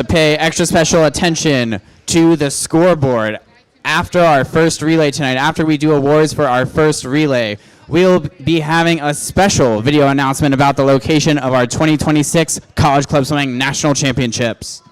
Pay extra special attention to the scoreboard after our first relay tonight. After we do awards for our first relay, we'll be having a special video announcement about the location of our 2026 College Club Swimming National Championships.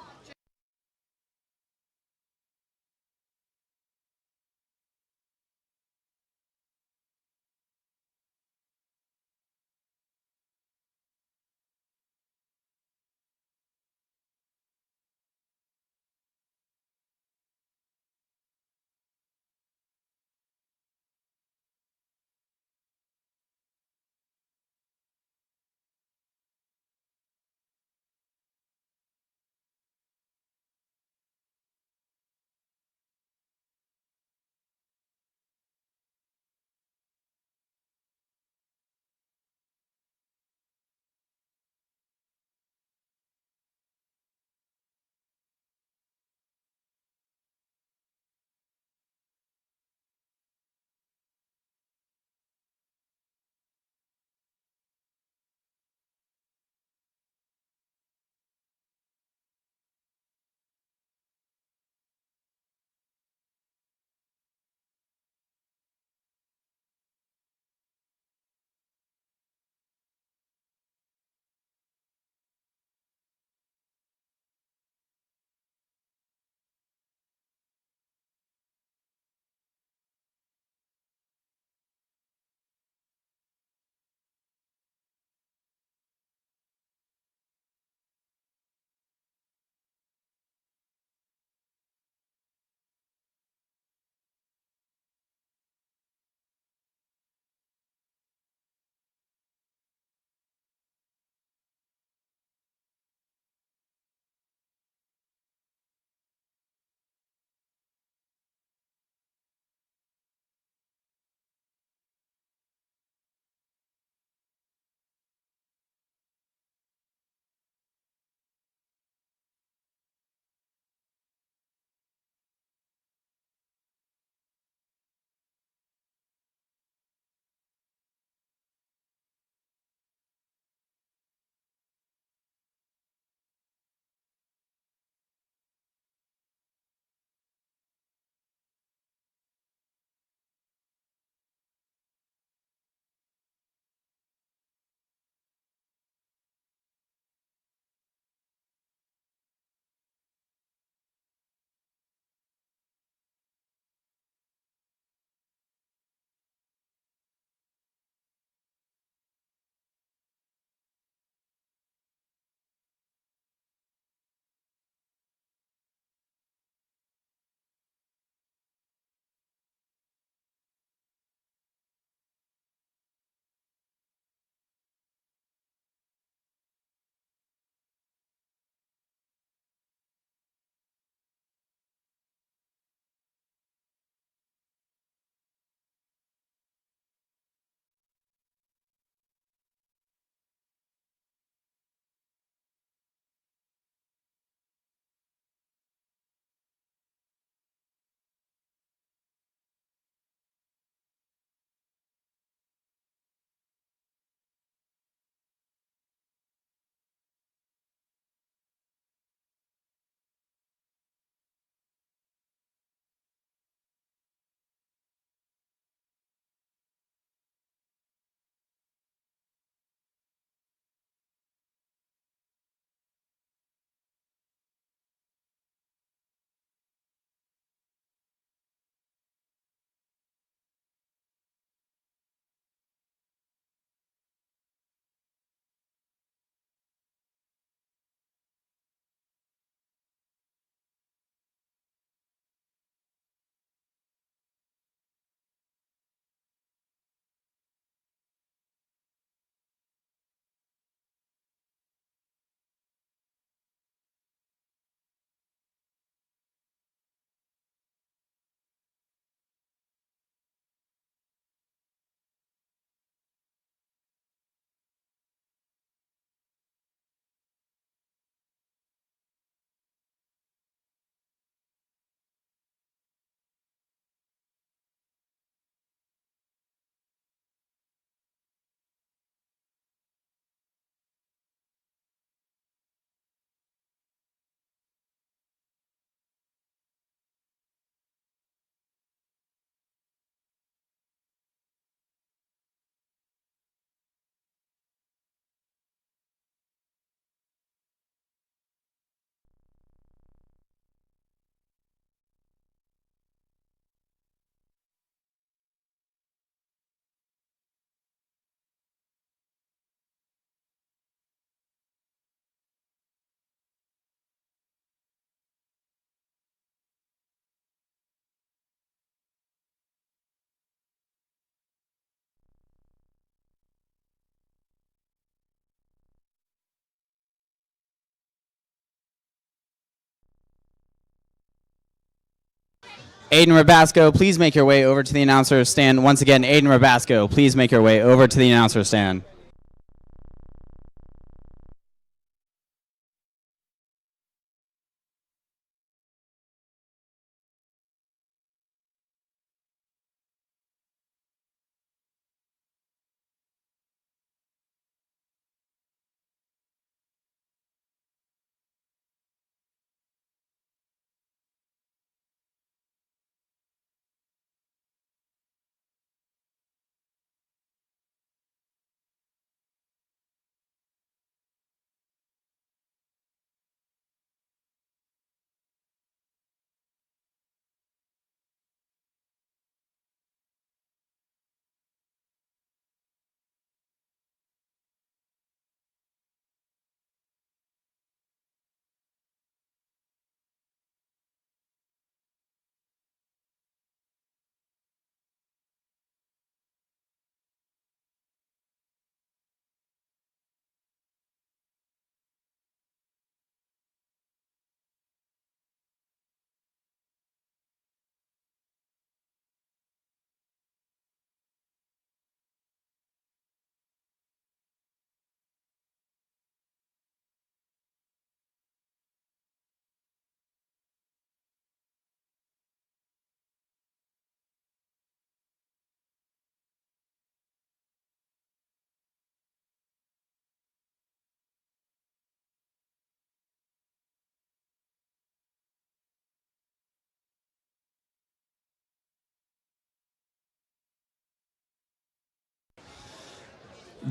Aiden Rabasco, please make your way over to the announcer stand. Once again, Aiden Rabasco, please make your way over to the announcer stand.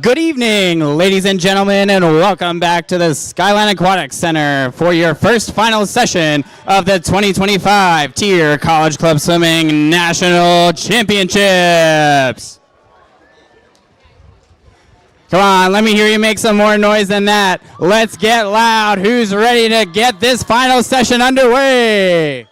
Good evening, ladies and gentlemen, and welcome back to the Skyline Aquatic Center for your first final session of the 2025 TYR College Club Swimming National Championships. Come on, let me hear you make some more noise than that. Let's get loud. Who's ready to get this final session underway?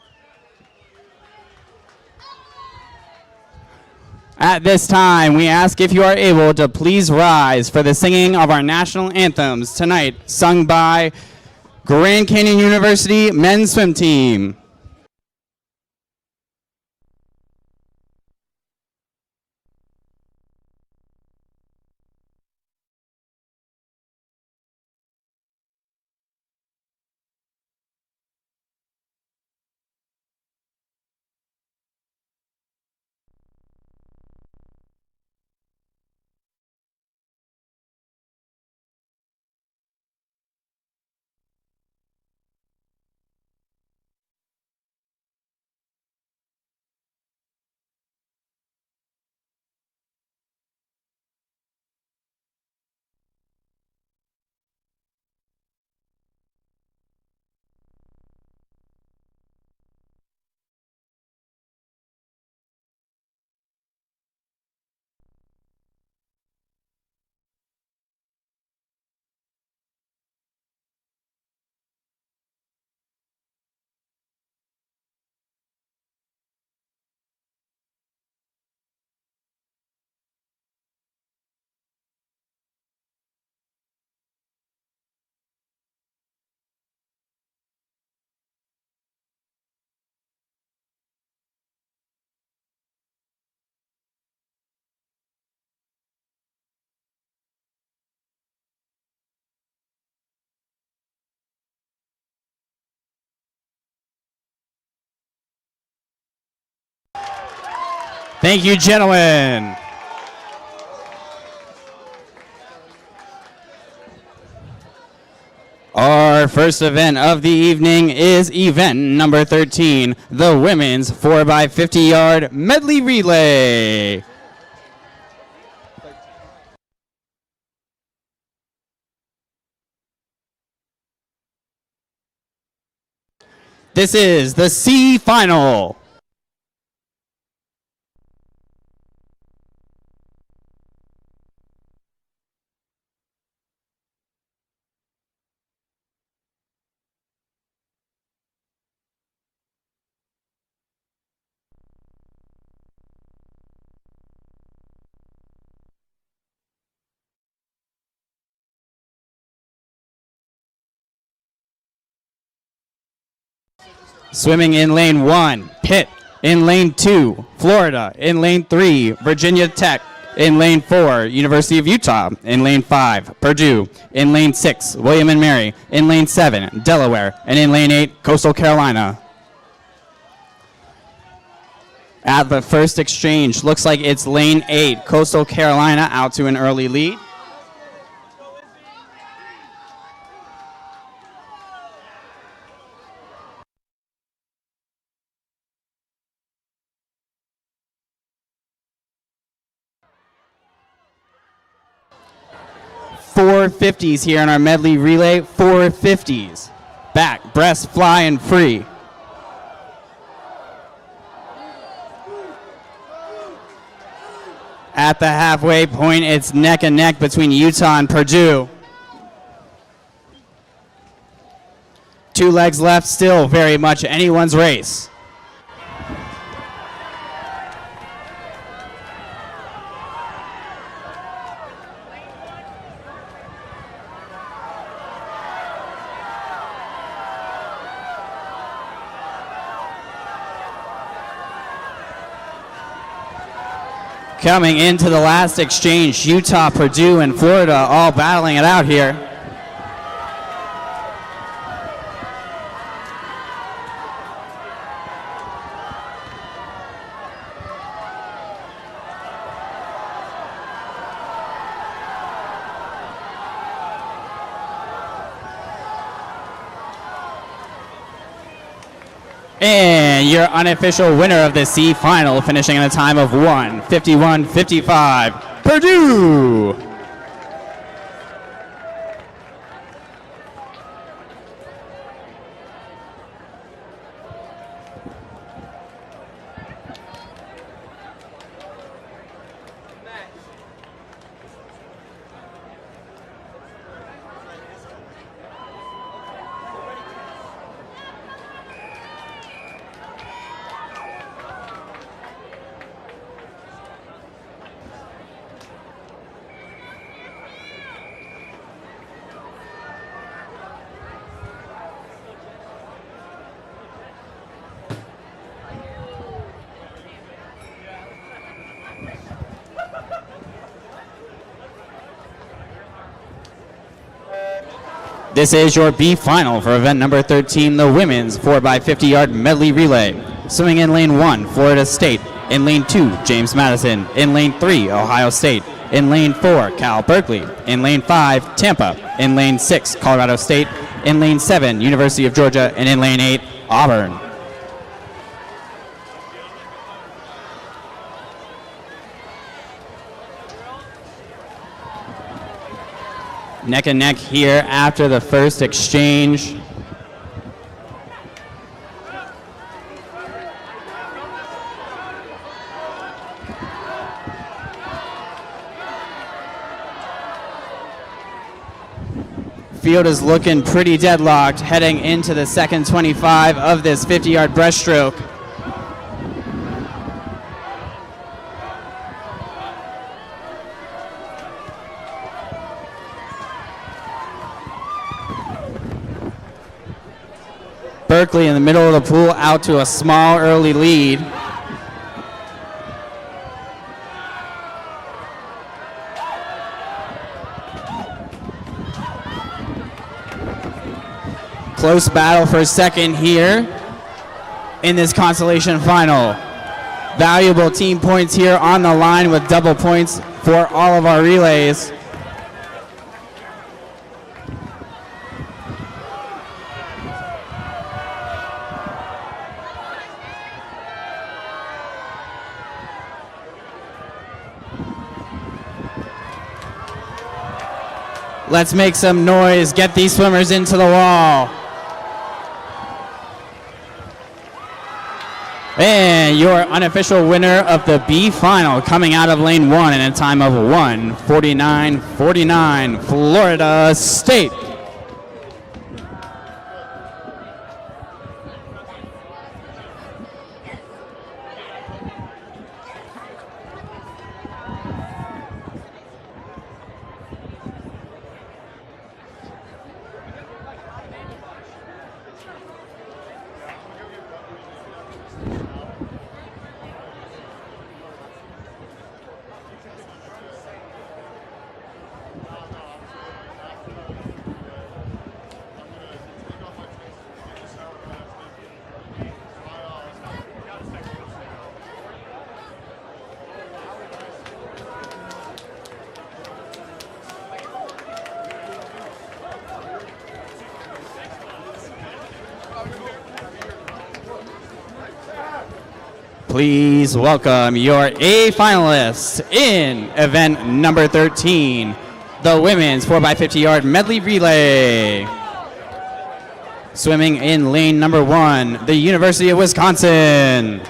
At this time, we ask if you are able to please rise for the singing of our national anthems tonight, sung by Grand Canyon University Men's Swim Team. Thank you, gentlemen. Our first event of the evening is event number 13, the women's 4x50-yard medley relay. This is the C final. Swimming in lane 1, Pitt In lane 2, Florida. In lane 3, Virginia Tech. In lane 4, University of Utah. In lane 5, Purdue. In lane 6, William and Mary. In lane 7, Delaware. And in lane 8, Coastal Carolina. At the first exchange, looks like it's lane 8, Coastal Carolina out to an early lead. Four 50s here in our medley relay. 4 50s. Back, breast, fly, and free. At the halfway point, it's neck and neck between Utah and Purdue. 2 legs left, still very much anyone's race. Coming into the last exchange, Utah, Purdue, and Florida all battling it out here. And your unofficial winner of the C final, finishing in a time of 1:51.55, Purdue. This is your B final for event number 13, the women's 4x50-yard medley relay. Swimming in lane 1, Florida State. In lane 2, James Madison. In lane 3, Ohio State. In lane 4, Cal Berkeley. In lane 5, Tampa. In lane 6, Colorado State. In lane 7, University of Georgia. And in lane 8, Auburn. Neck and neck here after the first exchange. Field is looking pretty deadlocked heading into the second 25 of this 50-yard breaststroke. Berkeley in the middle of the pool, out to a small early lead. Close battle for second here in this consolation final. Valuable team points here on the line with double points for all of our relays. Let's make some noise, get these swimmers into the wall. And your unofficial winner of the B final, coming out of lane 1 in a time of 1:49.49, Florida State. Please welcome your A finalists in event number 13, the women's 4x50 yard medley relay. Swimming in lane number 1, the University of Wisconsin.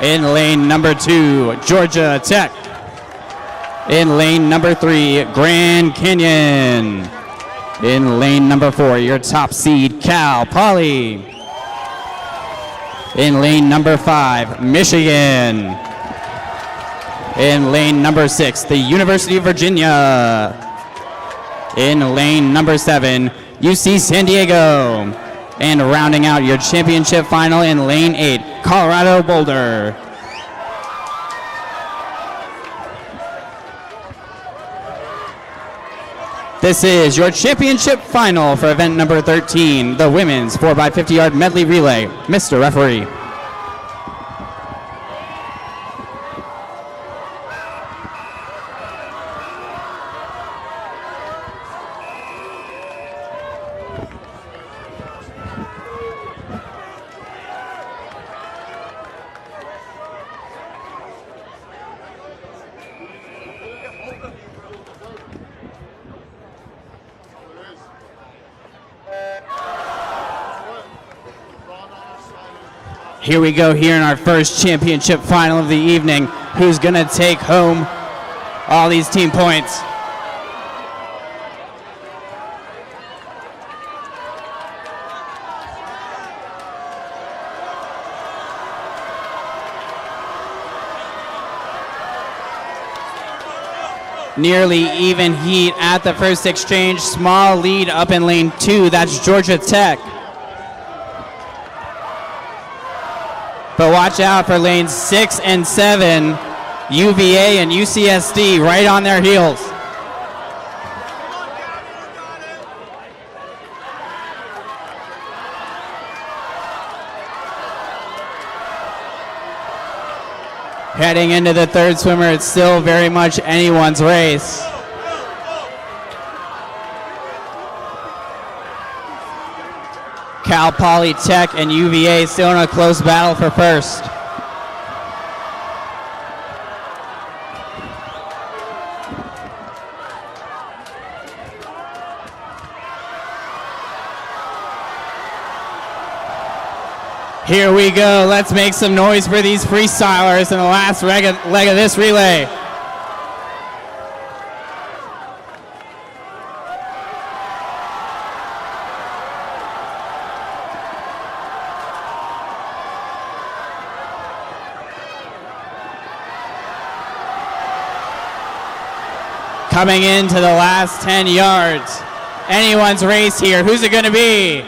In lane number 2, Georgia Tech. In lane number 3, Grand Canyon. In lane number 4, your top seed, Cal Poly. In lane number 5, Michigan. In lane number 6, the University of Virginia. In lane number 7, UC San Diego. And rounding out your championship final in lane 8, Colorado Boulder. This is your championship final for event number 13, the women's 4x50 yard medley relay. Mr. Referee. Here we go here in our first championship final of the evening. Who's gonna take home all these team points? Nearly even heat at the first exchange. Small lead up in lane 2. That's Georgia Tech. But watch out for lanes 6 and 7, UVA and UCSD right on their heels. Heading into the third swimmer, it's still very much anyone's race. Cal Poly Tech and UVA still in a close battle for first. Here we go. Let's make some noise for these freestylers in the last leg of this relay. Coming into the last 10 yards. Anyone's race here. Who's it going to be?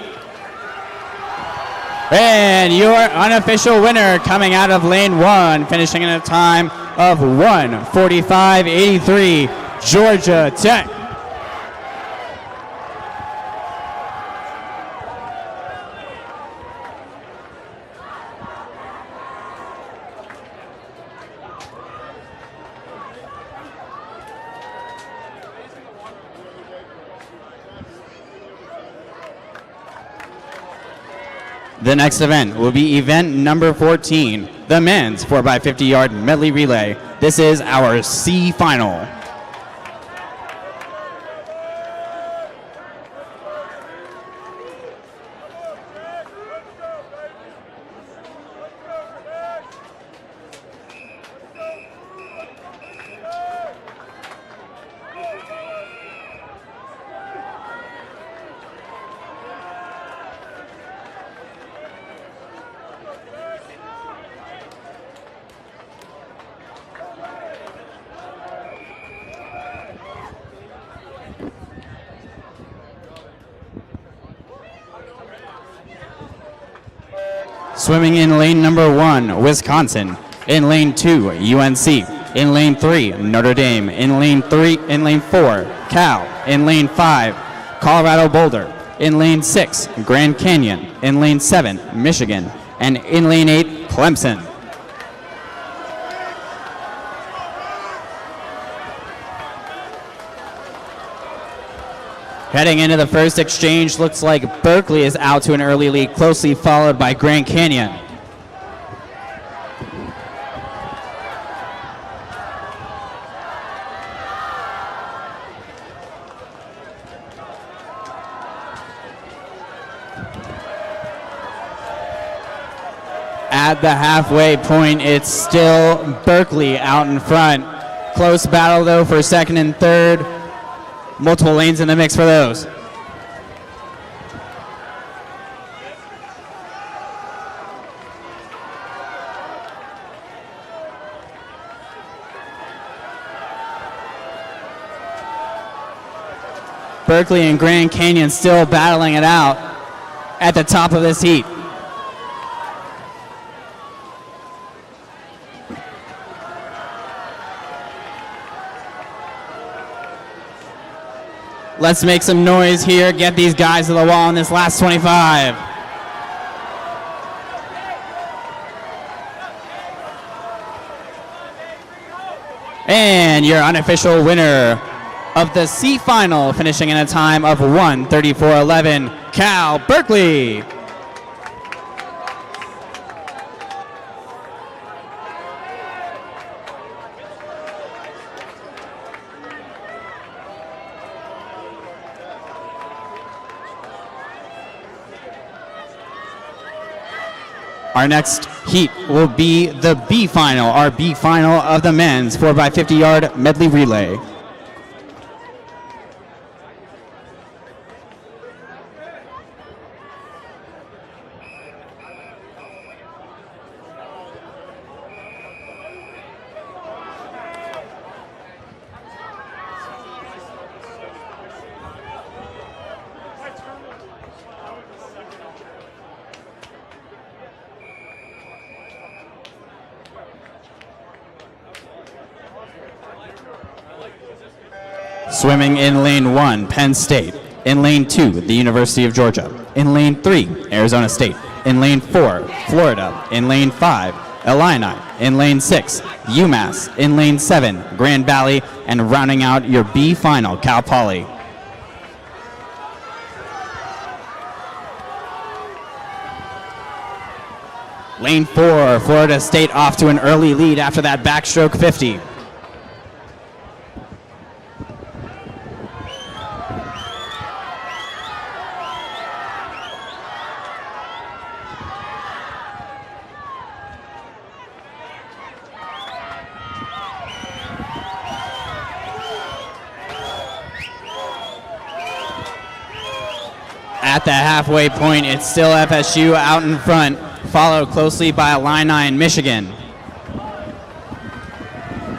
And your unofficial winner coming out of lane 1, finishing in a time of 1:45.83, Georgia Tech. The next event will be event number 14, the men's 4x50 yard medley relay. This is our C final. Swimming in lane number 1, Wisconsin. In lane 2, UNC. In lane 3, Notre Dame. In lane 4, Cal. In lane 5, Colorado Boulder. In lane 6, Grand Canyon. In lane 7, Michigan. And in lane 8, Clemson. Heading into the first exchange, looks like Berkeley is out to an early lead, closely followed by Grand Canyon. At the halfway point, it's still Berkeley out in front. Close battle, though, for second and third. Multiple lanes in the mix for those. Berkeley and Grand Canyon still battling it out at the top of this heat. Let's make some noise here, get these guys to the wall in this last 25. And your unofficial winner of the C final, finishing in a time of 1:34.11, Cal Berkeley. Our next heat will be the B final, our B final of the men's 4x50 yard medley relay. Swimming in lane 1, Penn State. In lane 2, the University of Georgia. In lane 3, Arizona State. In lane 4, Florida. In lane 5, Illini. In lane 6, UMass. In lane 7, Grand Valley. And rounding out your B final, Cal Poly. Lane 4, Florida State off to an early lead after that backstroke 50. At the halfway point, it's still FSU out in front, followed closely by Illini and Michigan.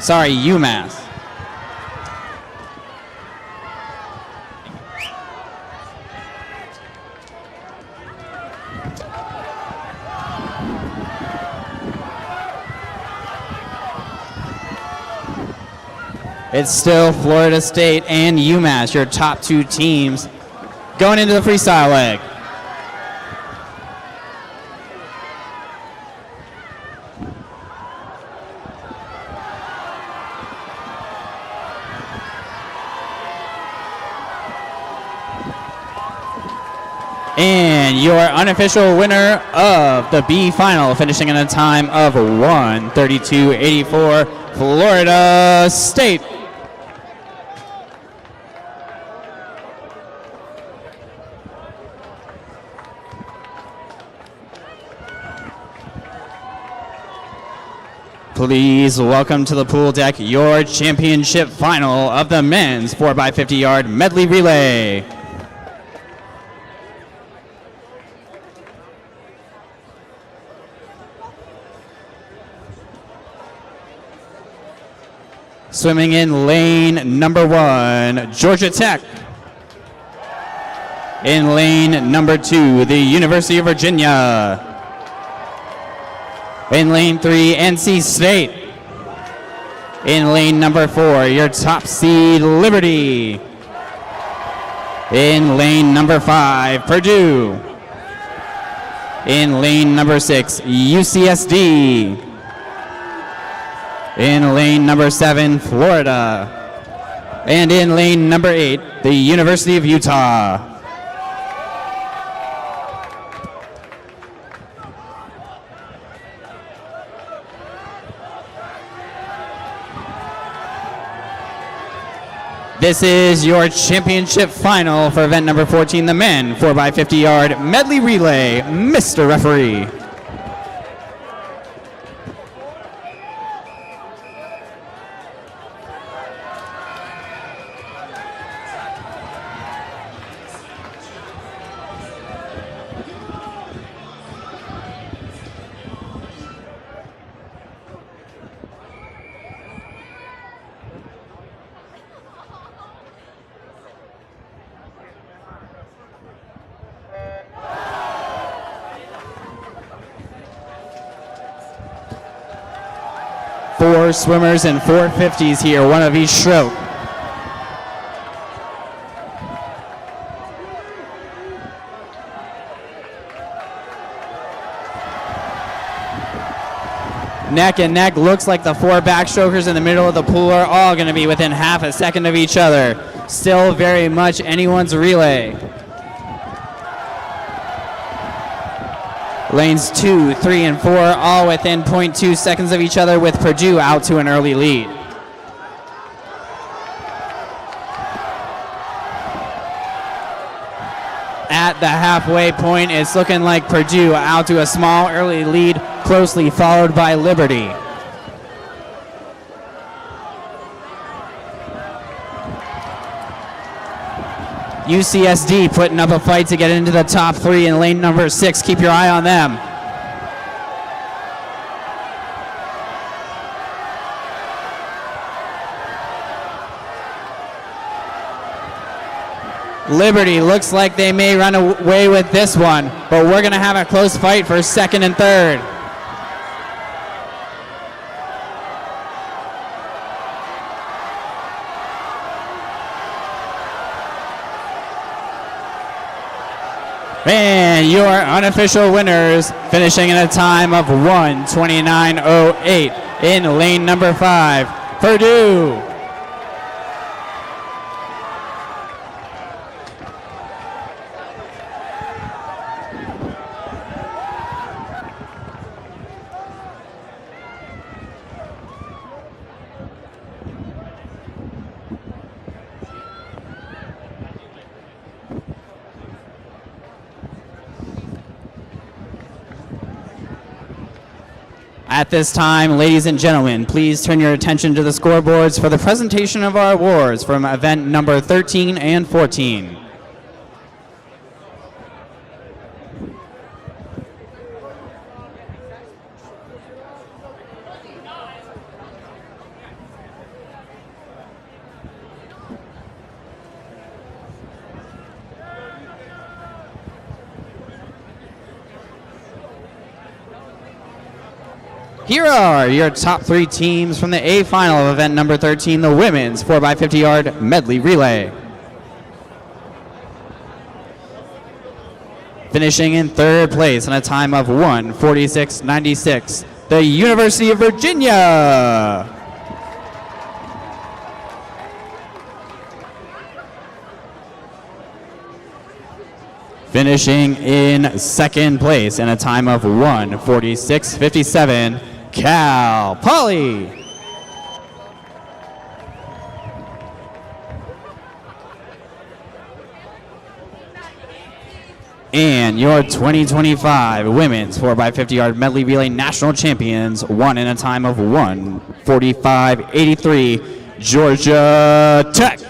Sorry, UMass. It's still Florida State and UMass, your top two teams, going into the freestyle leg. And your unofficial winner of the B final, finishing in a time of 1:32.84, Florida State. Please welcome to the pool deck your championship final of the men's 4x50 yard medley relay. Swimming in lane number 1, Georgia Tech. In lane number 2, the University of Virginia. In lane 3, NC State. In lane number 4, your top seed, Liberty. In lane number 5, Purdue. In lane number 6, UCSD. In lane number 7, Florida. And in lane number 8, the University of Utah. This is your championship final for event number 14, the men 4x50 yard medley relay. Mr. Referee. 4 swimmers in 450s here, one of each stroke. Neck and neck, looks like the 4 backstrokers in the middle of the pool are all going to be within half a second of each other. Still very much anyone's relay. Lanes 2, 3, and 4 all within 0.2 seconds of each other, with Purdue out to an early lead. At the halfway point, it's looking like Purdue out to a small early lead, closely followed by Liberty. UCSD putting up a fight to get into the top 3 in lane number 6. Keep your eye on them. Liberty looks like they may run away with this one, but we're going to have a close fight for second and third. And your unofficial winners, finishing in a time of 1:29.08 in lane number 5, Purdue. At this time, ladies and gentlemen, please turn your attention to the scoreboards for the presentation of our awards from event number 13 and 14. Here are your top 3 teams from the A final of event number 13, the women's 4x50-yard medley relay. Finishing in 3rd place in a time of 1:46.96, the University of Virginia. Finishing in 2nd place in a time of 1:46.57, Cal Poly. And your 2025 women's 4x50-yard medley relay national champions, won in a time of 1:45.83, Georgia Tech.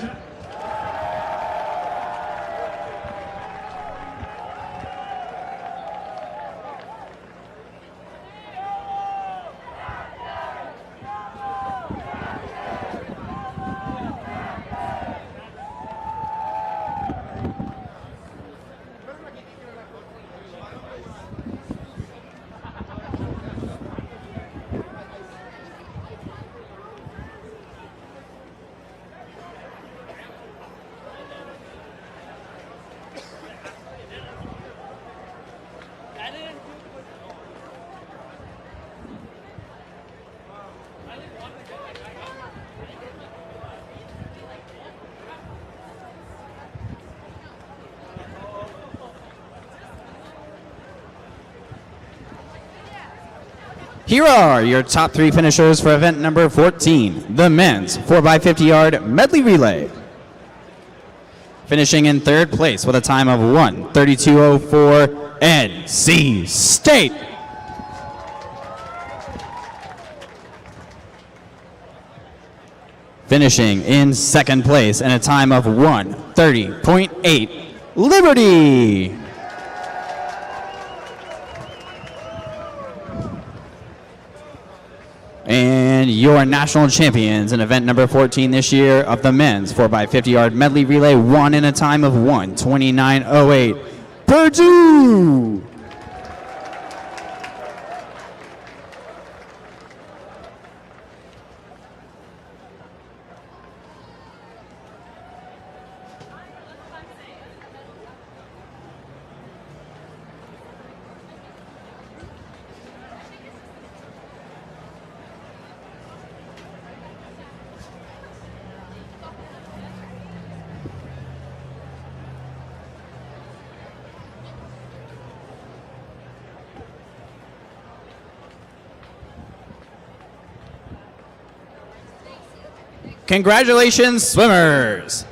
Here are your top 3 finishers for event number 14, the men's 4x50-yard medley relay. Finishing in 3rd place with a time of 1:32.04, NC State. Finishing in 2nd place in a time of 1:30.8, Liberty. And your national champions in event number 14 this year of the men's 4x50-yard medley relay, won in a time of 1:29.08, Purdue. Congratulations, swimmers.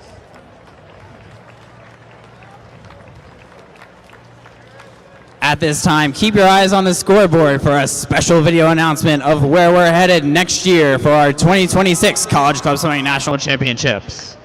At this time, keep your eyes on the scoreboard for a special video announcement of where we're headed next year for our 2026 College Club Swimming National Championships.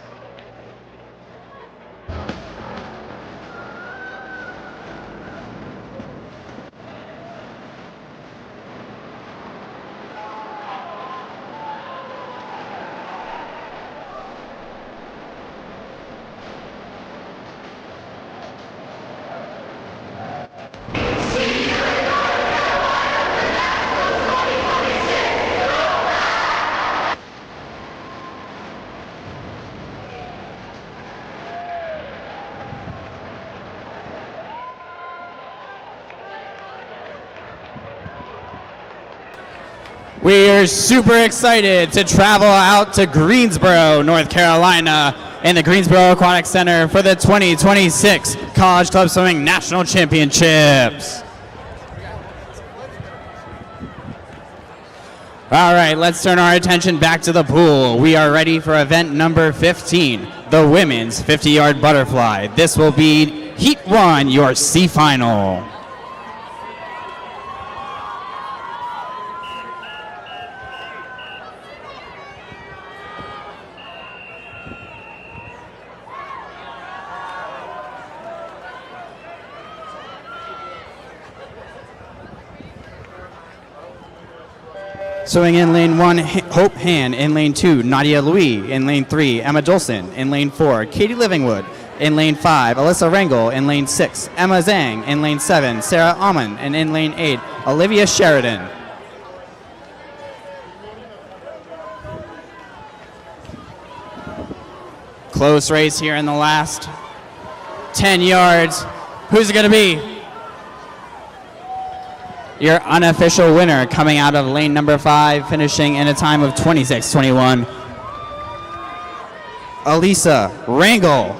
We are super excited to travel out to Greensboro, North Carolina, in the Greensboro Aquatic Center for the 2026 College Club Swimming National Championships. All right, let's turn our attention back to the pool. We are ready for event number 15, the women's 50-yard butterfly. This will be Heat 1, your C final. Swimming in lane 1, Hope Han. In lane 2, Nadia Louis. In lane 3, Emma Dolson. In lane 4, Katie Livingwood. In lane 5, Alyssa Rangel. In lane 6, Emma Zhang. In lane 7, Sarah Amon. And in lane 8, Olivia Sheridan. Close race here in the last 10 yards. Who's it going to be? Your unofficial winner coming out of lane number 5, finishing in a time of 26:21. Alyssa Rangel.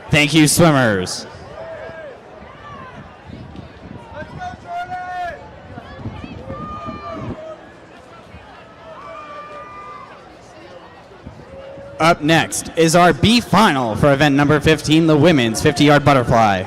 Thank you, swimmers. Up next is our B final for event number 15, the women's 50-yard butterfly.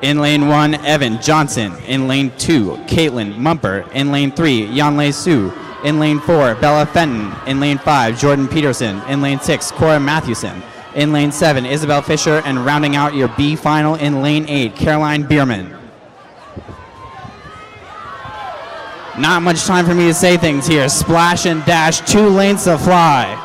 In lane 1, Evan Johnson. In lane 2, Caitlin Mumper. In lane 3, Yanlei Su. In lane 4, Bella Fenton. In lane 5, Jordan Peterson. In lane 6, Cora Mathewson. In lane 7, Isabel Fisher. And rounding out your B final in lane 8, Caroline Bierman. Not much time for me to say things here. Splash and dash, 2 lanes to fly.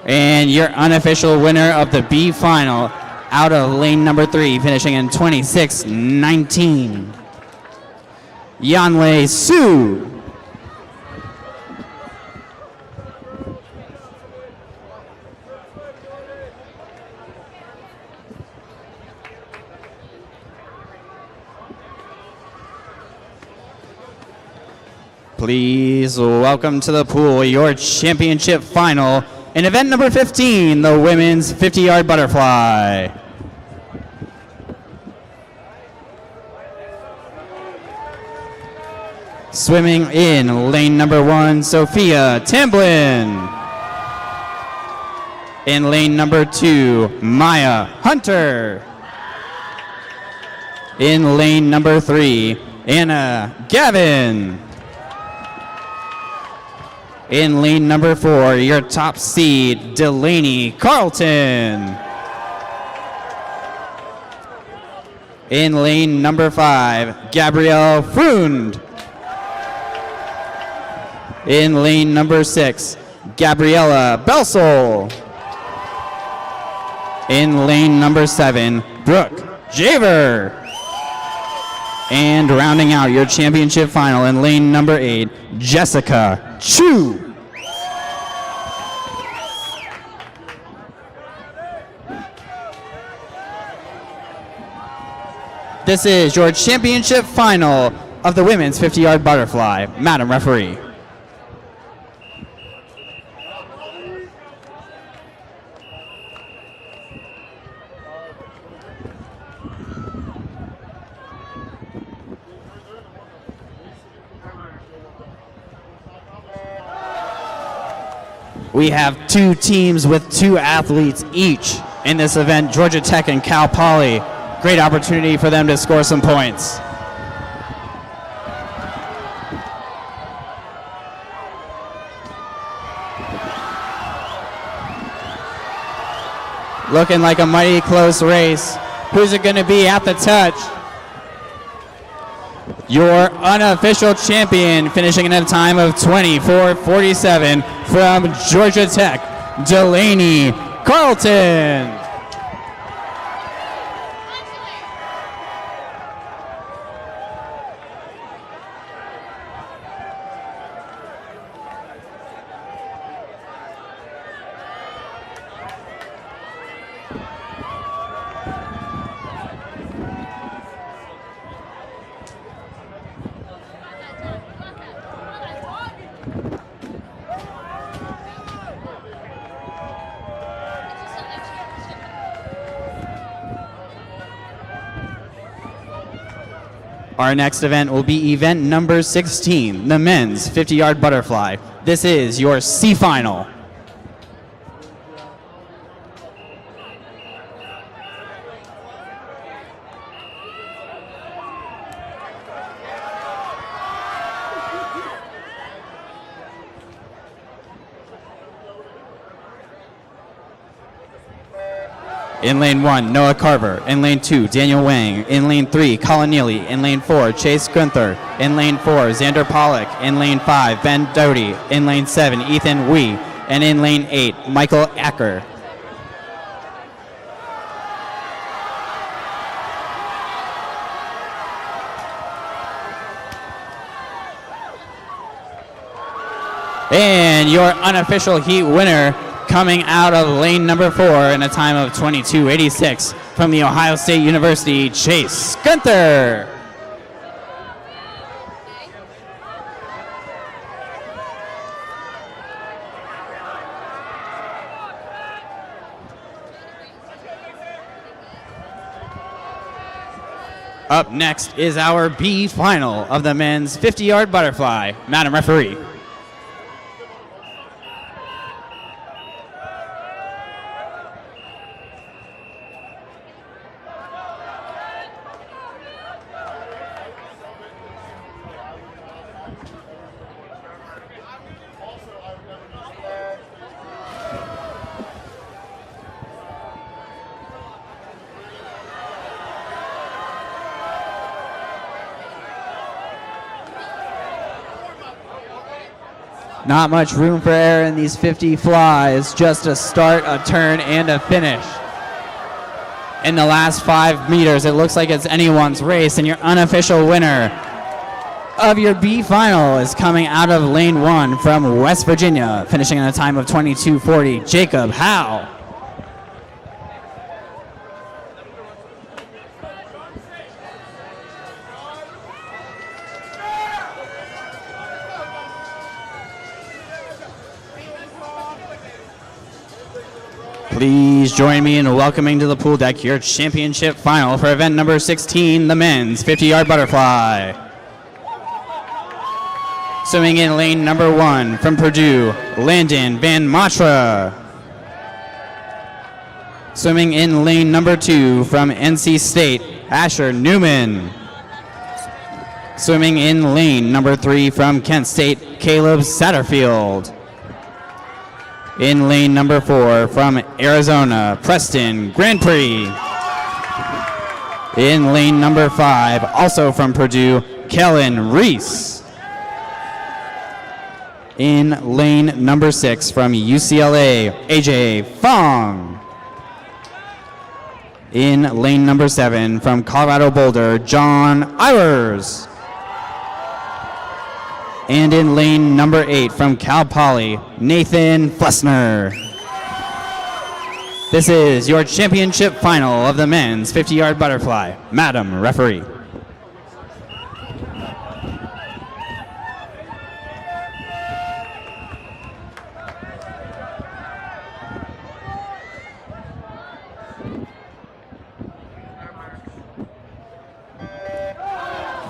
And your unofficial winner of the B final out of lane number 3, finishing in 26:19. Yanlei Su. Please welcome to the pool your championship final in event number 15, the women's 50-yard butterfly. Swimming in lane number 1, Sophia Tamblin. In lane number 2, Maya Hunter. In lane number 3, Anna Gavin. In lane number 4, your top seed, Delaney Carlton. In lane number 5, Gabrielle Frund. In lane number 6, Gabriella Belsel. In lane number 7, Brooke Javer. And rounding out your championship final in lane number 8, Jessica Chu. This is your championship final of the women's 50-yard butterfly. Madam Referee. We have two teams with two athletes each in this event, Georgia Tech and Cal Poly. Great opportunity for them to score some points. Looking like a mighty close race. Who's it going to be at the touch? Your unofficial champion, finishing in a time of 24:47 from Georgia Tech, Delaney Carlton. Our next event will be event number 16, the men's 50-yard butterfly. This is your C final. In lane 1, Noah Carver. In lane 2, Daniel Wang. In lane 3, Colin Neely. In lane 4, Chase Gunther. In lane 4, Xander Pollock. In lane 5, Ben Doty. In lane 7, Ethan Wee. And in lane 8, Michael Acker. And your unofficial heat winner, coming out of lane number 4 in a time of 22:86 from the Ohio State University, Chase Gunther. Up next is our B final of the men's 50-yard butterfly. Madam Referee. Not much room for error in these 50 flies, just a start, a turn, and a finish. In the last 5 meters, it looks like it's anyone's race, and your unofficial winner of your B final is coming out of lane 1 from West Virginia, finishing in a time of 22:40, Jacob Howe. Please join me in welcoming to the pool deck your championship final for event number 16, the men's 50-yard butterfly. Swimming in lane number 1 from Purdue, Landon Van Matra. Swimming in lane number 2 from NC State, Asher Newman. Swimming in lane number 3 from Kent State, Caleb Satterfield. In lane number 4 from Arizona, Preston Grand Prix. In lane number 5, also from Purdue, Kellen Reese. In lane number 6 from UCLA, AJ Fong. In lane number 7 from Colorado Boulder, John Ivers. And in lane number 8 from Cal Poly, Nathan Flessner. This is your championship final of the men's 50-yard butterfly. Madam Referee.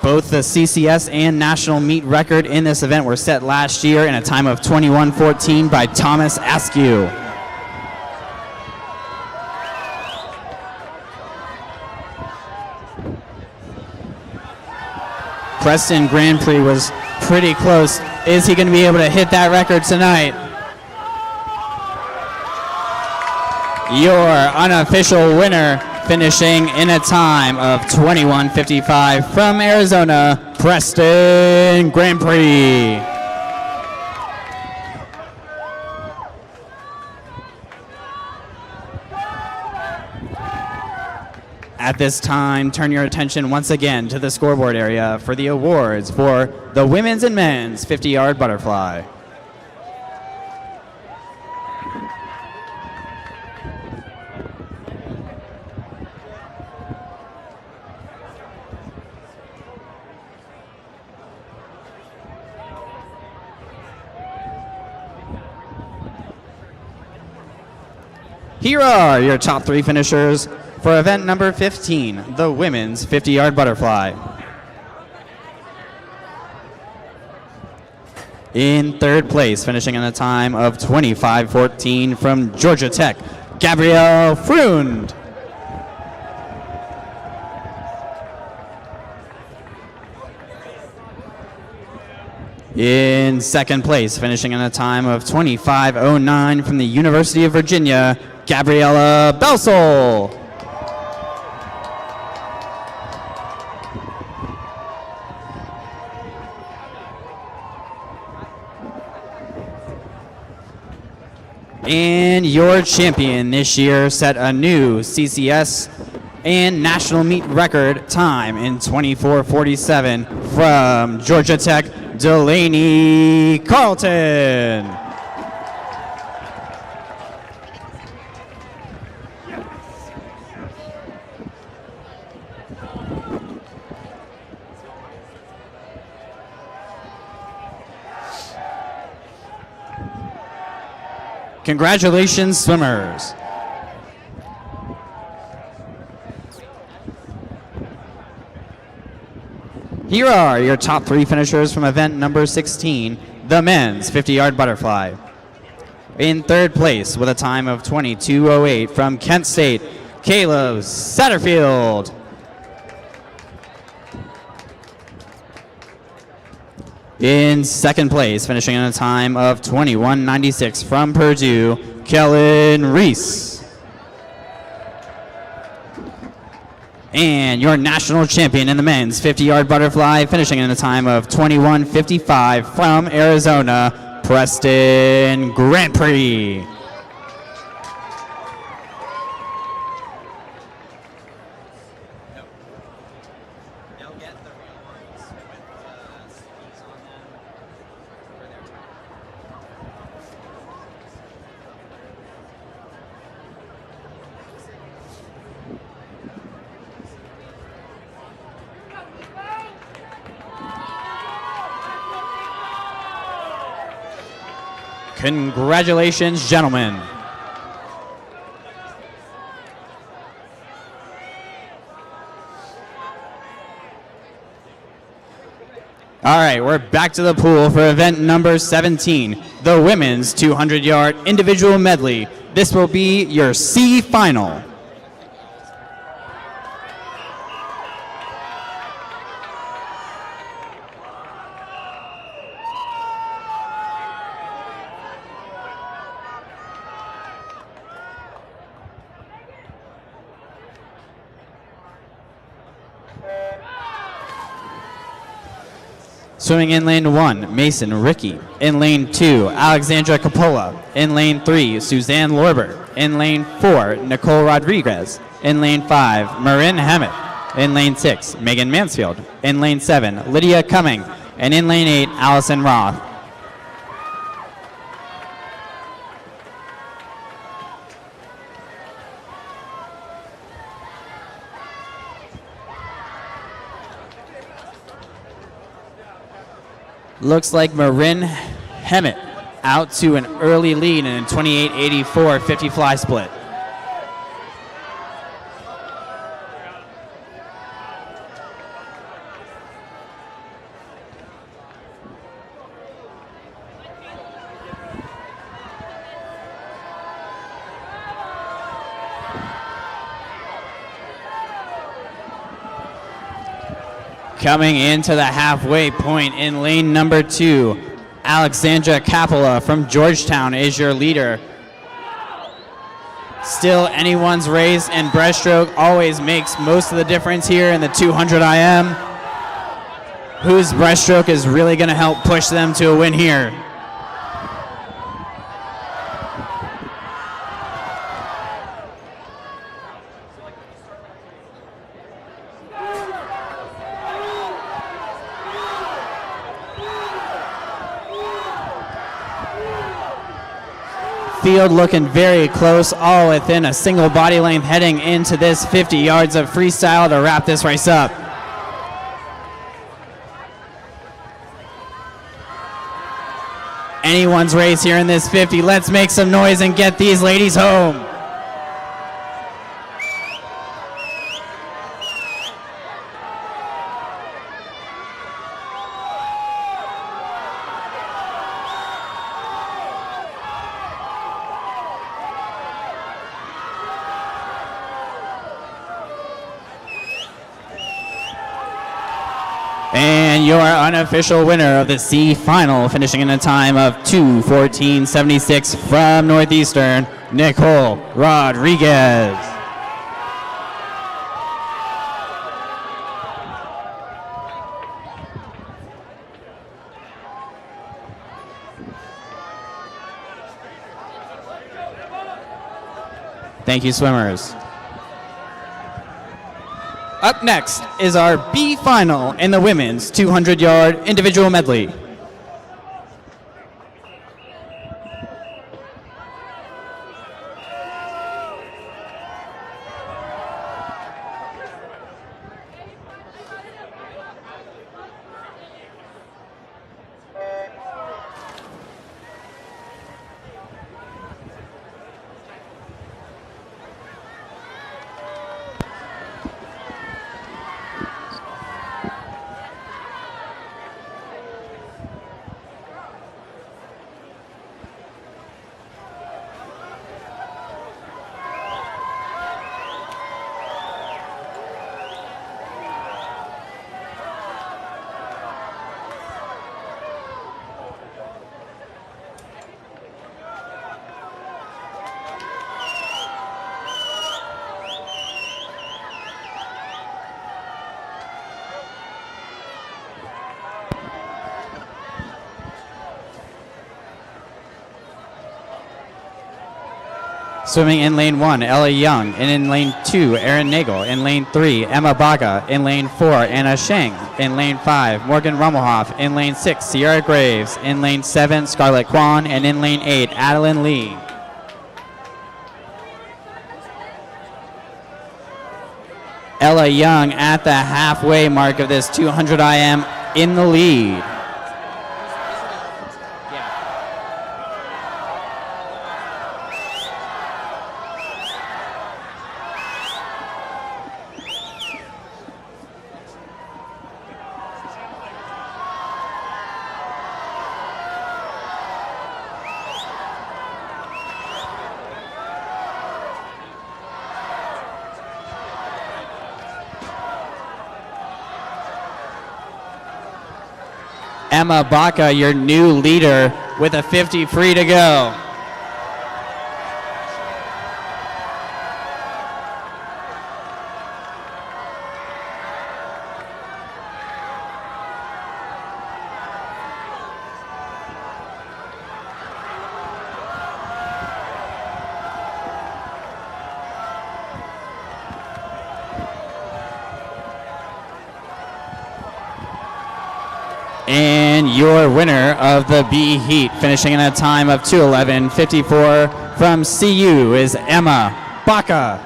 Both the CCS and national meet record in this event were set last year in a time of 21:14 by Thomas Askew. Preston Grand Prix was pretty close. Is he going to be able to hit that record tonight? Your unofficial winner, finishing in a time of 21:55 from Arizona, Preston Grand Prix. At this time, turn your attention once again to the scoreboard area for the awards for the women's and men's 50-yard butterfly. Here are your top 3 finishers for event number 15, the women's 50-yard butterfly. In 3rd place, finishing in a time of 25:14 from Georgia Tech, Gabrielle Freund. In 2nd place, finishing in a time of 25:09 from the University of Virginia, Gabriella Belsel. And your champion this year set a new CCS and national meet record time in 24:47 from Georgia Tech, Delaney Carlton. Congratulations, swimmers. Here are your top 3 finishers from event number 16, the men's 50-yard butterfly. In 3rd place with a time of 22:08 from Kent State, Caleb Satterfield. In 2nd place, finishing in a time of 21:96 from Purdue, Kellen Reese. And your national champion in the men's 50-yard butterfly, finishing in a time of 21:55 from Arizona, Preston Grand Prix. Congratulations, gentlemen. All right, we're back to the pool for event number 17, the women's 200-yard individual medley. This will be your C final. Swimming in lane 1, Mason Ricky. In lane 2, Alexandra Coppola. In lane 3, Suzanne Lorber. In lane 4, Nicole Rodriguez. In lane 5, Marin Hammett. In lane 6, Megan Mansfield. In lane 7, Lydia Cumming. And in lane 8, Allison Roth. Looks like Marin Hemet out to an early lead in a 28-84 50 fly split. Coming into the halfway point in lane number 2, Alexandra Capola from Georgetown is your leader. Still anyone's race, and breaststroke always makes most of the difference here in the 200 IM. Whose breaststroke is really going to help push them to a win here? Field looking very close, all within a single body length heading into this 50 yards of freestyle to wrap this race up. Anyone's race here in this 50. Let's make some noise and get these ladies home. And your unofficial winner of the C final, finishing in a time of 2:14.76 from Northeastern, Nicole Rodriguez. Thank you, swimmers. Up next is our B final in the women's 200-yard individual medley. Swimming in lane 1, Ella Young. And in lane 2, Erin Nagel. In lane 3, Emma Baga. In lane 4, Anna Sheng. In lane 5, Morgan Rummelhoff. In lane 6, Sierra Graves. In lane 7, Scarlett Kwan. And in lane 8, Adeline Lee. Ella Young at the halfway mark of this 200 IM in the lead. Emma Baca, your new leader, with a 50 free to go. And your winner of the B Heat, finishing in a time of 2:11.54 from CU, is Emma Baca.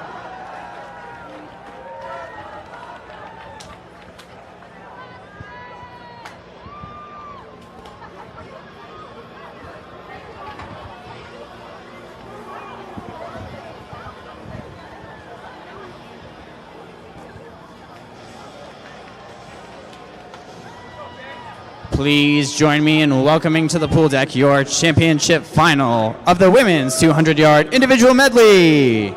Please join me in welcoming to the pool deck your championship final of the women's 200-yard individual medley.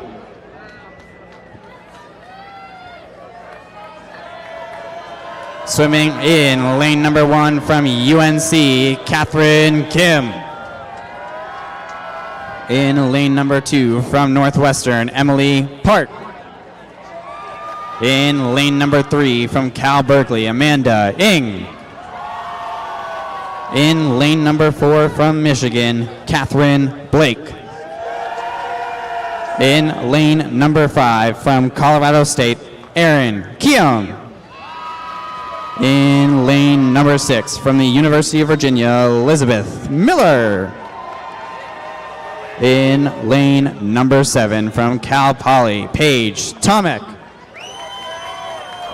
Swimming in lane number 1 from UNC, Catherine Kim. In lane number 2 from Northwestern, Emily Park. In lane number 3 from Cal Berkeley, Amanda Ng. In lane number 4 from Michigan, Catherine Blake. In lane number 5 from Colorado State, Erin Keown. In lane number 6 from the University of Virginia, Elizabeth Miller. In lane number 7 from Cal Poly, Paige Tomek.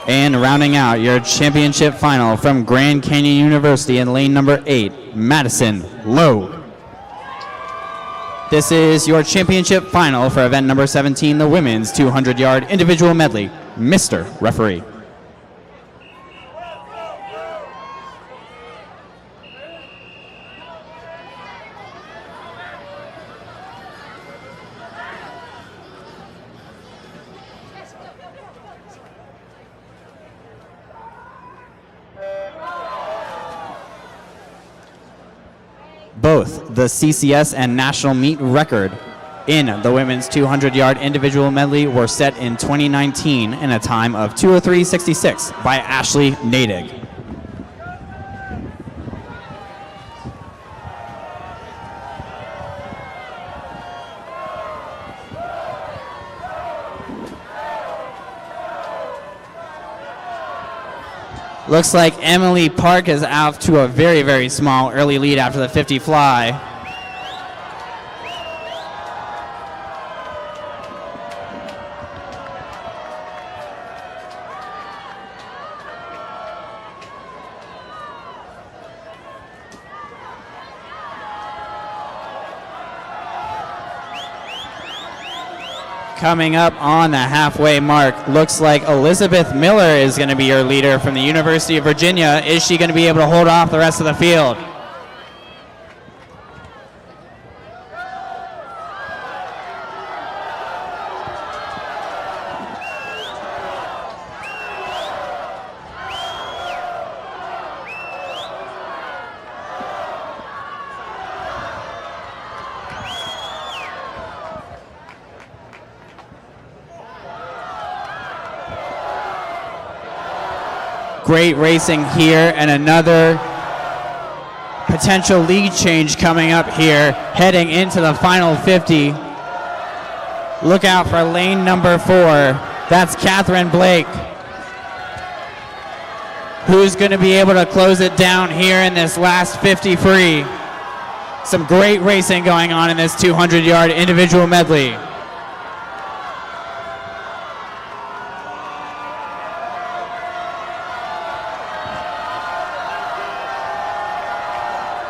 And rounding out your championship final from Grand Canyon University in lane number 8, Madison Lowe. This is your championship final for event number 17, the women's 200-yard individual medley. Mr. Referee. Both the CCS and national meet record in the women's 200-yard individual medley were set in 2019 in a time of 2:03.66 by Ashley Nadig. Looks like Emily Park is out to a very, very small early lead after the 50 fly. Coming up on the halfway mark, looks like Elizabeth Miller is going to be your leader from the University of Virginia. Is she going to be able to hold off the rest of the field? Great racing here, and another potential lead change coming up here, heading into the final 50. Look out for lane number 4. That's Catherine Blake, who's going to be able to close it down here in this last 50 free. Some great racing going on in this 200-yard individual medley.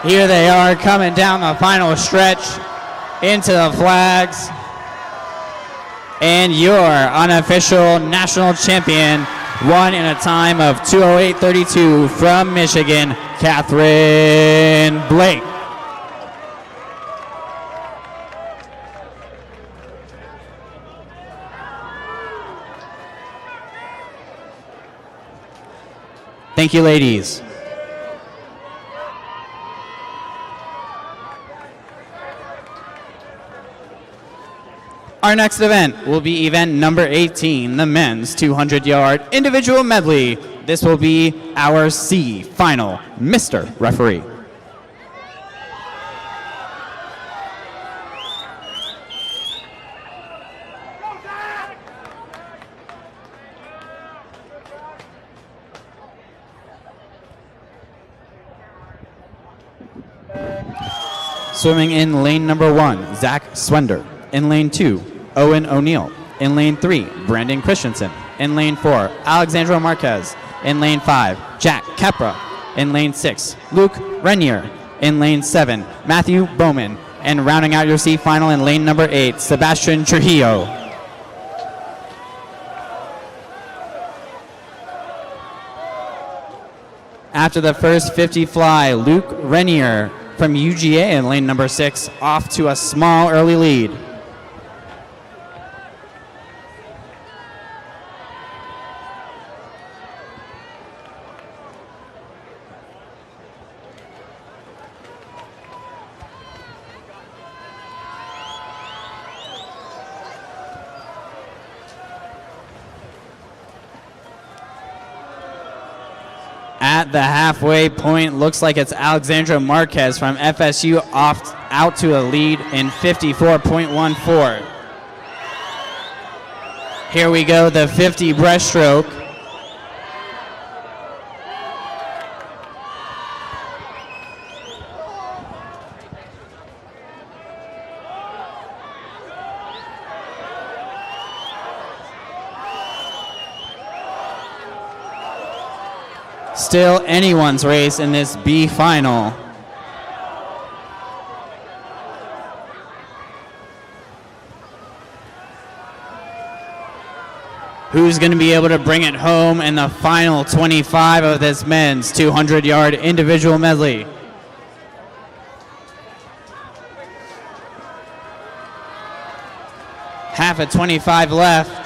Here they are coming down the final stretch into the flags. And your unofficial national champion won in a time of 2:08.32 from Michigan, Catherine Blake. Thank you, ladies. Our next event will be event number 18, the men's 200-yard individual medley. This will be our C final. Mr. Referee. Swimming in lane number 1, Zach Swender. In lane 2, Owen O'Neill. In lane 3, Brandon Christensen. In lane 4, Alexandra Marquez. In lane 5, Jack Capra. In lane 6, Luke Renier. In lane 7, Matthew Bowman. And rounding out your C final in lane number 8, Sebastian Trujillo. After the first 50 fly, Luke Renier from UGA in lane number 6 off to a small early lead. At the halfway point, looks like it's Alexandra Marquez from FSU off out to a lead in 54.14. Here we go, the 50 breaststroke. Still anyone's race in this B final. Who's going to be able to bring it home in the final 25 of this men's 200-yard individual medley? Half of 25 left.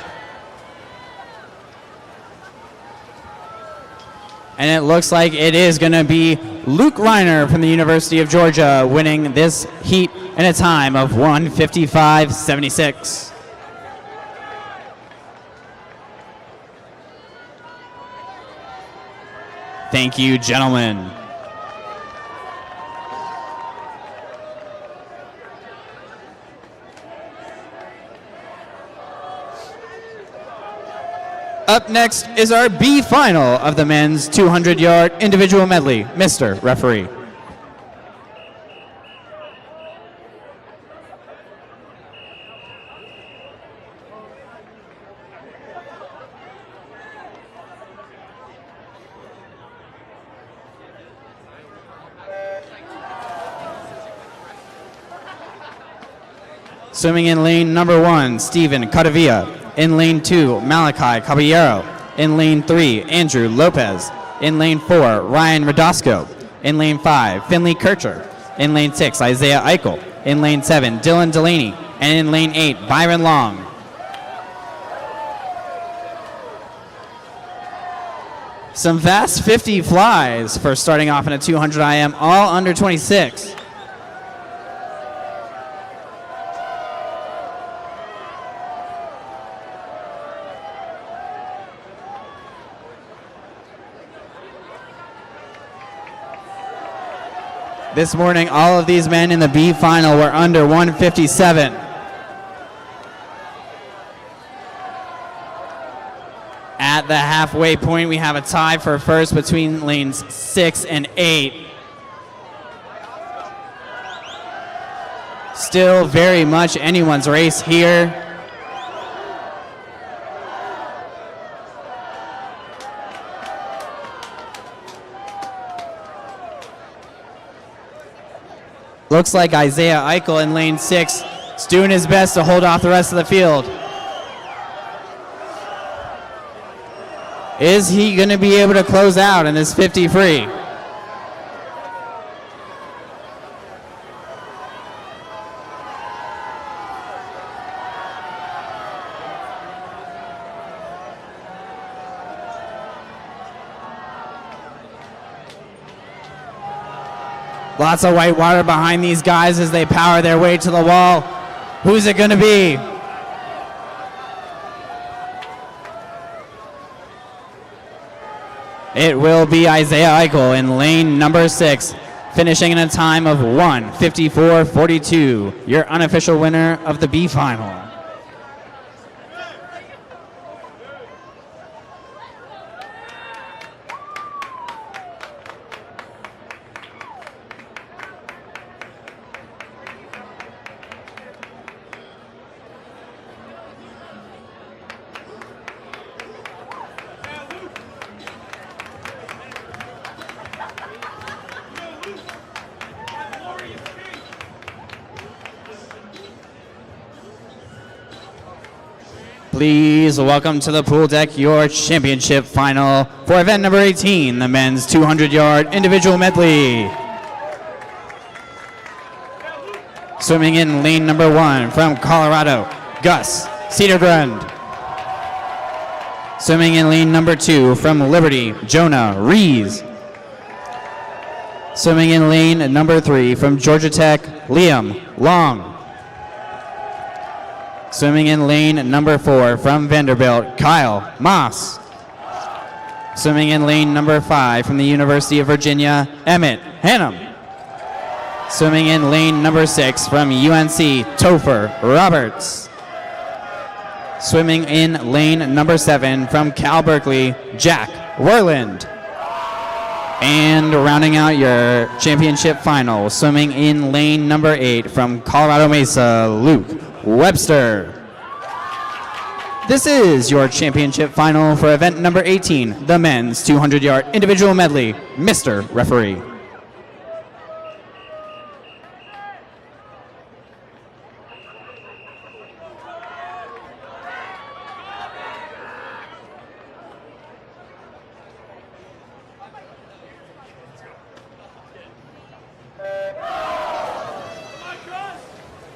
And it looks like it is going to be Luke Reiner from the University of Georgia winning this heat in a time of 1:55.76. Thank you, gentlemen. Up next is our B final of the men's 200-yard individual medley. Mr. Referee. Swimming in lane number 1, Steven Cadavia. In lane 2, Malachi Caballero. In lane 3, Andrew Lopez. In lane 4, Ryan Radosco. In lane 5, Finley Kircher. In lane 6, Isaiah Eichel. In lane 7, Dylan Delaney. And in lane 8, Byron Long. Some fast 50 flies for starting off in a 200 IM, all under 26. This morning, all of these men in the B final were under 157. At the halfway point, we have a tie for first between lanes 6 and 8. Still very much anyone's race here. Looks like Isaiah Eichel in lane 6 is doing his best to hold off the rest of the field. Is he going to be able to close out in this 50 free? Lots of white water behind these guys as they power their way to the wall. Who's it going to be? It will be Isaiah Eichel in lane number 6, finishing in a time of 1:54.42, your unofficial winner of the B final. Please welcome to the pool deck your championship final for event number 18, the men's 200-yard individual medley. Swimming in lane number 1 from Colorado, Gus Cedergrund. Swimming in lane number 2 from Liberty, Jonah Rees. Swimming in lane number 3 from Georgia Tech, Liam Long. Swimming in lane number 4 from Vanderbilt, Kyle Moss. Swimming in lane number 5 from the University of Virginia, Emmett Hannum. Swimming in lane number 6 from UNC, Topher Roberts. Swimming in lane number 7 from Cal Berkeley, Jack Werland. And rounding out your championship final, swimming in lane number 8 from Colorado Mesa, Luke Webster. This is your championship final for event number 18, the men's 200-yard individual medley. Mr. Referee.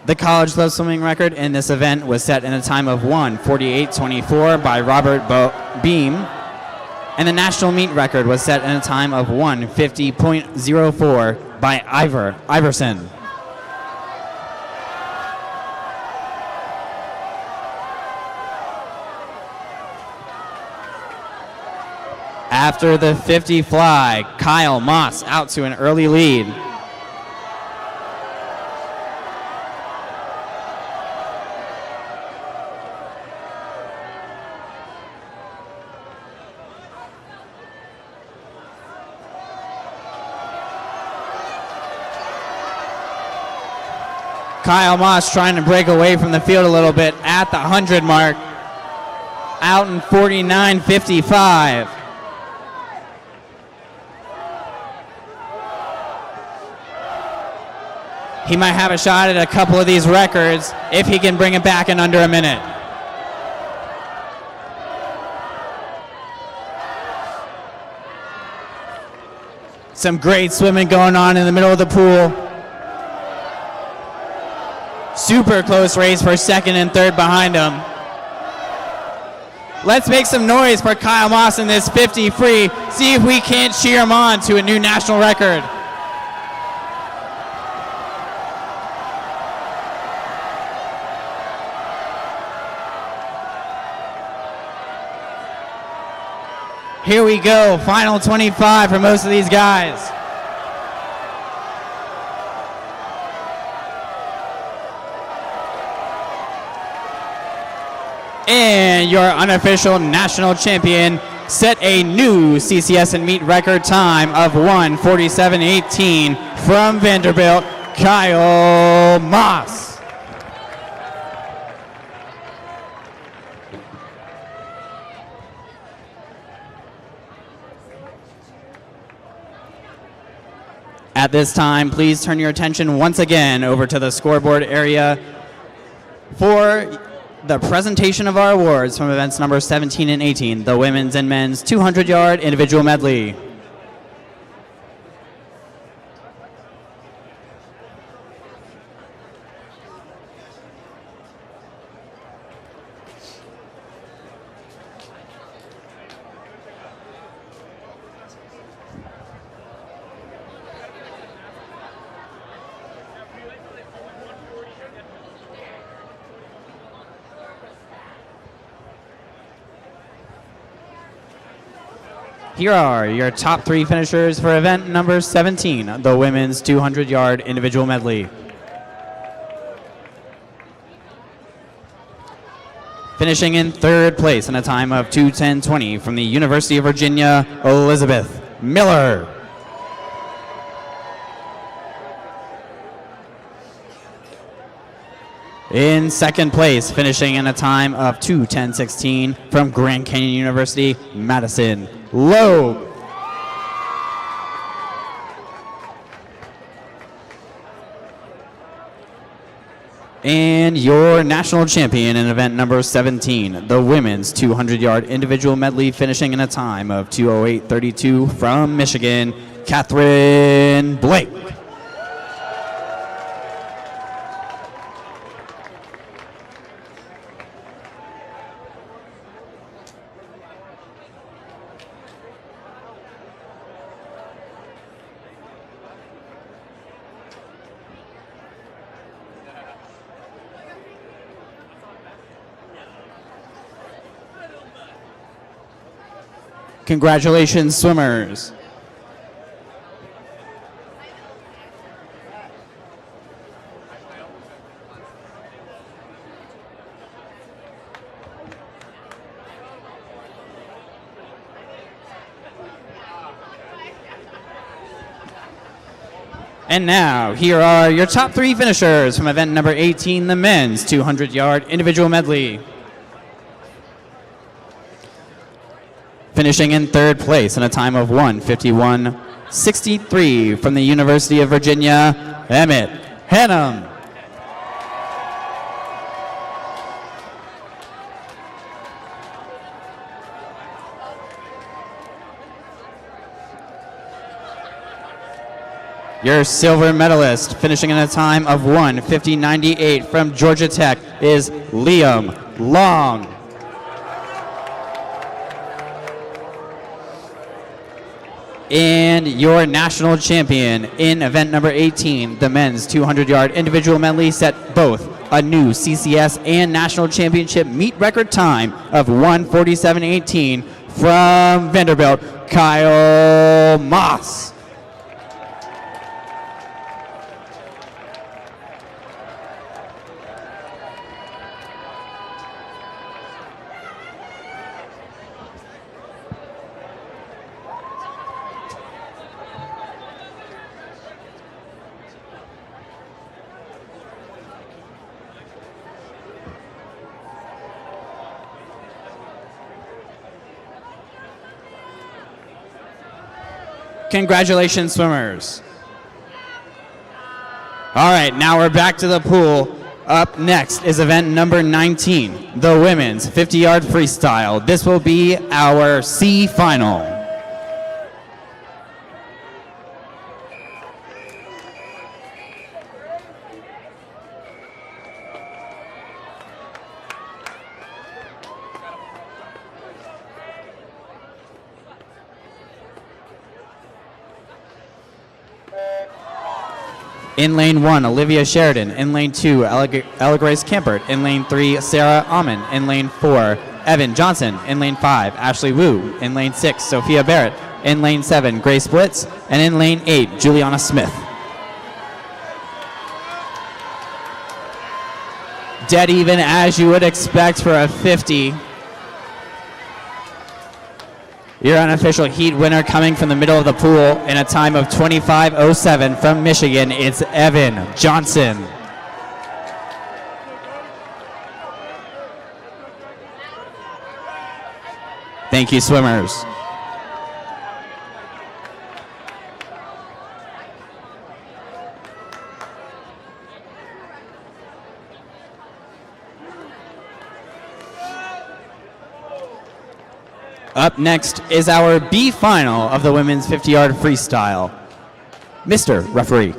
The college club swimming record in this event was set in a time of 1:48.24 by Robert Beam, and the national meet record was set in a time of 1:50.04 by Ivor Iverson. After the 50 fly, Kyle Moss out to an early lead. Kyle Moss trying to break away from the field a little bit at the 100 mark. Out in 49.55. He might have a shot at a couple of these records if he can bring it back in under a minute. Some great swimming going on in the middle of the pool. Super close race for second and third behind him. Let's make some noise for Kyle Moss in this 50 free. See if we can't cheer him on to a new national record. Here we go, final 25 for most of these guys. And your unofficial national champion set a new CCS and meet record time of 1:47.18 from Vanderbilt, Kyle Moss. At this time, please turn your attention once again over to the scoreboard area for the presentation of our awards from events number 17 and 18, the women's and men's 200-yard individual medley. Here are your top 3 finishers for event number 17, the women's 200-yard individual medley. Finishing in 3rd place in a time of 2:10.20 from the University of Virginia, Elizabeth Miller. In 2nd place, finishing in a time of 2:10.16 from Grand Canyon University, Madison Loeb. And your national champion in event number 17, the women's 200-yard individual medley, finishing in a time of 2:08:32 from Michigan, Catherine Blake. Congratulations, swimmers. And now, here are your top 3 finishers from event number 18, the men's 200-yard individual medley. Finishing in 3rd place in a time of 1:51:63 from the University of Virginia, Emmett Hannum. Your silver medalist, finishing in a time of 1:50:98 from Georgia Tech, is Liam Long. And your national champion in event number 18, the men's 200-yard individual medley, set both a new CCS and national championship meet record time of 1:47:18 from Vanderbilt, Kyle Moss. Congratulations, swimmers. All right, now we're back to the pool. Up next is event number 19, the women's 50-yard freestyle. This will be our C final. In lane 1, Olivia Sheridan. In lane 2, Ella Grace Campert. In lane 3, Sarah Amon. In lane 4, Evan Johnson. In lane 5, Ashley Wu. In lane 6, Sophia Barrett. In lane 7, Grace Blitz. And in lane 8, Juliana Smith. Dead even, as you would expect for a 50. Your unofficial heat winner, coming from the middle of the pool in a time of 25:07 from Michigan, it's Evan Johnson. Thank you, swimmers. Up next is our B final of the women's 50-yard freestyle. Mr. Referee.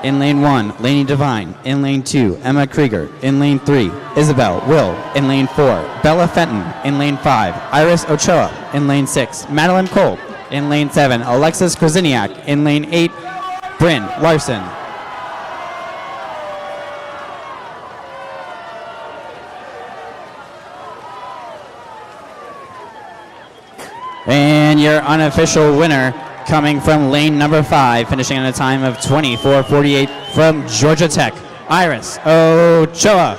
In lane 1, Lainey Devine. In lane 2, Emma Krieger. In lane 3, Isabel Will. In lane 4, Bella Fenton. In lane 5, Iris Ochoa. In lane 6, Madeline Cole. In lane 7, Alexis Krasiniak. In lane 8, Bryn Larson. And your unofficial winner, coming from lane number 5, finishing in a time of 24:48 from Georgia Tech, Iris Ochoa.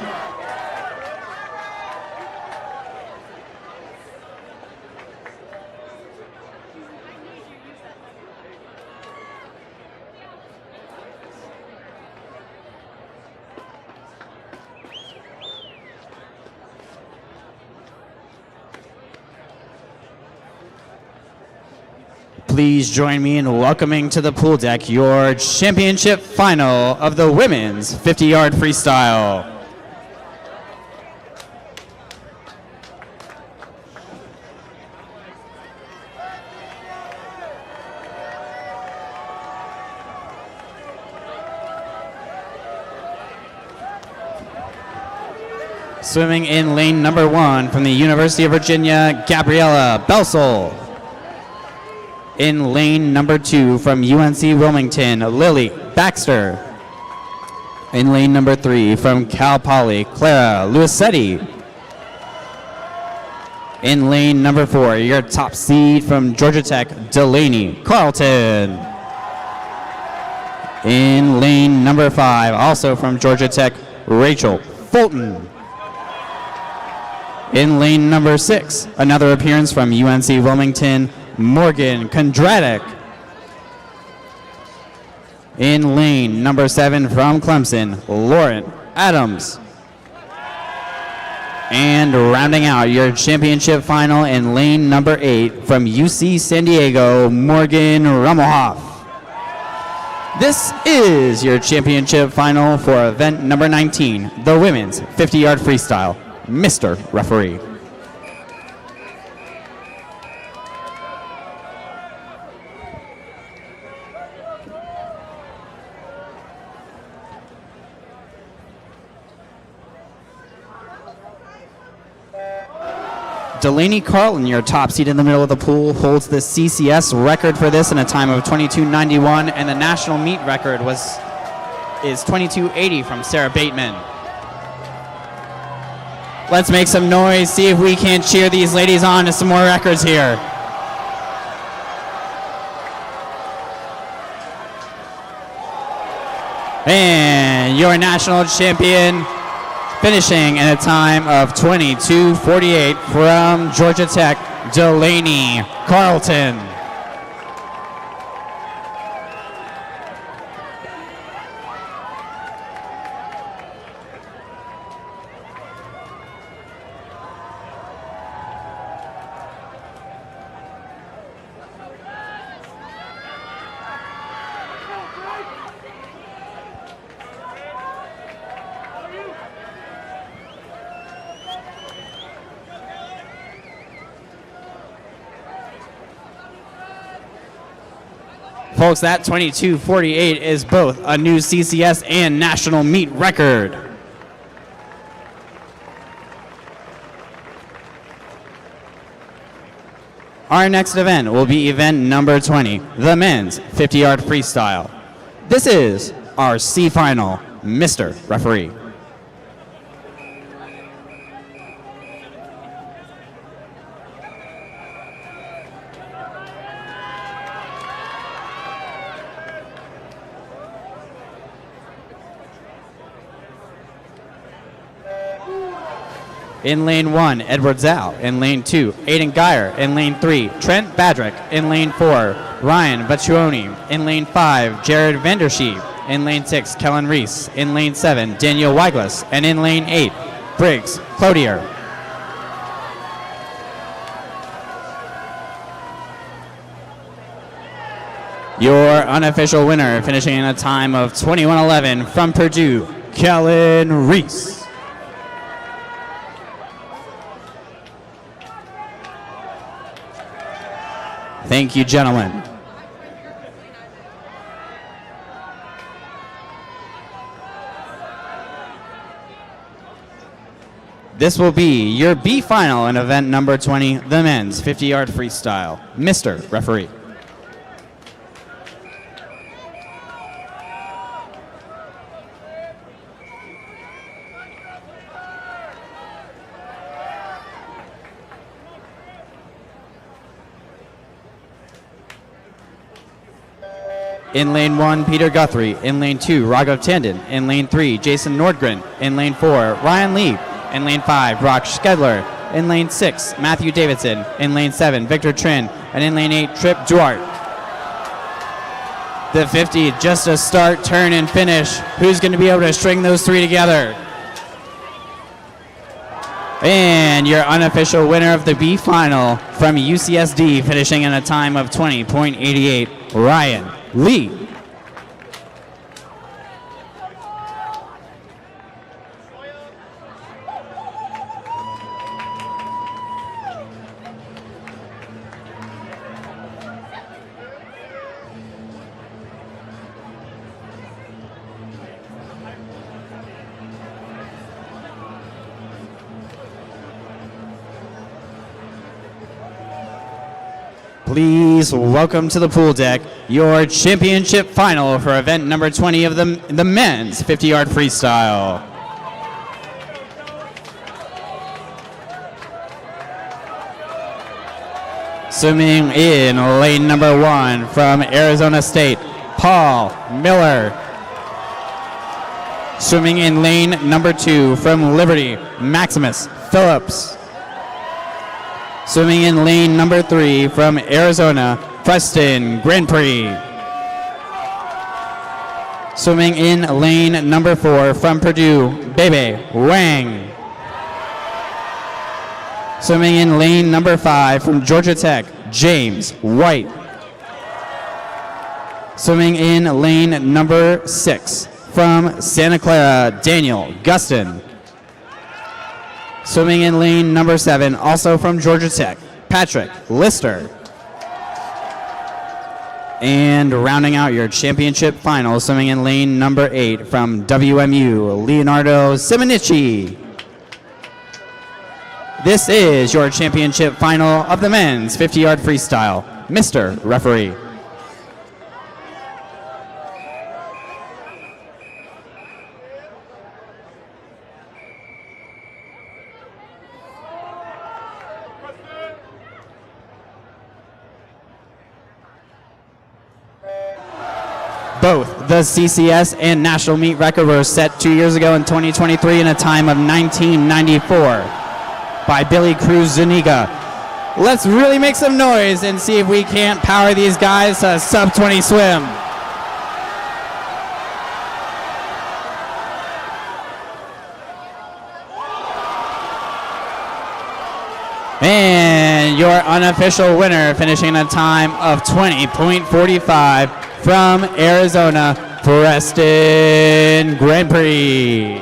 please join me in welcoming to the pool deck your championship final of the women's 50-yard freestyle. Swimming in lane number 1 from the University of Virginia, Gabriella Belsel. In lane number 2 from UNC Wilmington, Lily Baxter. In lane number 3 from Cal Poly, Clara Luisetti. In lane number 4, your top seed from Georgia Tech, Delaney Carlton. In lane number 5, also from Georgia Tech, Rachel Fulton. In lane number 6, another appearance from UNC Wilmington, Morgan Kondratek. In lane number 7 from Clemson, Lauren Adams. And rounding out your championship final in lane number 8 from UC San Diego, Morgan Rummelhoff. This is your championship final for event number 19, the women's 50-yard freestyle. Mr. Referee. Delaney Carlton, your top seed in the middle of the pool, holds the CCS record for this in a time of 22:91, and the national meet record is 22:80 from Sarah Bateman. Let's make some noise, see if we can cheer these ladies on to some more records here. And your national champion finishing in a time of 22:48 from Georgia Tech, Delaney Carlton. Folks, that 22:48 is both a new CCS and national meet record. Our next event will be event number 20, the men's 50-yard freestyle. This is our C final, Mr. Referee. In lane 1, Edward Zhao. In lane 2, Aiden Geyer. In lane 3, Trent Badrick. In lane 4, Ryan Baccioni. In lane 5, Jared Vandersheep. In lane 6, Kellen Reese. In lane 7, Daniel Weiglas. And in lane 8, Briggs Cloutier. Your unofficial winner, finishing in a time of 21:11 from Purdue, Kellen Reese. Thank you, gentlemen. This will be your B final in event number 20, the men's 50-yard freestyle. Mr. Referee. In lane 1, Peter Guthrie. In lane 2, Raghav Tandon. In lane 3, Jason Nordgren. In lane 4, Ryan Lee. In lane 5, Brock Skedler. In lane 6, Matthew Davidson. In lane 7, Victor Trin. And in lane 8, Trip Duarte. The 50, just a start, turn, and finish. Who's going to be able to string those three together? And your unofficial winner of the B final from UCSD, finishing in a time of 20.88, Ryan Lee. Please welcome to the pool deck your championship final for event number 20 of the men's 50-yard freestyle. Swimming in lane number 1 from Arizona State, Paul Miller. Swimming in lane number 2 from Liberty, Maximus Phillips. Swimming in lane number 3 from Arizona, Preston Grand Prix. Swimming in lane number 4 from Purdue, Bebe Wang. Swimming in lane number 5 from Georgia Tech, James White. Swimming in lane number 6 from Santa Clara, Daniel Gustin. Swimming in lane number 7, also from Georgia Tech, Patrick Lister. And rounding out your championship final, swimming in lane number 8 from WMU, Leonardo Simonici. This is your championship final of the men's 50-yard freestyle. Mr. Referee. Both the CCS and national meet record were set 2 years ago in 2023 in a time of 1994 by Billy Cruz Zuniga. Let's really make some noise and see if we can't power these guys to a sub-20 swim. And your unofficial winner, finishing a time of 20.45 from Arizona, Preston Grand Prix.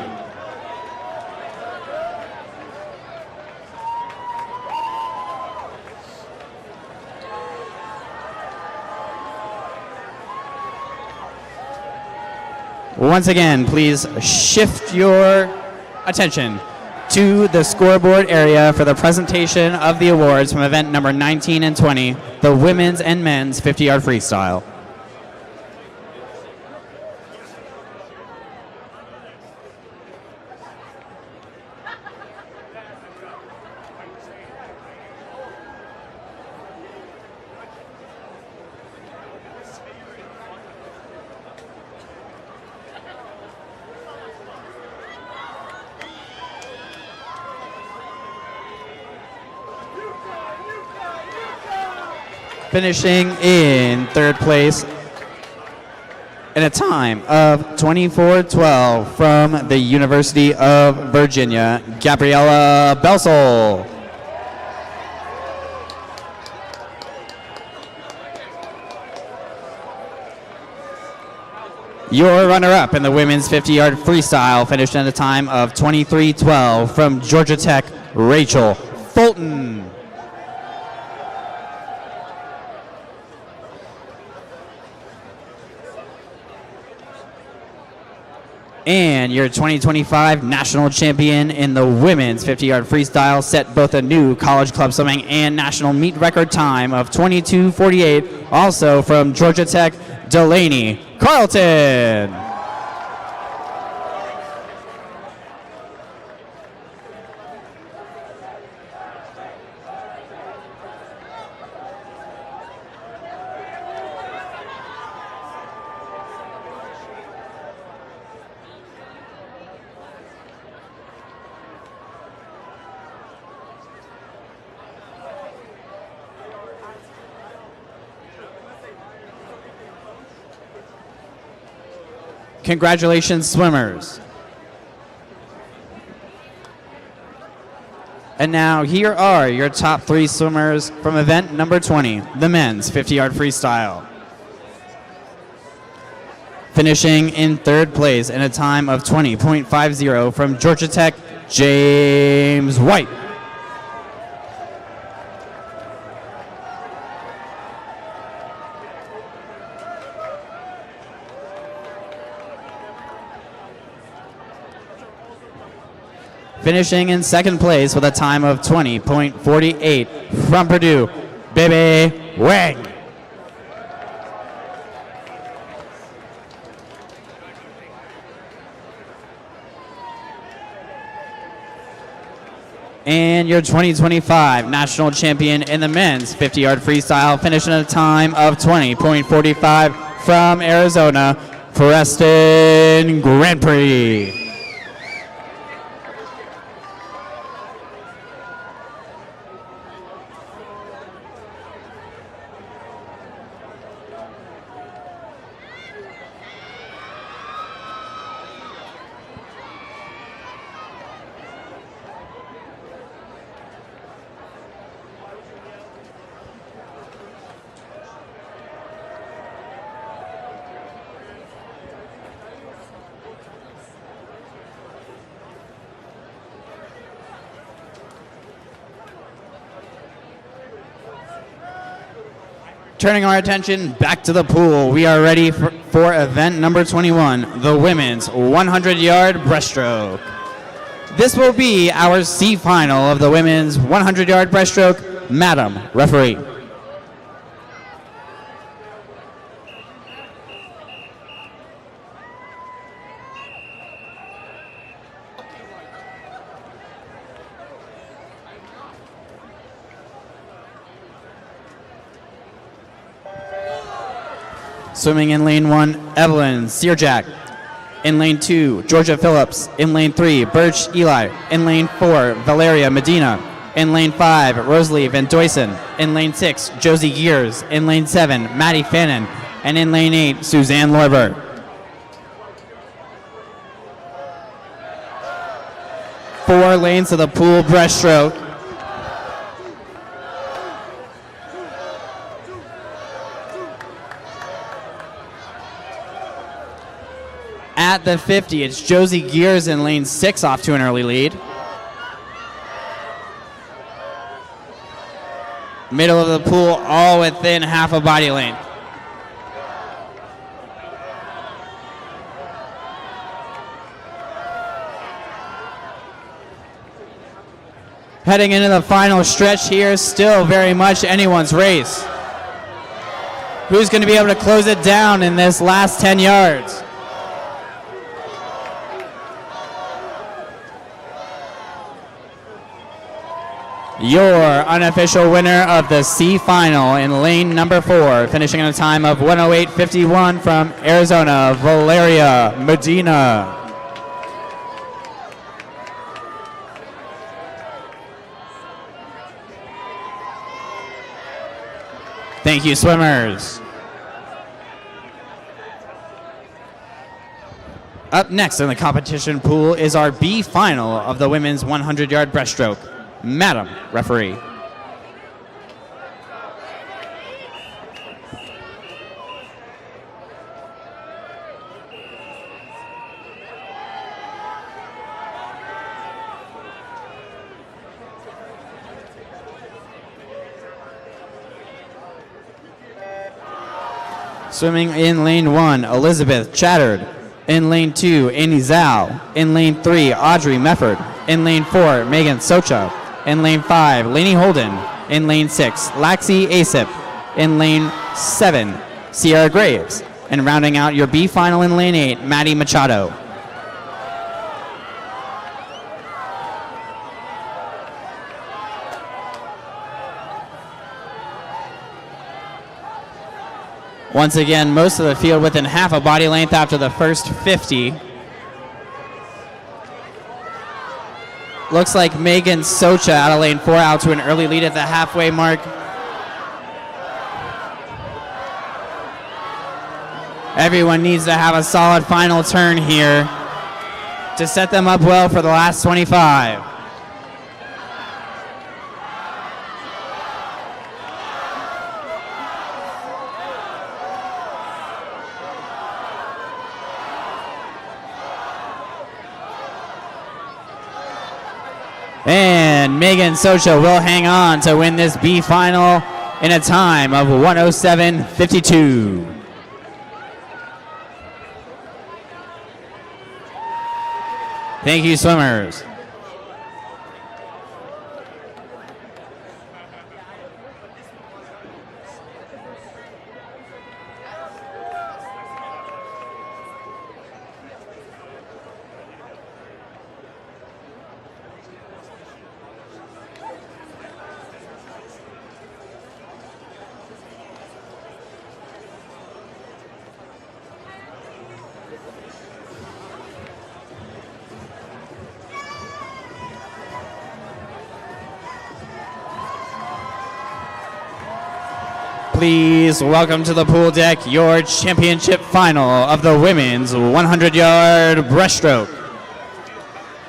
Once again, please shift your attention to the scoreboard area for the presentation of the awards from event number 19 and 20, the women's and men's 50-yard freestyle. Finishing in third place in a time of 24:12 from the University of Virginia, Gabriella Belsel. Your runner-up in the women's 50-yard freestyle finished in a time of 23:12 from Georgia Tech, Rachel Fulton. And your 2025 national champion in the women's 50-yard freestyle set both a new college club swimming and national meet record time of 22:48, also from Georgia Tech, Delaney Carlton. Congratulations, swimmers. And now here are your top 3 swimmers from event number 20, the men's 50-yard freestyle. Finishing in 3rd place in a time of 20.50 from Georgia Tech, James White. Finishing in 2nd place with a time of 20.48 from Purdue, Baby Wang. And your 2025 national champion in the men's 50-yard freestyle, finishing at a time of 20.45 from Arizona, Preston Grand Prix. Turning our attention back to the pool, we are ready for event number 21, the women's 100-yard breaststroke. This will be our C final of the women's 100-yard breaststroke. Madam Referee. Swimming in lane 1, Evelyn Searjack. In lane 2, Georgia Phillips. In lane 3, Birch Eli. In lane 4, Valeria Medina. In lane 5, Rosalie Van Duysen. In lane 6, Josie Gears. In lane 7, Maddie Fannin. And in lane 8, Suzanne Lorber. Four lanes of the pool breaststroke. At the 50, it's Josie Gears in lane 6 off to an early lead. Middle of the pool, all within half a body length. Heading into the final stretch here, still very much anyone's race. Who's going to be able to close it down in this last 10 yards? Your unofficial winner of the C final in lane number 4, finishing in a time of 108.51 from Arizona, Valeria Medina. Thank you, swimmers. Up next in the competition pool is our B final of the women's 100-yard breaststroke. Madam Referee. Swimming in lane 1, Elizabeth Chatterd. In lane 2, Annie Zhao. In lane 3, Audrey Mefford. In lane 4, Megan Socha. In lane 5, Lainey Holden. In lane 6, Laxi Asip. In lane 7, Sierra Graves. And rounding out your B final in lane 8, Maddie Machado. Once again, most of the field within half a body length after the first 50. Looks like Megan Socha out of lane 4 out to an early lead at the halfway mark. Everyone needs to have a solid final turn here to set them up well for the last 25. And Megan Socha will hang on to win this B final in a time of 107.52. Thank you, swimmers. Please welcome to the pool deck your championship final of the women's 100-yard breaststroke.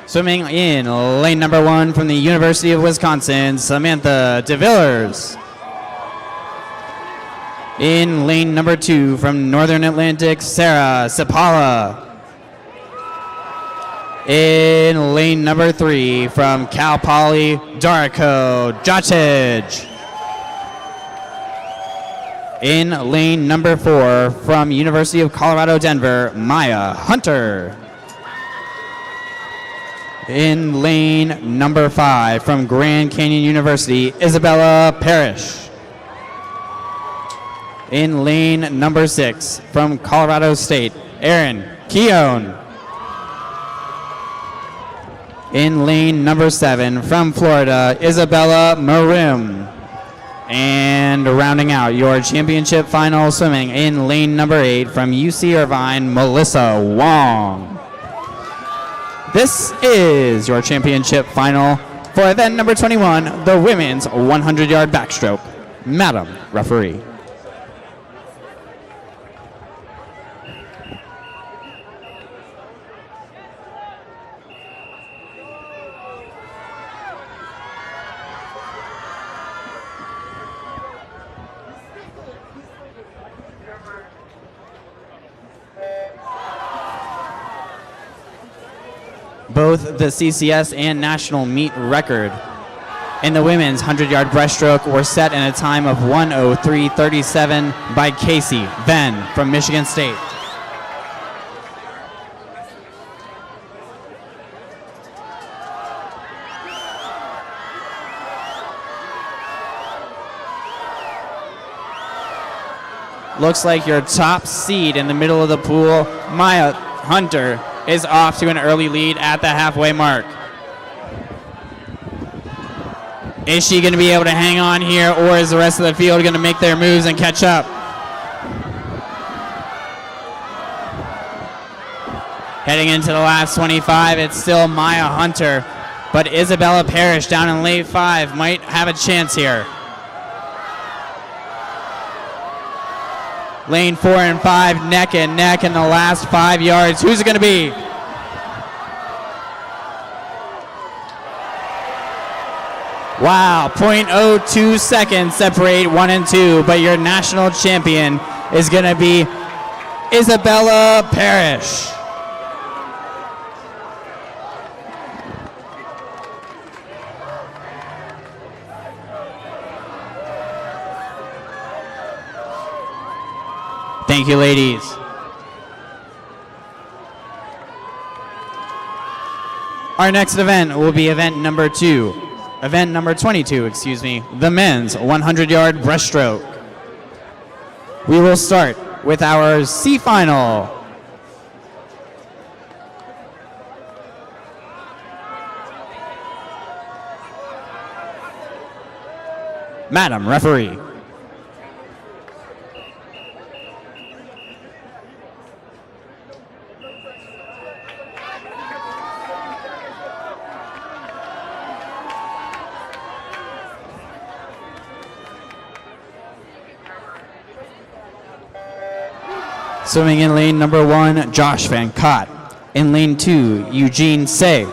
Swimming in lane number 1 from the University of Wisconsin, Samantha DeVillers. In lane number 2 from Northern Atlantic, Sarah Sapala. In lane number 3 from Cal Poly, Darko Jocic. In lane number 4 from University of Colorado Denver, Maya Hunter. In lane number 5 from Grand Canyon University, Isabella Parrish. In lane number 6 from Colorado State, Erin Keown. In lane number 7 from Florida, Isabella Marim. And rounding out your championship final swimming in lane number 8 from UC Irvine, Melissa Wong. This is your championship final for event number 21, the women's 100-yard backstroke. Madam Referee. Both the CCS and national meet record in the women's 100-yard breaststroke were set in a time of 1:03.37 by Casey Venn from Michigan State. Looks like your top seed in the middle of the pool, Maya Hunter, is off to an early lead at the halfway mark. Is she going to be able to hang on here, or is the rest of the field going to make their moves and catch up? Heading into the last 25, it's still Maya Hunter, but Isabella Parrish down in lane 5 might have a chance here. Lane 4 and 5 neck and neck in the last 5 yards. Who's it going to be? Wow, 0.02 seconds separate 1 and 2, but your national champion is going to be Isabella Parrish. Thank you, ladies. Our next event will be event number 22, excuse me, the men's 100-yard breaststroke. We will start with our C final. Madam Referee. Swimming in lane number 1, Josh Van Cott. In lane 2, Eugene Say.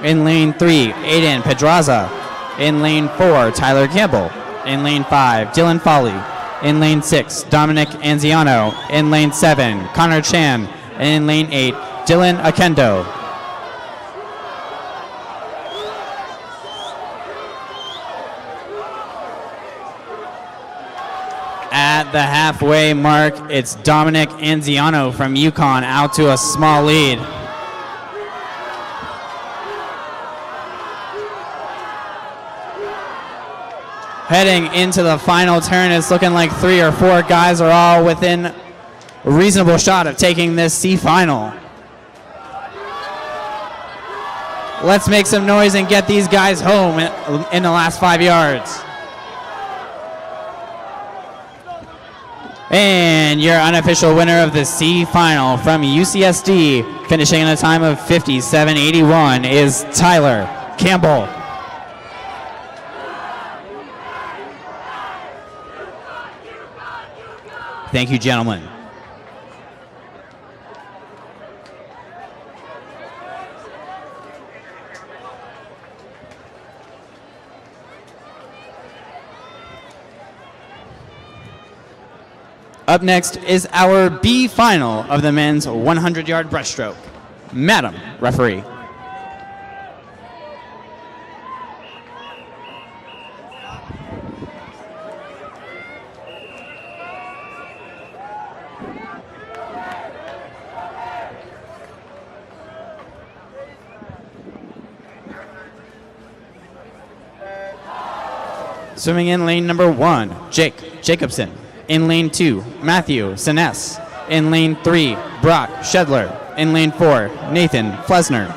In lane 3, Aiden Pedraza. In lane 4, Tyler Campbell. In lane 5, Dylan Foley. In lane 6, Dominic Anziano. In lane 7, Connor Chan. And in lane 8, Dylan Akendo. At the halfway mark, it's Dominic Anziano from Yukon out to a small lead. Heading into the final turn, it's looking like 3 or 4 guys are all within a reasonable shot of taking this C final. Let's make some noise and get these guys home in the last 5 yards. And your unofficial winner of the C final from UCSD, finishing in a time of 57.81, is Tyler Campbell. Thank you, gentlemen. Up next is our B final of the men's 100-yard breaststroke. Madam referee. Swimming in lane number 1, Jake Jacobson. In lane 2, Matthew Siness. In lane 3, Brock Shedler. In lane 4, Nathan Flesner.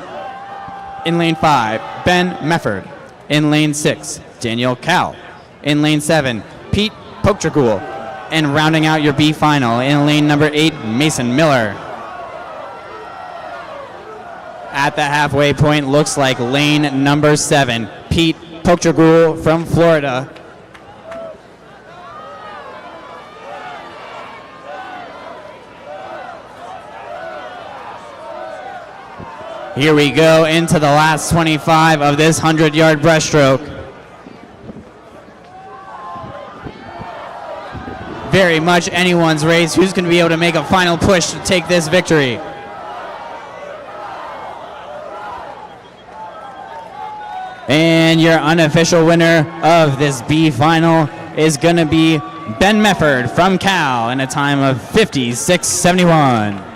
In lane 5, Ben Mefford. In lane 6, Daniel Cal. In lane 7, Pete Pochtergool. And rounding out your B final in lane number 8, Mason Miller. At the halfway point, looks like lane number 7, Pete Pochtergool from Florida. Here we go into the last 25 of this 100-yard breaststroke. Very much anyone's race. Who's going to be able to make a final push to take this victory? And your unofficial winner of this B final is going to be Ben Mefford from Cal in a time of 56.71.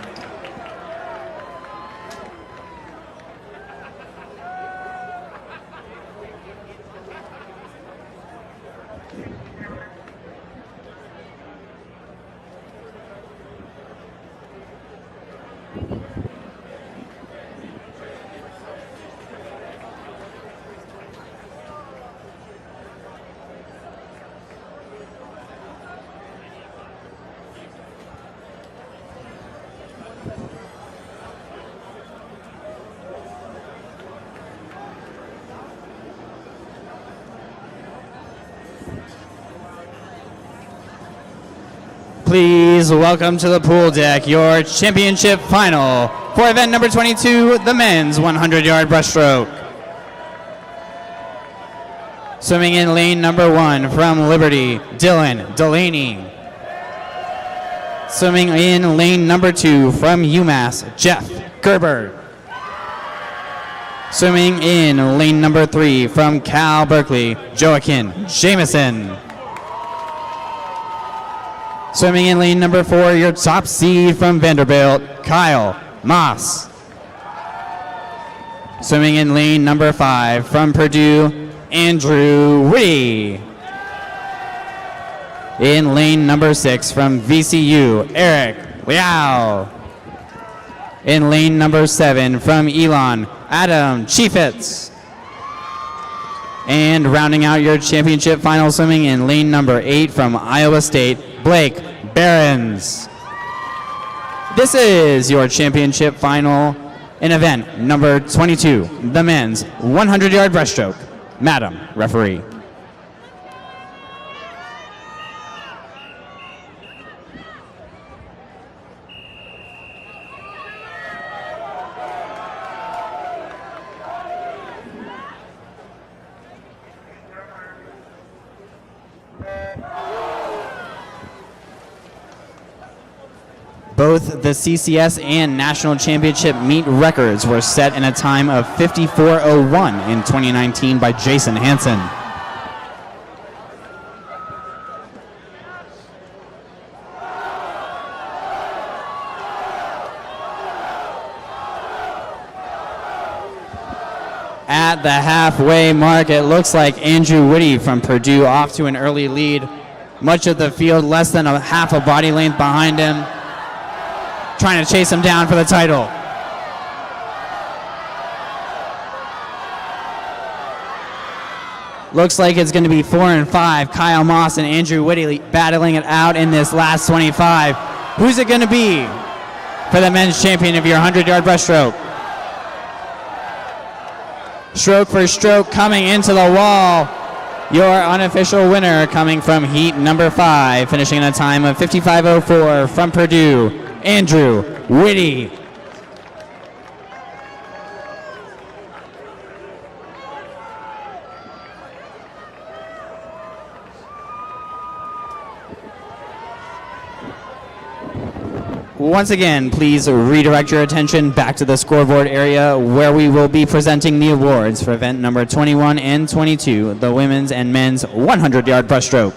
Please welcome to the pool deck your championship final for event number 22, the men's 100-yard breaststroke. Swimming in lane number 1 from Liberty, Dylan Delaney. Swimming in lane number 2 from UMass, Jeff Gerber. Swimming in lane number 3 from Cal Berkeley, Joaquin Jameson. Swimming in lane number 4, your top seed from Vanderbilt, Kyle Moss. Swimming in lane number 5 from Purdue, Andrew Whitty. In lane number 6 from VCU, Eric Liao. In lane number 7 from Elon, Adam Chiefitz. And rounding out your championship final, swimming in lane number 8 from Iowa State, Blake Behrens. This is your championship final in event number 22, the men's 100-yard breaststroke. Madam referee. Both the CCS and National Championship meet records were set in a time of 54.01 in 2019 by Jason Hansen. at the halfway mark. It looks like Andrew Whitty from Purdue off to an early lead. Much of the field less than a half a body length behind him, trying to chase him down for the title. Looks like it's going to be 4 and 5. Kyle Moss and Andrew Whitty battling it out in this last 25. Who's it going to be for the men's champion of your 100-yard breaststroke? Stroke for stroke coming into the wall. Your unofficial winner coming from heat number 5, finishing in a time of 55:04 from Purdue, Andrew Whitty. Once again, please redirect your attention back to the scoreboard area where we will be presenting the awards for event number 21 and 22, the women's and men's 100-yard breaststroke.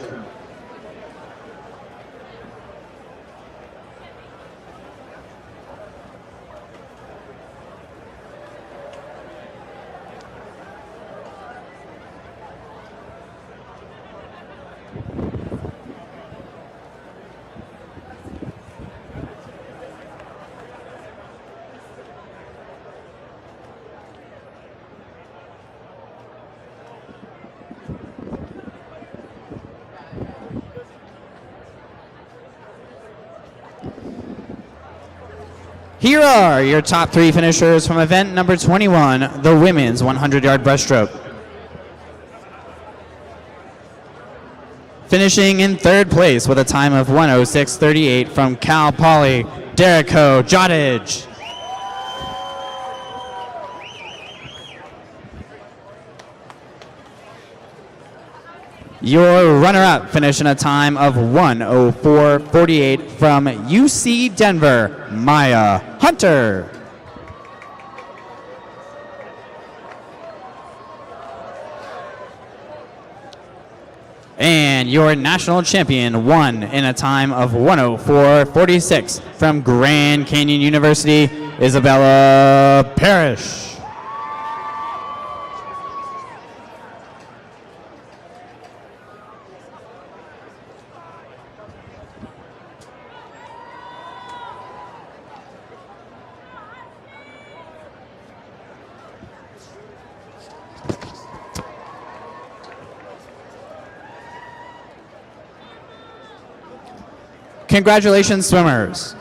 Here are your top 3 finishers from event number 21, the women's 100-yard breaststroke. Finishing in 3rd place with a time of 1:06:38 from Cal Poly, Derico Jottage. Your runner-up finishing a time of 1:04:48 from UC Denver, Maya Hunter. And your national champion won in a time of 1:04:46 from Grand Canyon University, Isabella Parrish. Congratulations, swimmers.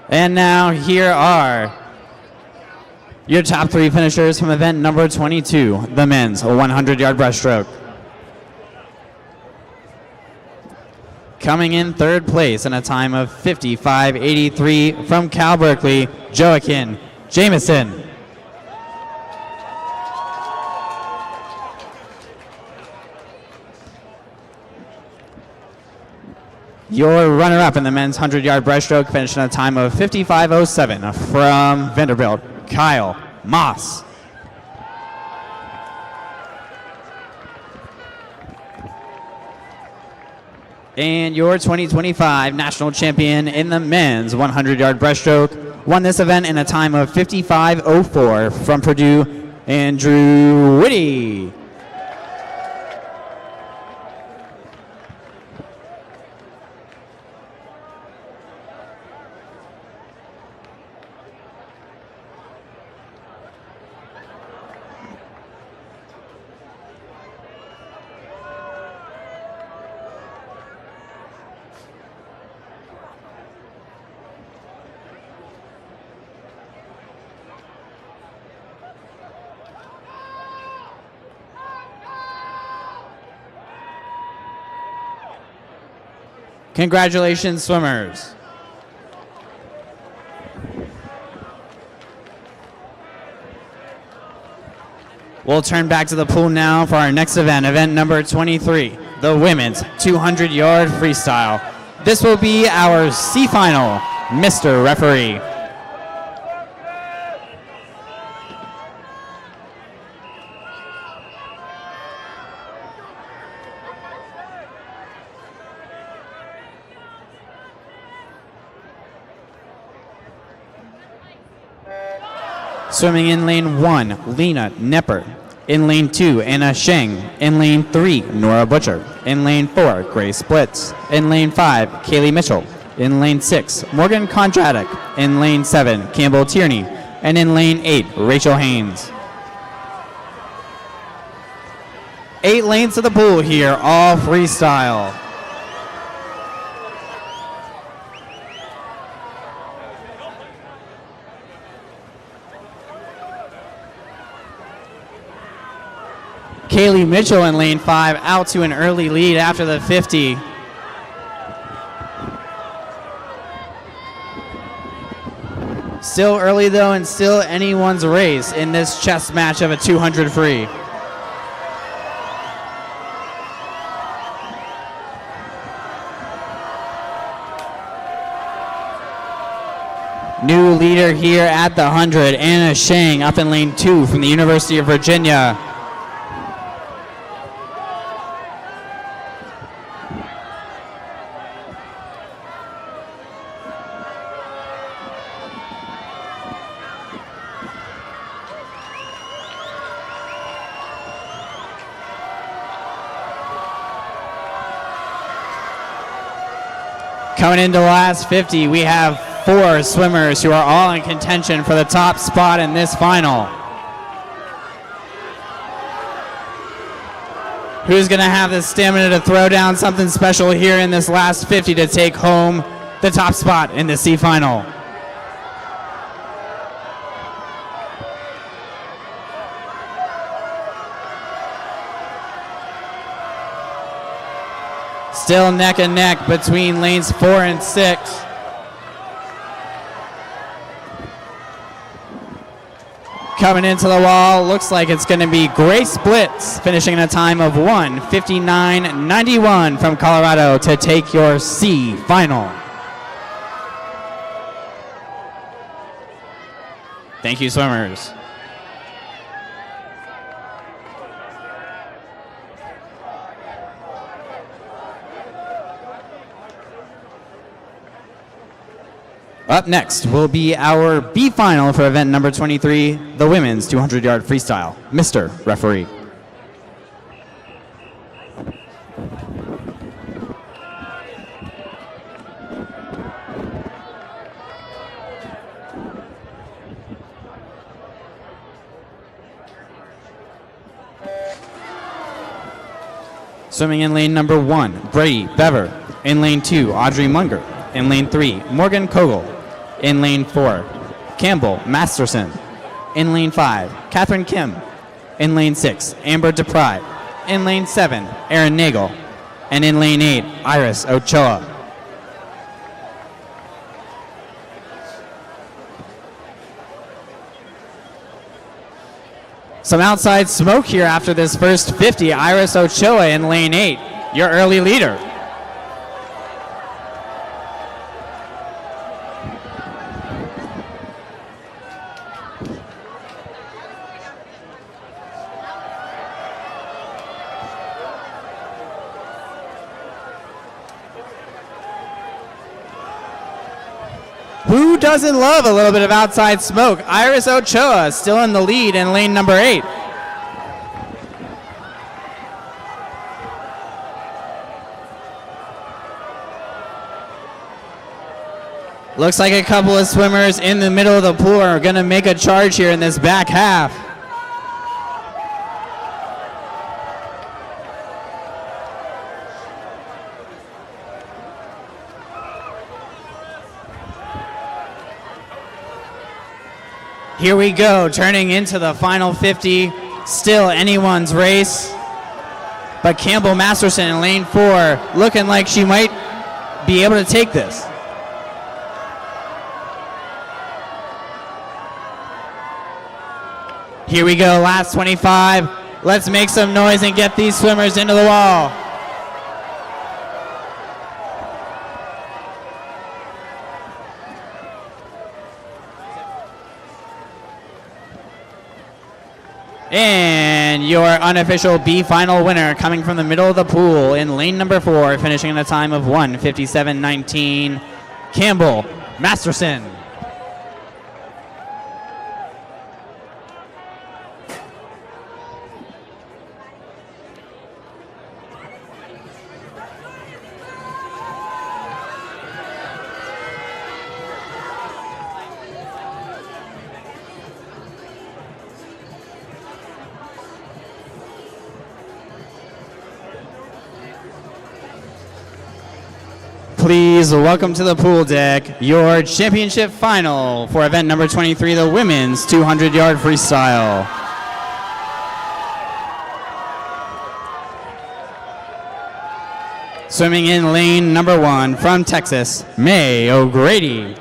And now here are your top 3 finishers from event number 22, the men's 100-yard breaststroke. Coming in 3rd place in a time of 55:83 from Cal Berkeley, Joaquin Jameson. Your runner-up in the men's 100-yard breaststroke finished in a time of 55:07 from Vanderbilt, Kyle Moss. And your 2025 national champion in the men's 100-yard breaststroke won this event in a time of 55:04 from Purdue, Andrew Whitty. Congratulations, swimmers. We'll turn back to the pool now for our next event, event number 23, the women's 200-yard freestyle. This will be our C final, Mr. Referee. Swimming in lane 1, Lena Nepper. In lane 2, Anna Sheng. In lane 3, Nora Butcher. In lane 4, Grace Splits. In lane 5, Kaylee Mitchell. In lane 6, Morgan Kondratic. In lane 7, Campbell Tierney. And in lane 8, Rachel Haynes. 8 lanes to the pool here, all freestyle. Kaylee Mitchell in lane 5 out to an early lead after the 50. Still early though, and still anyone's race in this chess match of a 200 free. New leader here at the 100, Anna Sheng up in lane 2 from the University of Virginia. Coming into the last 50, we have 4 swimmers who are all in contention for the top spot in this final. Who's going to have the stamina to throw down something special here in this last 50 to take home the top spot in the C final? Still neck and neck between lanes 4 and 6. Coming into the wall, looks like it's going to be Grace Splits, finishing in a time of 1:59.91 from Colorado to take your C final. Thank you, swimmers. Up next will be our B final for event number 23, the women's 200-yard freestyle. Mr. Referee. Swimming in lane number 1, Brady Bever. In lane 2, Audrey Munger. In lane 3, Morgan Kogel. In lane 4, Campbell Masterson. In lane 5, Catherine Kim. In lane 6, Amber DePry. In lane 7, Erin Nagel. And in lane 8, Iris Ochoa. Some outside smoke here after this first 50. Iris Ochoa in lane 8, your early leader. Who doesn't love a little bit of outside smoke? Iris Ochoa still in the lead in lane number 8. Looks like a couple of swimmers in the middle of the pool are going to make a charge here in this back half. Here we go, turning into the final 50. Still anyone's race. But Campbell Masterson in lane 4 looking like she might be able to take this. Here we go, last 25. Let's make some noise and get these swimmers into the wall. And your unofficial B final winner coming from the middle of the pool in lane number 4, finishing in a time of 1:57.19, Campbell Masterson. Please welcome to the pool deck your championship final for event number 23, the women's 200-yard freestyle. Swimming in lane number 1 from Texas, May O'Grady.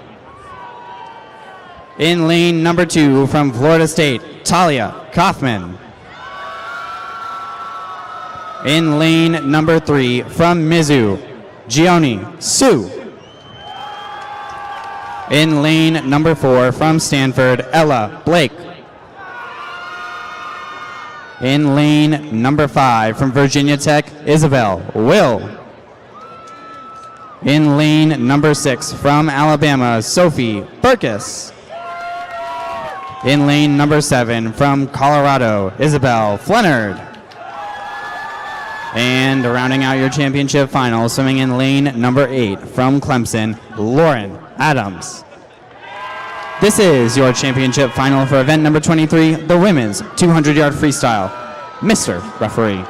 In lane number 2 from Florida State, Talia Kaufman. In lane number 3 from Mizzou, Gioni Su. In lane number 4 from Stanford, Ella Blake. In lane number 5 from Virginia Tech, Isabel Will. In lane number 6 from Alabama, Sophie Burkus. In lane number 7 from Colorado, Isabel Flennard. And rounding out your championship final, swimming in lane number 8 from Clemson, Lauren Adams. This is your championship final for event number 23, the women's 200-yard freestyle. Mr. Referee.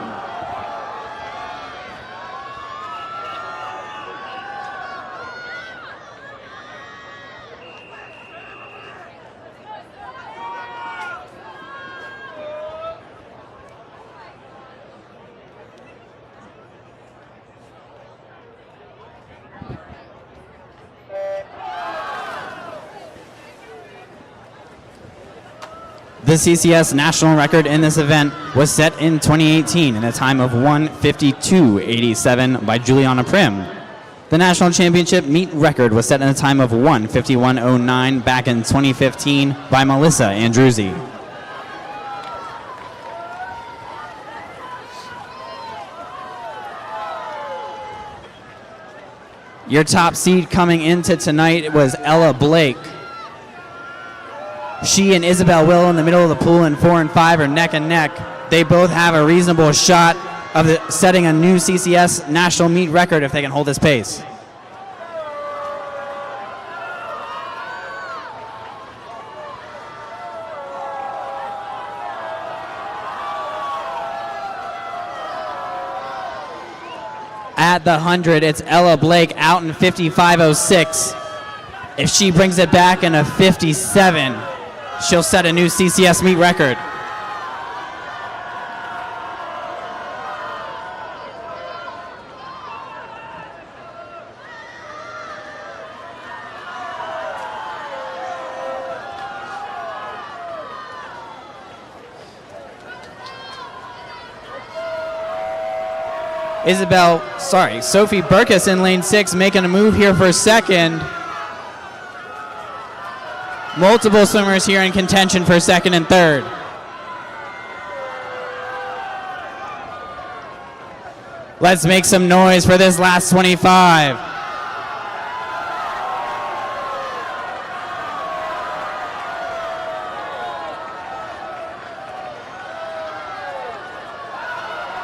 The CCS national record in this event was set in 2018 in a time of 1:52.87 by Juliana Prim. The national championship meet record was set in a time of 1:51.09 back in 2015 by Melissa Andruzzi. Your top seed coming into tonight was Ella Blake. She and Isabel Will in the middle of the pool in 4 and 5 are neck and neck. They both have a reasonable shot of setting a new CCS national meet record if they can hold this pace. At the 100, it's Ella Blake out in 55.06. If she brings it back in a 57, she'll set a new CCS meet record. Sophie Burkus in lane 6 making a move here for second. Multiple swimmers here in contention for second and third. Let's make some noise for this last 25.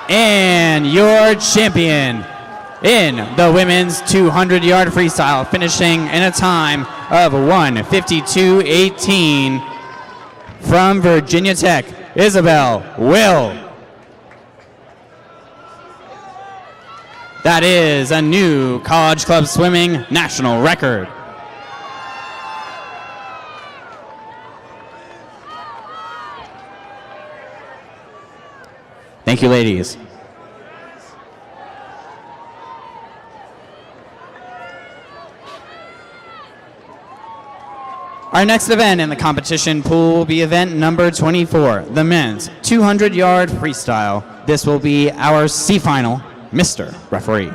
And your champion in the women's 200-yard freestyle, finishing in a time of 1:52.18 from Virginia Tech, Isabel Will. That is a new College Club Swimming national record. Thank you, ladies. Our next event in the competition pool will be event number 24, the men's 200-yard freestyle. This will be our C final, Mr. Referee.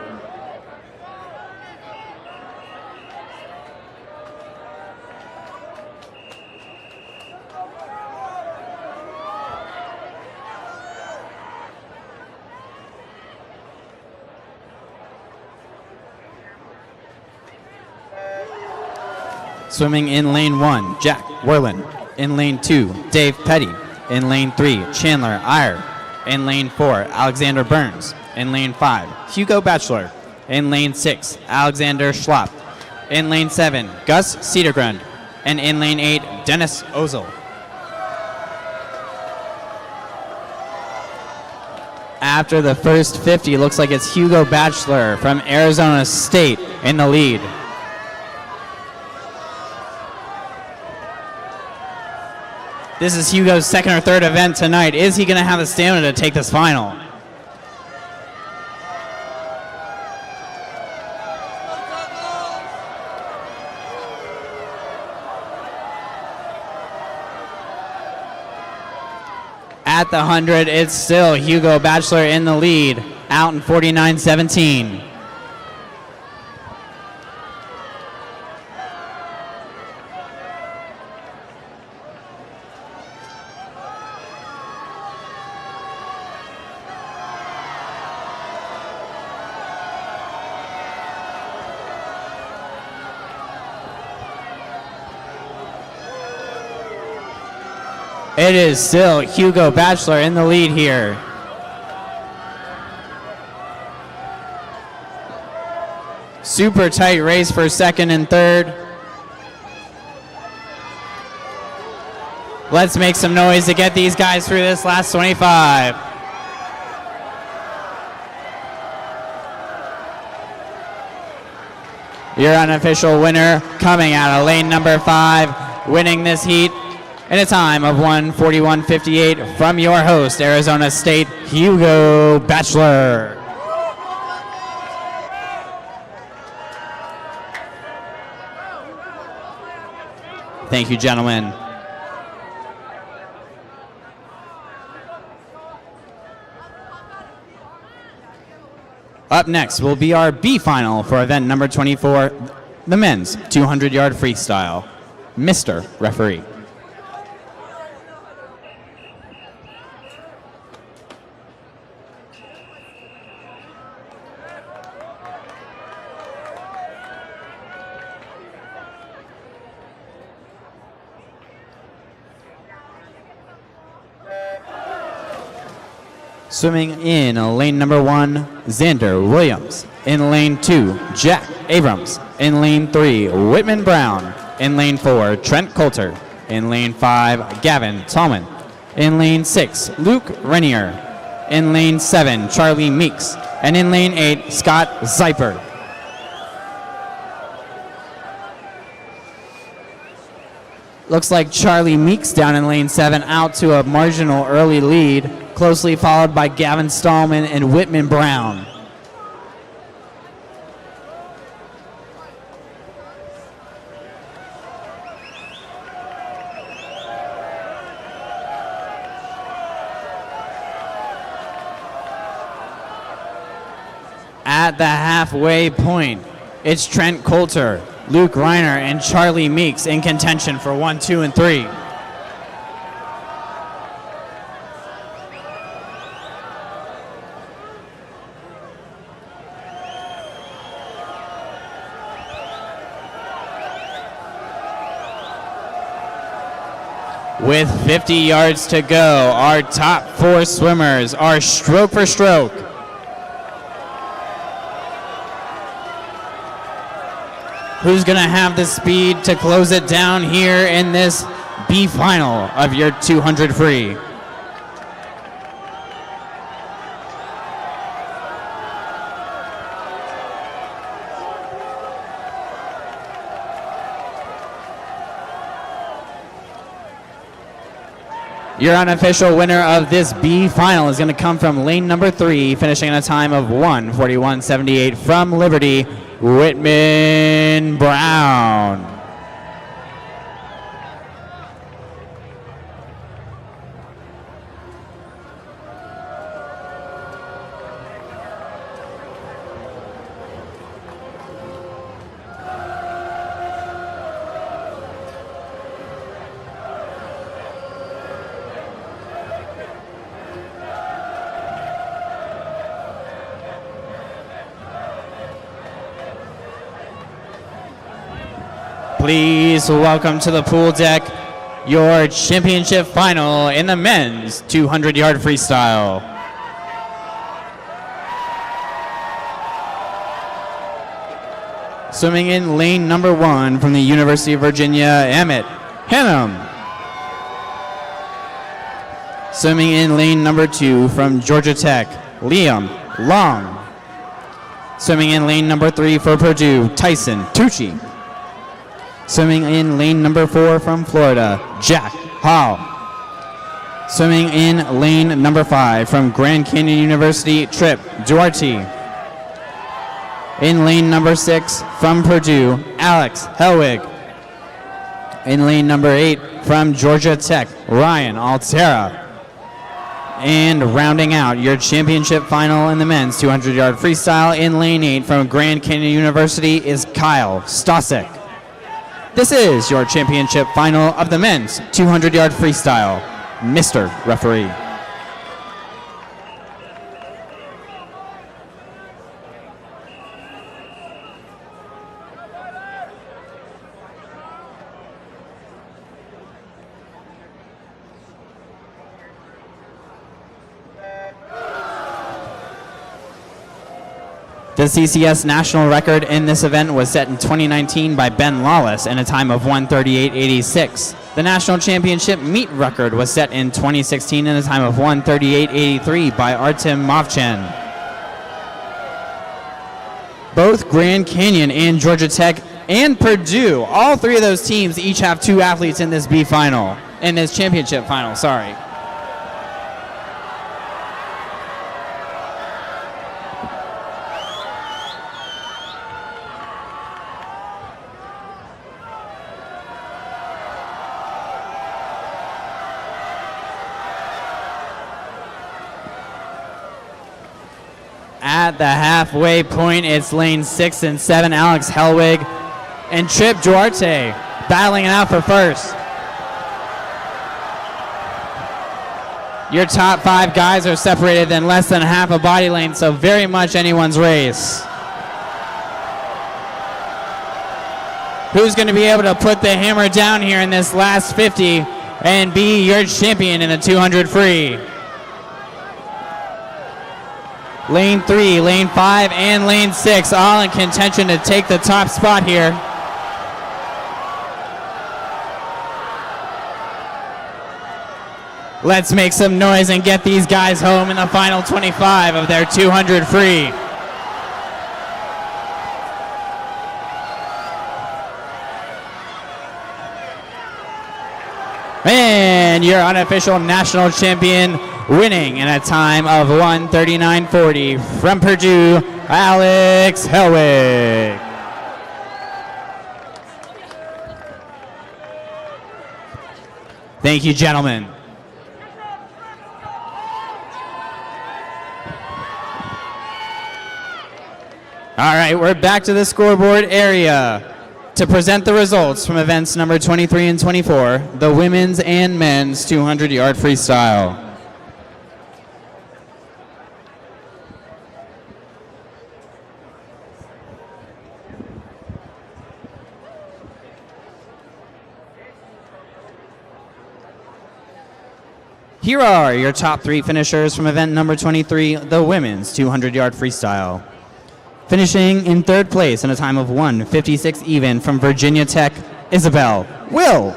Swimming in lane 1, Jack Werlin. In lane 2, Dave Petty. In lane 3, Chandler Iyer. In lane 4, Alexander Burns. In lane 5, Hugo Batchelor. In lane 6, Alexander Schlapp. In lane 7, Gus Cedergrund. And in lane 8, Dennis Ozel. After the first 50, looks like it's Hugo Bachelor from Arizona State in the lead. This is Hugo's second or third event tonight. Is he going to have the stamina to take this final? At the 100, it's still Hugo Bachelor in the lead, out in 49.17. It is still Hugo Bachelor in the lead here. Super tight race for second and third. Let's make some noise to get these guys through this last 25. Your unofficial winner coming out of lane number 5, winning this heat in a time of 1:41.58 from your host, Arizona State, Hugo Bachelor. Thank you, gentlemen. Up next will be our B final for event number 24, the men's 200-yard freestyle. Mr. Referee. Swimming in lane number 1, Xander Williams. In lane 2, Jack Abrams. In lane 3, Whitman Brown. In lane 4, Trent Coulter. In lane 5, Gavin Tallman. In lane 6, Luke Renier. In lane 7, Charlie Meeks. And in lane 8, Scott Zeiper. Looks like Charlie Meeks down in lane 7 out to a marginal early lead, closely followed by Gavin Stallman and Whitman Brown. At the halfway point, it's Trent Coulter, Luke Reiner, and Charlie Meeks in contention for 1, 2, and 3. With 50 yards to go, our top 4 swimmers are stroke for stroke. Who's going to have the speed to close it down here in this B final of your 200 free? Your unofficial winner of this B final is going to come from lane number 3, finishing in a time of 1:41.78 from Liberty, Whitman Brown. Please welcome to the pool deck your championship final in the men's 200-yard freestyle. Swimming in lane number 1 from the University of Virginia, Emmett Hannum. Swimming in lane number 2 from Georgia Tech, Liam Long. Swimming in lane number 3 for Purdue, Tyson Tucci. Swimming in lane number 4 from Florida, Jack Hall. Swimming in lane number 5 from Grand Canyon University, Trip Duarte. In lane number 6 from Purdue, Alex Helwig. In lane number 8 from Georgia Tech, Ryan Altera. And rounding out your championship final in the men's 200-yard freestyle in lane 8 from Grand Canyon University is Kyle Stosik. This is your championship final of the men's 200-yard freestyle. Mr. Referee. The CCS national record in this event was set in 2019 by Ben Lawless in a time of 1:38.86. The national championship meet record was set in 2016 in a time of 1:38.83 by Artem Movchen. Both Grand Canyon and Georgia Tech and Purdue, all three of those teams each have 2 athletes in this championship final, sorry. At the halfway point, it's lane 6 and 7, Alex Helwig and Trip Duarte battling it out for first. Your top 5 guys are separated in less than half a body length, so very much anyone's race. Who's going to be able to put the hammer down here in this last 50 and be your champion in the 200 free? Lane 3, lane 5, and lane 6 all in contention to take the top spot here. Let's make some noise and get these guys home in the final 25 of their 200 free. And your unofficial national champion winning in a time of 1:39.40 from Purdue, Alex Helwig. Thank you, gentlemen. All right, we're back to the scoreboard area to present the results from events number 23 and 24, the women's and men's 200-yard freestyle. Here are your top 3 finishers from event number 23, the women's 200-yard freestyle. Finishing in 3rd place in a time of 1:56 even from Virginia Tech, Isabel Will.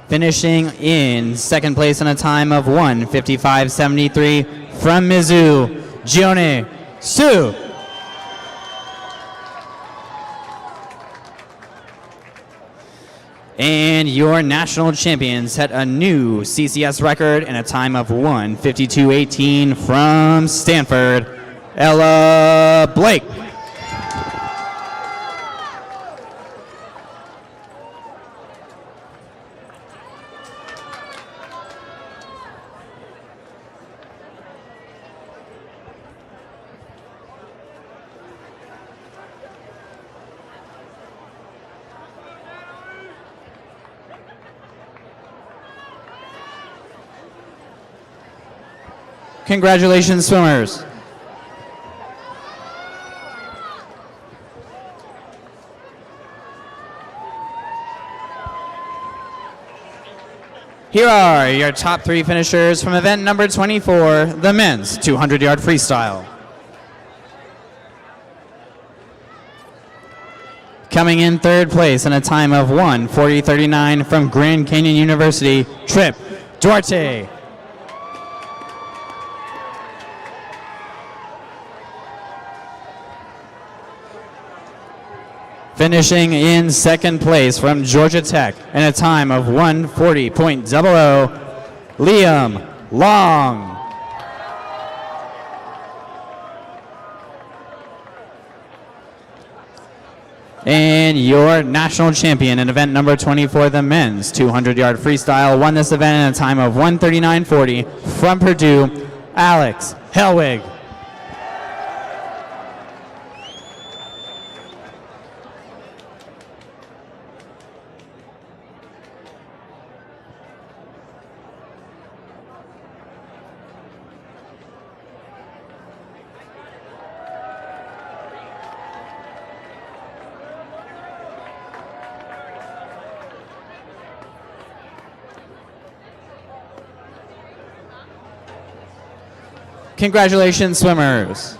Finishing in 2nd place in a time of 1:55.73 from Mizzou, Gione Su. And your national champion set a new CCS record in a time of 1:52.18 from Stanford, Ella Blake. Congratulations, swimmers. Here are your top 3 finishers from event number 24, the men's 200-yard freestyle. Coming in third place in a time of 1:40.39 from Grand Canyon University, Trip Duarte. Finishing in second place from Georgia Tech in a time of 1:40.00, Liam Long. And your national champion in event number 24, the men's 200-yard freestyle, won this event in a time of 1:39.40 from Purdue, Alex Helwig. Congratulations, swimmers.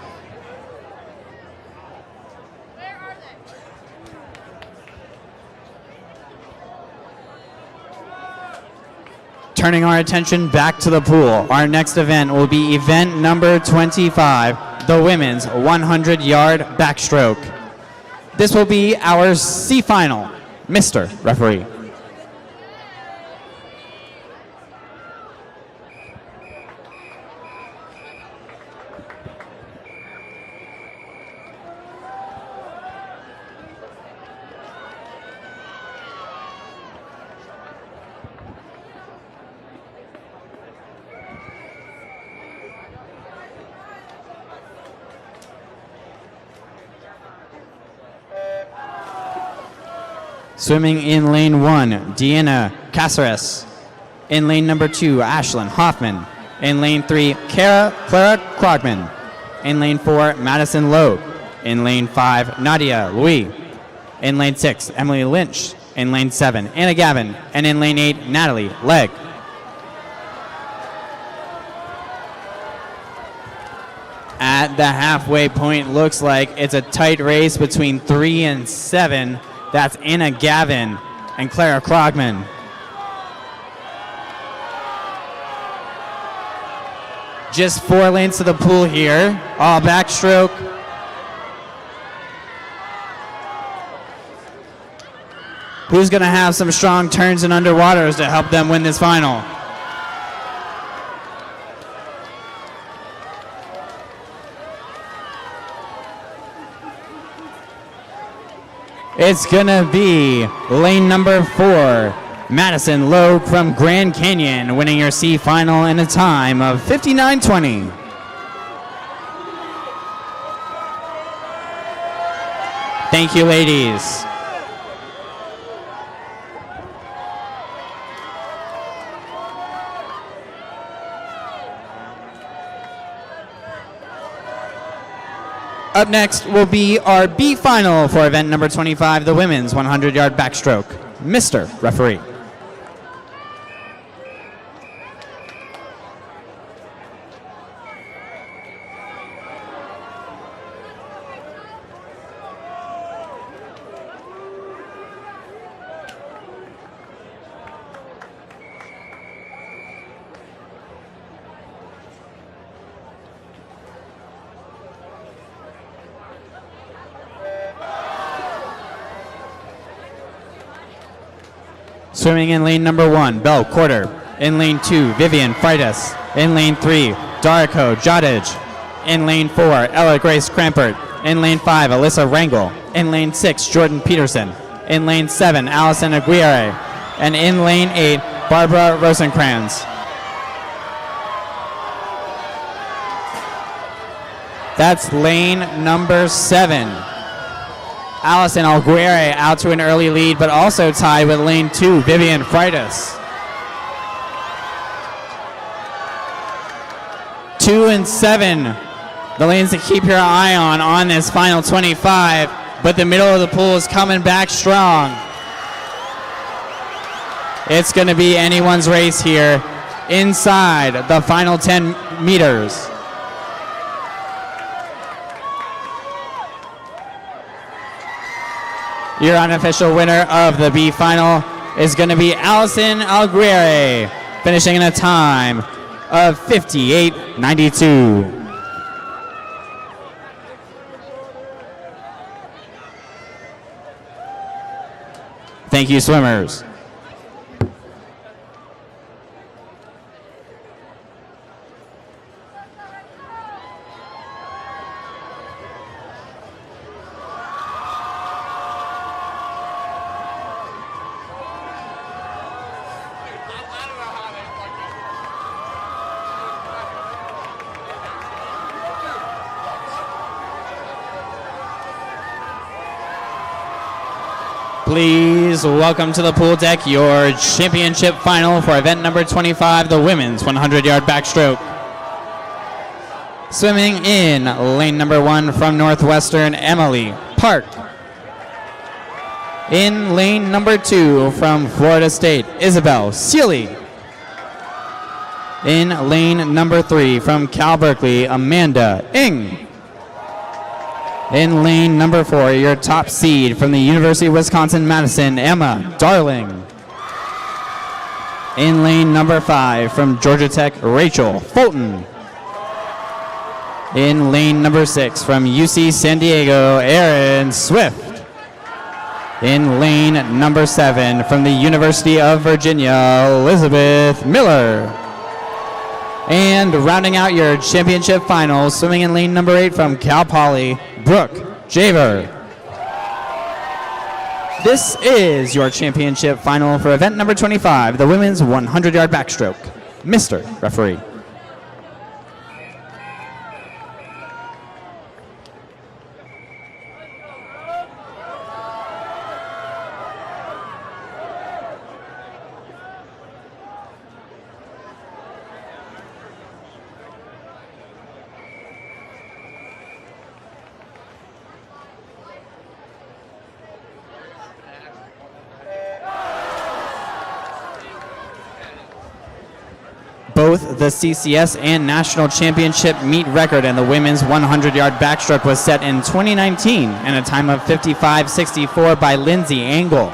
Where are they? Turning our attention back to the pool, our next event will be event number 25, the women's 100-yard backstroke. This will be our C final. Mr. Referee. Swimming in lane 1, Deanna Caceres. In lane number 2, Ashlyn Hoffman. In lane 3, Clara Krogman. In lane 4, Madison Loeb. In lane 5, Nadia Louis. In lane 6, Emily Lynch. In lane 7, Anna Gavin. And in lane 8, Natalie Legg. At the halfway point, looks like it's a tight race between 3 and 7. That's Anna Gavin and Clara Krogman. Just 4 lanes to the pool here. All backstroke. Who's going to have some strong turns and underwaters to help them win this final? It's going to be lane number 4, Madison Loeb from Grand Canyon, winning your C final in a time of 59:20. Thank you, ladies. Up next will be our B final for event number 25, the women's 100-yard backstroke. Mr. Referee. Swimming in lane number 1, Belle Quarter. In lane 2, Vivian Freitas. In lane 3, Darko Jadic. In lane 4, Ella Grace Crampert. In lane 5, Alyssa Rangel. In lane 6, Jordan Peterson. In lane 7, Allison Aguirre. And in lane 8, Barbara Rosencrantz. That's lane number 7. Allison Aguirre out to an early lead, but also tied with lane 2, Vivian Freitas. 2 and 7, the lanes to keep your eye on this final 25, but the middle of the pool is coming back strong. It's going to be anyone's race here inside the final 10 meters. Your unofficial winner of the B final is going to be Allison Alguerre, finishing in a time of 58.92. Thank you, swimmers. Please welcome to the pool deck your championship final for event number 25, the women's 100-yard backstroke. Swimming in lane number 1 from Northwestern, Emily Park. In lane number 2 from Florida State, Isabel Seeley. In lane number 3 from Cal Berkeley, Amanda Ng. In lane number 4, your top seed from the University of Wisconsin-Madison, Emma Darling. In lane number 5 from Georgia Tech, Rachel Fulton. In lane number 6 from UC San Diego, Erin Swift. In lane number 7 from the University of Virginia, Elizabeth Miller. And rounding out your championship final, swimming in lane number 8 from Cal Poly, Brooke Javer. This is your championship final for event number 25, the women's 100-yard backstroke. Mr. Referee. Both the CCS and national championship meet record in the women's 100-yard backstroke was set in 2019 in a time of 55.64 by Lindsay Angle.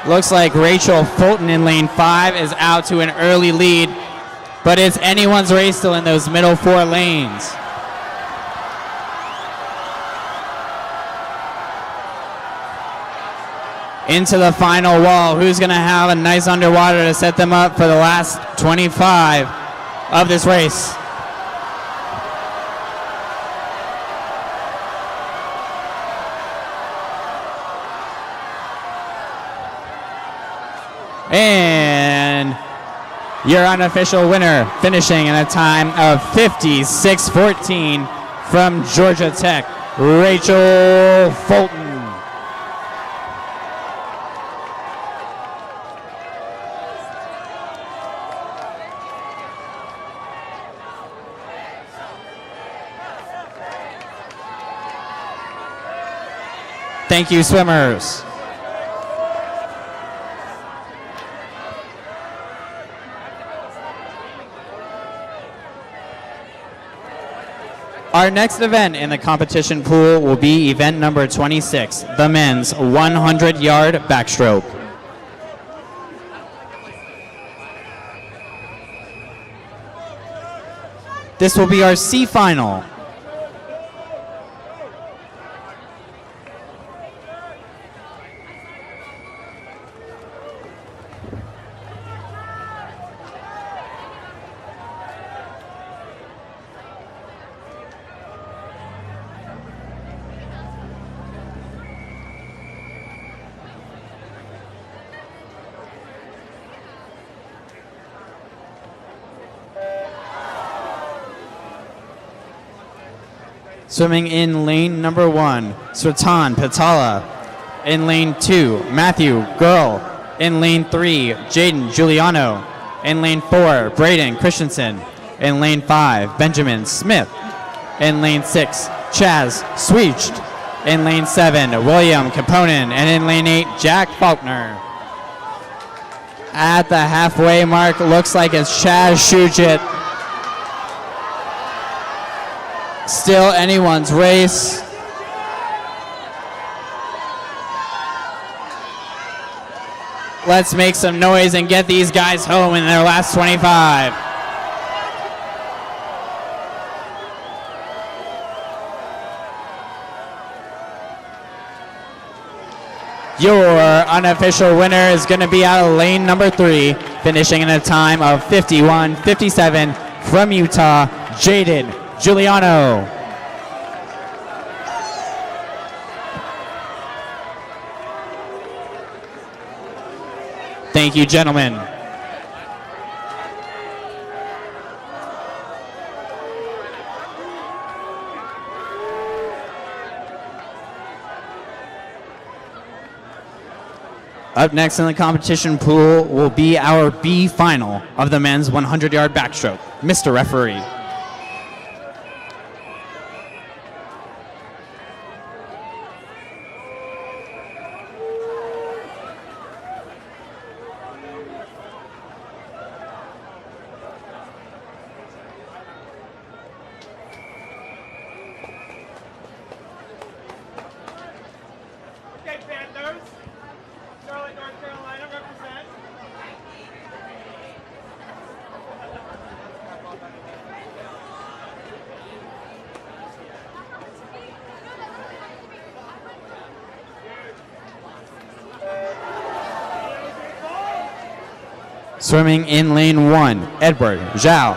Looks like Rachel Fulton in lane 5 is out to an early lead, but it's anyone's race still in those middle 4 lanes. Into the final wall. Who's going to have a nice underwater to set them up for the last 25 of this race? And your unofficial winner, finishing in a time of 56.14 from Georgia Tech, Rachel Fulton. Thank you, swimmers. Our next event in the competition pool will be event number 26, the men's 100-yard backstroke. This will be our C final. Swimming in lane number 1, Sratan Patala. In lane 2, Matthew Girl. In lane 3, Jaden Giuliano. In lane 4, Braden Christensen. In lane 5, Benjamin Smith. In lane 6, Chaz Sweeched. In lane 7, William Caponen. And in lane 8, Jack Faulkner. At the halfway mark, looks like it's Chaz Shujit. Still anyone's race. Let's make some noise and get these guys home in their last 25. Your unofficial winner is going to be out of lane number 3, finishing in a time of 51:57 from Utah, Jaden Giuliano. Thank you, gentlemen. Up next in the competition pool will be our B final of the men's 100-yard backstroke. Mr. Referee. Swimming in lane 1, Edward Zhao.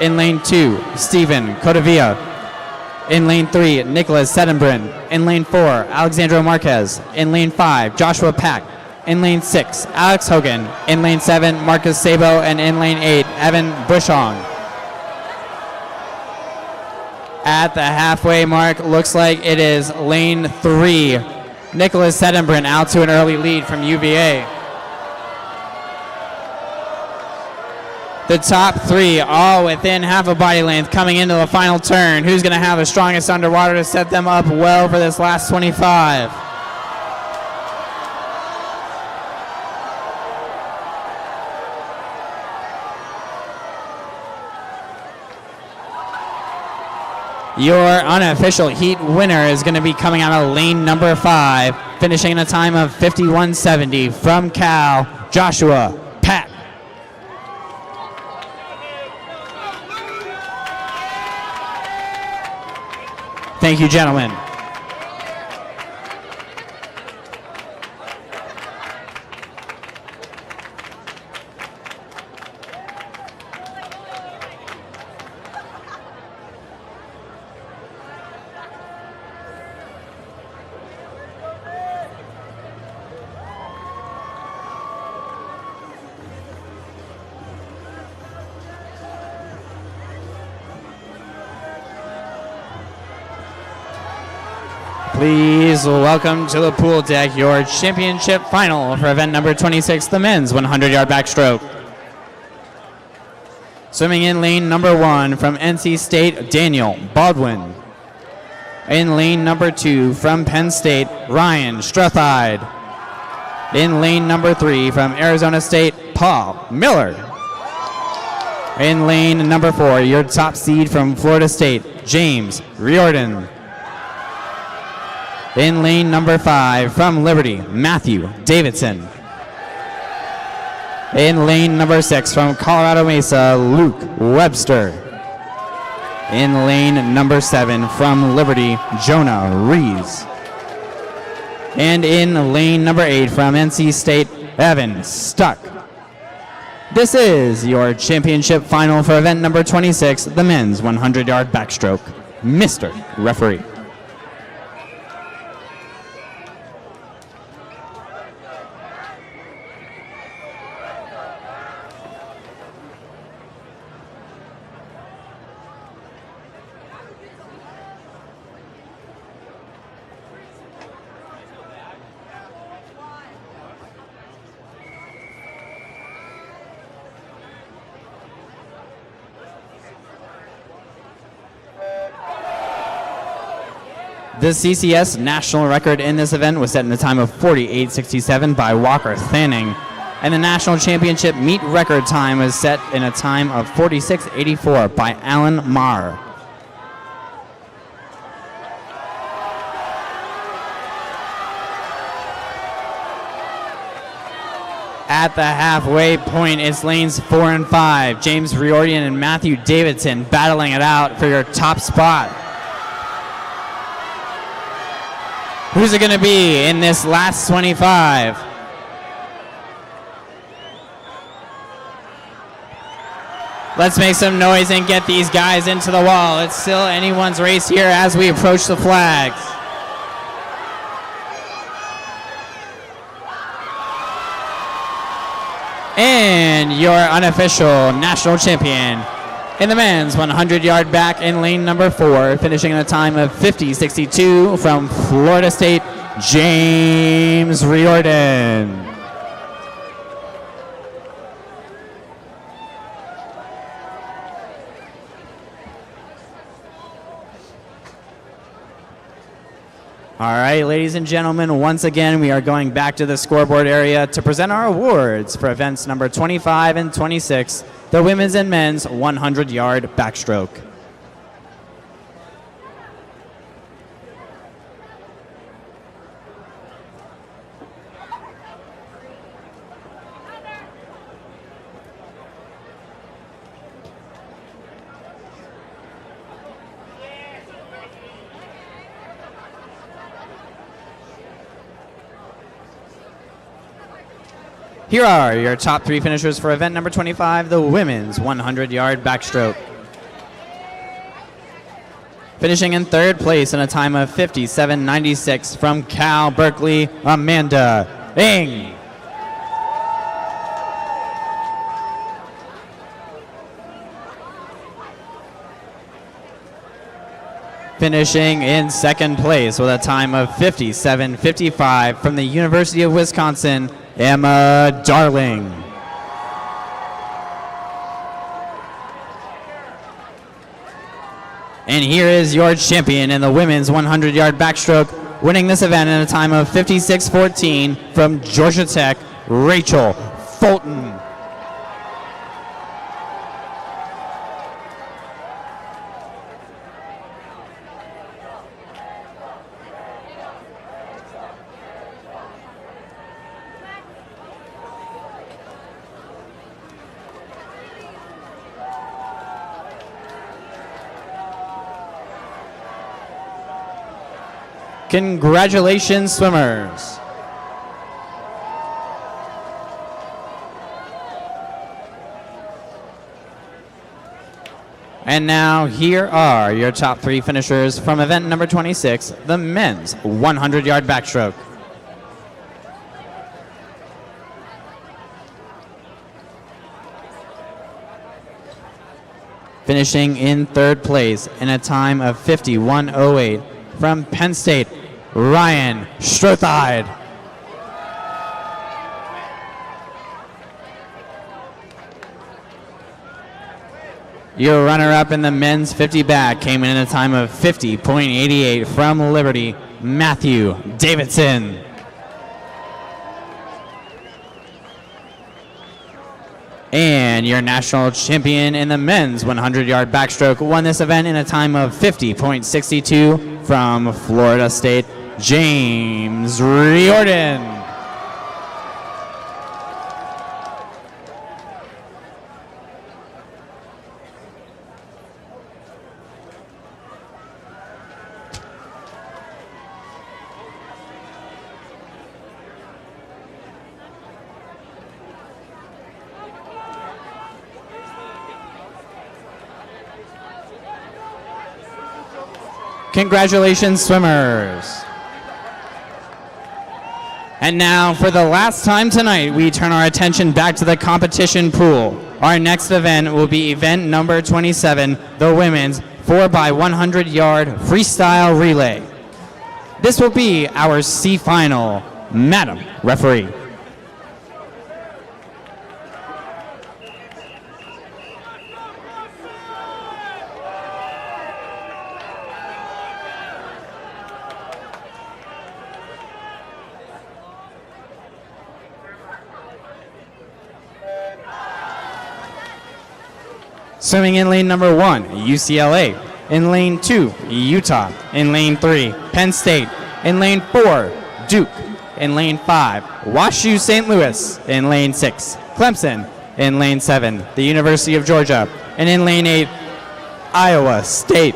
In lane 2, Stephen Codavilla. In lane 3, Nicholas Seddenbrand. In lane 4, Alexandro Marquez. In lane 5, Joshua Pack. In lane 6, Alex Hogan. In lane 7, Marcus Sabo. And in lane 8, Evan Bushong. At the halfway mark, looks like it is lane 3. Nicholas Seddenbrand out to an early lead from UVA. The top 3 all within half a body length coming into the final turn. Who's going to have the strongest underwater to set them up well for this last 25? Your unofficial heat winner is going to be coming out of lane number 5, finishing in a time of 51:70 from Cal, Joshua Pack. Thank you, gentlemen. Please welcome to the pool deck your championship final for event number 26, the men's 100-yard backstroke. Swimming in lane number 1 from NC State, Daniel Baldwin. In lane number 2 from Penn State, Ryan Strathide. In lane number 3 from Arizona State, Paul Miller. In lane number 4, your top seed from Florida State, James Riordan. In lane number 5 from Liberty, Matthew Davidson. In lane number 6 from Colorado Mesa, Luke Webster. In lane number 7 from Liberty, Jonah Rees. And in lane number 8 from NC State, Evan Stuck. This is your championship final for event number 26, the men's 100-yard backstroke. Mr. Referee. The CCS national record in this event was set in a time of 48:67 by Walker Thanning. And the national championship meet record time was set in a time of 46:84 by Alan Marr. At the halfway point, it's lanes 4 and 5. James Riordan and Matthew Davidson battling it out for your top spot. Who's it going to be in this last 25? Let's make some noise and get these guys into the wall. It's still anyone's race here as we approach the flags. And your unofficial national champion in the men's 100-yard back in lane number 4, finishing in a time of 50:62 from Florida State, James Riordan. All right, ladies and gentlemen, once again, we are going back to the scoreboard area to present our awards for events number 25 and 26, the women's and men's 100-yard backstroke. Here are your top 3 finishers for event number 25, the women's 100-yard backstroke. Finishing in 3rd place in a time of 57:96 from Cal Berkeley, Amanda Ng. Finishing in 2nd place with a time of 57:55 from the University of Wisconsin, Emma Darling. And here is your champion in the women's 100-yard backstroke, winning this event in a time of 56:14 from Georgia Tech, Rachel Fulton. Congratulations, swimmers. And now here are your top 3 finishers from event number 26, the men's 100-yard backstroke. Finishing in 3rd place in a time of 51:08 from Penn State, Ryan Strothide. Your runner-up in the men's 50 back came in a time of 50:88 from Liberty, Matthew Davidson. And your national champion in the men's 100-yard backstroke won this event in a time of 50:62 from Florida State, James Riordan. Congratulations, swimmers. And now, for the last time tonight, we turn our attention back to the competition pool. Our next event will be event number 27, the women's 4x100-yard freestyle relay. This will be our C final. Madam Referee. Swimming in lane number 1, UCLA. In lane 2, Utah. In lane 3, Penn State. In lane 4, Duke. In lane 5, WashU St. Louis. In lane 6, Clemson. In lane 7, the University of Georgia. And in lane 8, Iowa State.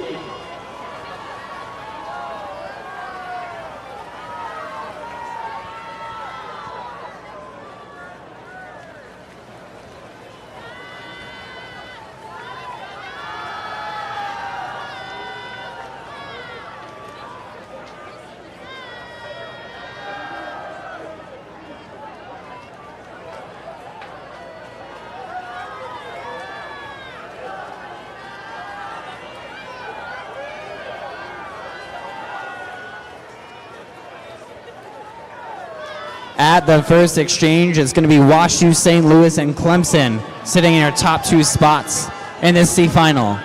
At the first exchange, it's going to be WashU St. Louis and Clemson sitting in our top 2 spots in this C final.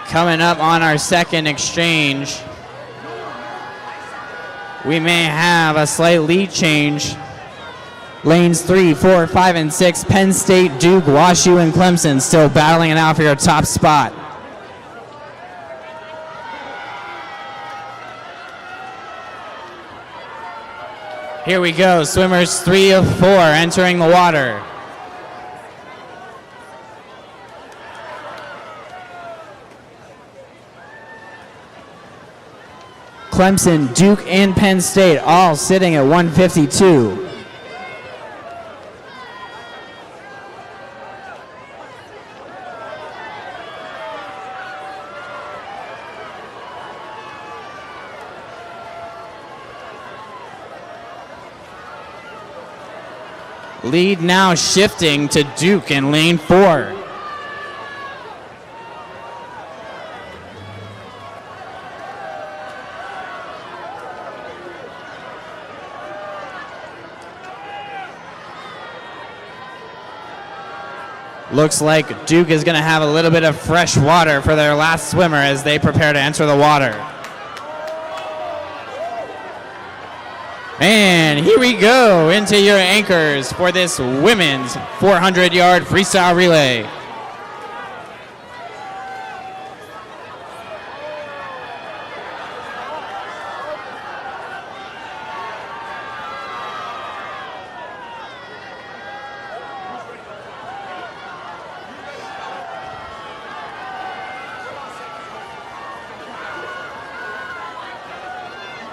Coming up on our second exchange, we may have a slight lead change. Lanes 3, 4, 5, and 6, Penn State, Duke, WashU, and Clemson still battling it out for your top spot. Here we go, swimmers 3 of 4 entering the water. Clemson, Duke, and Penn State all sitting at 152. Lead now shifting to Duke in lane 4. Looks like Duke is going to have a little bit of fresh water for their last swimmer as they prepare to enter the water. And here we go into your anchors for this women's 400-yard freestyle relay.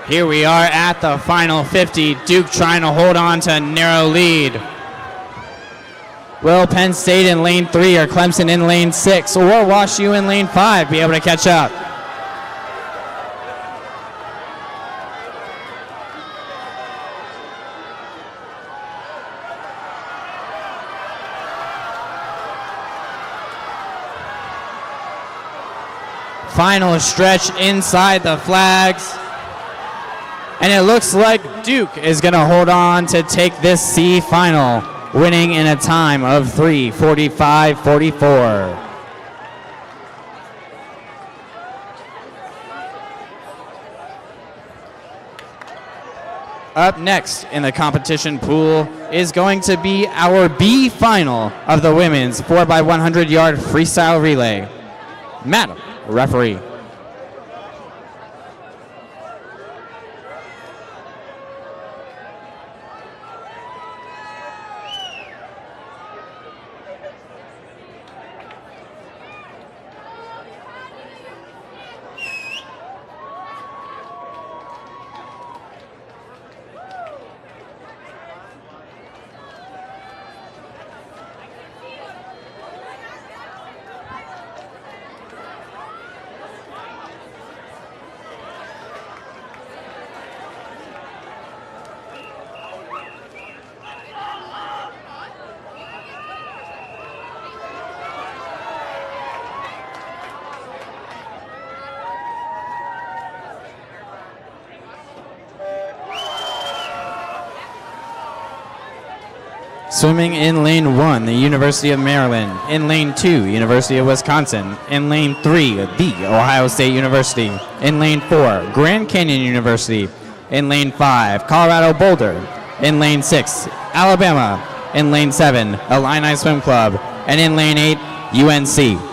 Here we are at the final 50. Duke trying to hold on to a narrow lead. Will Penn State in lane 3 or Clemson in lane 6 or WashU in lane 5 be able to catch up? Final stretch inside the flags. And it looks like Duke is going to hold on to take this C final, winning in a time of 3:45.44. Up next in the competition pool is going to be our B final of the women's 4x100-yard freestyle relay. Madam Referee. Swimming in lane 1, the University of Maryland. In lane 2, University of Wisconsin. In lane 3, the Ohio State University. In lane 4, Grand Canyon University. In lane 5, Colorado Boulder. In lane 6, Alabama. In lane 7, Illini Swim Club. And in lane 8, UNC.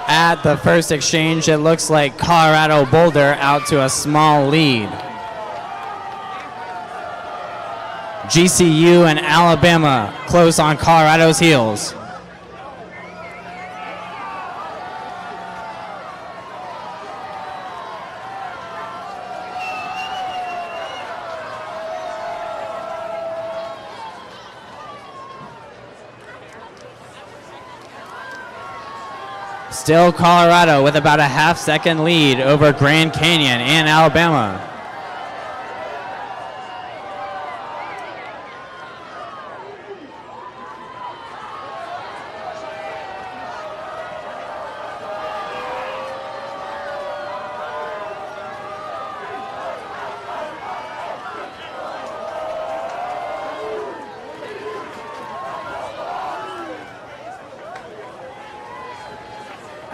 At the first exchange, it looks like Colorado Boulder out to a small lead. GCU and Alabama close on Colorado's heels. Still Colorado with about a half-second lead over Grand Canyon and Alabama.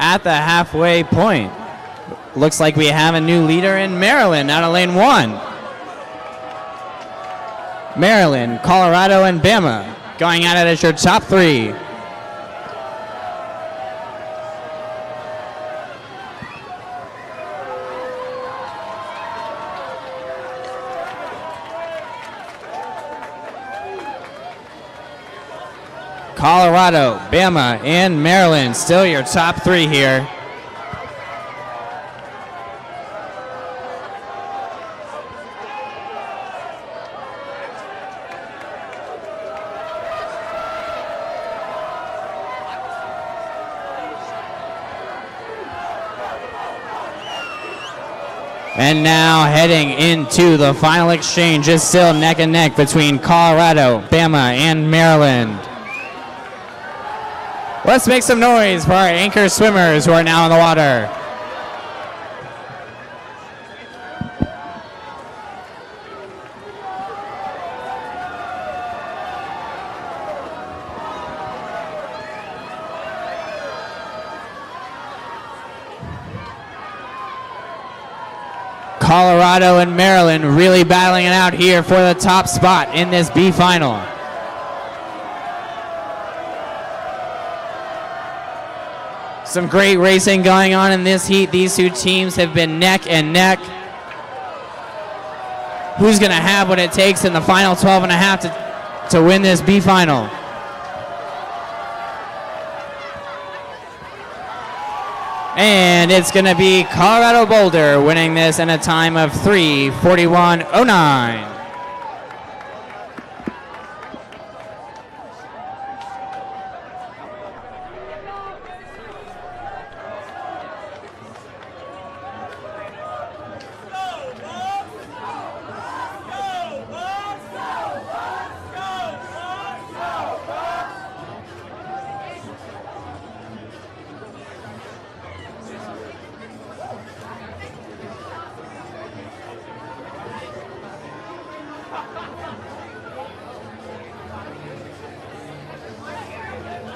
At the halfway point, looks like we have a new leader in Maryland out of lane 1. Maryland, Colorado, and Bama going at it as your top 3. Colorado, Bama, and Maryland still your top 3 here. And now heading into the final exchange is still neck and neck between Colorado, Bama, and Maryland. Let's make some noise for our anchor swimmers who are now in the water. Colorado and Maryland really battling it out here for the top spot in this B final. Some great racing going on in this heat. These two teams have been neck and neck. Who's going to have what it takes in the final 12 and a half to win this B final? And it's going to be Colorado Boulder winning this in a time of 3:41.09.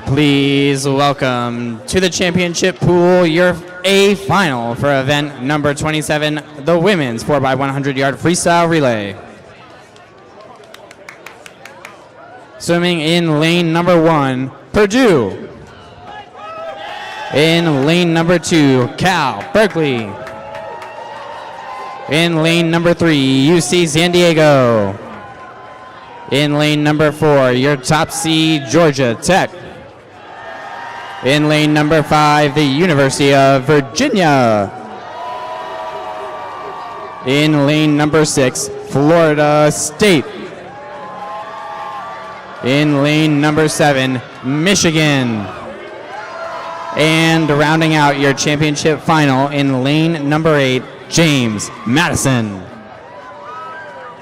Please welcome to the championship pool your A final for event number 27, the women's 4x100 yard freestyle relay. Swimming in lane number 1, Purdue. In lane number 2, Cal, Berkeley. In lane number 3, UC San Diego. In lane number 4, your top seed, Georgia Tech. In lane number 5, the University of Virginia. In lane number 6, Florida State. In lane number 7, Michigan. And rounding out your championship final in lane number 8, James Madison.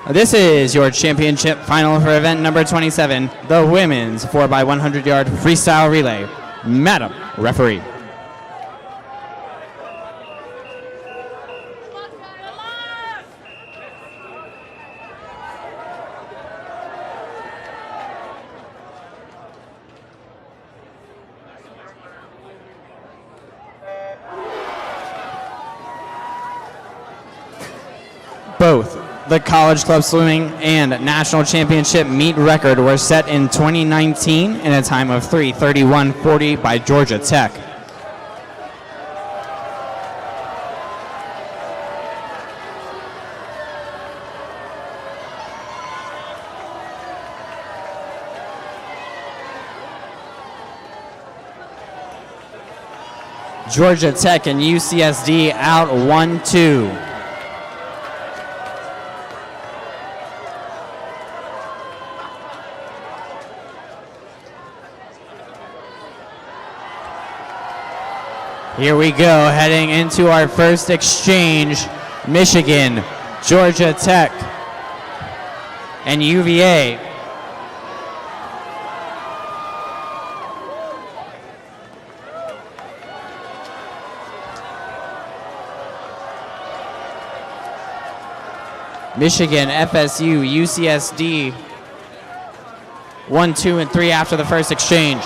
This is your championship final for event number 27, the women's 4x100 yard freestyle relay. Madam referee. Both the College Club Swimming and National Championship meet record were set in 2019 in a time of 3:31.40 by Georgia Tech. Georgia Tech and UCSD out 1-2. Here we go, heading into our first exchange. Michigan, Georgia Tech, and UVA. Michigan, FSU, UCSD. 1, 2, and 3 after the first exchange.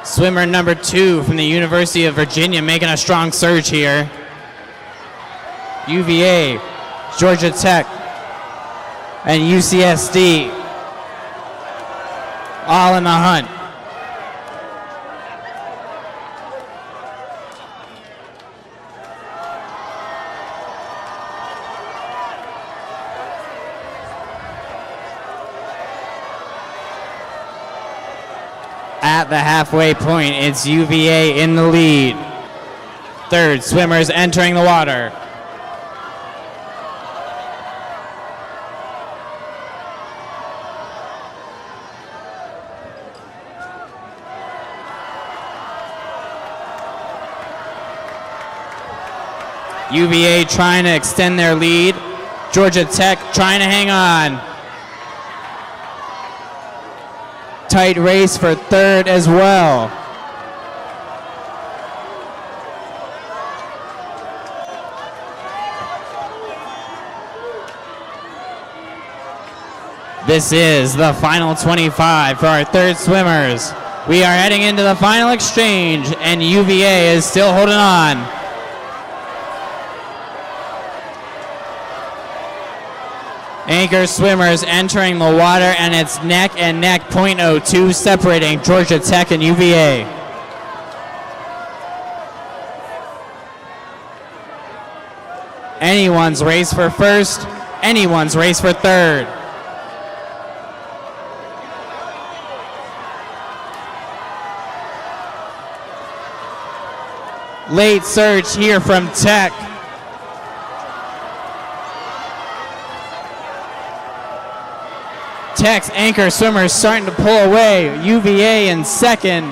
Swimmer number 2 from the University of Virginia making a strong surge here. UVA, Georgia Tech, and UCSD all in the hunt. At the halfway point, it's UVA in the lead. Third swimmers entering the water. UVA trying to extend their lead. Georgia Tech trying to hang on. Tight race for third as well. This is the final 25 for our third swimmers. We are heading into the final exchange, and UVA is still holding on. Anchor swimmers entering the water, and it's neck and neck, .02 separating Georgia Tech and UVA. Anyone's race for first, anyone's race for third. Late surge here from Tech. Tech's anchor swimmers starting to pull away. UVA in second.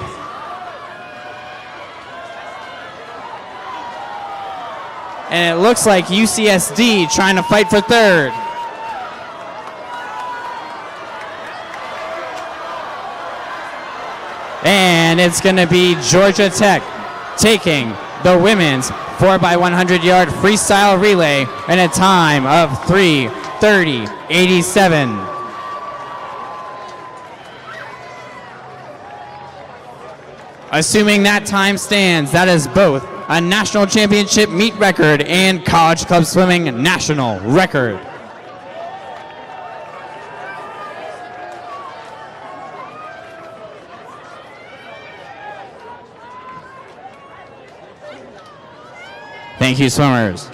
And it looks like UCSD trying to fight for third. And it's going to be Georgia Tech taking the women's 4x100 yard freestyle relay in a time of 3:30.87. Assuming that time stands, that is both a national championship meet record and College Club Swimming national record. Thank you, swimmers.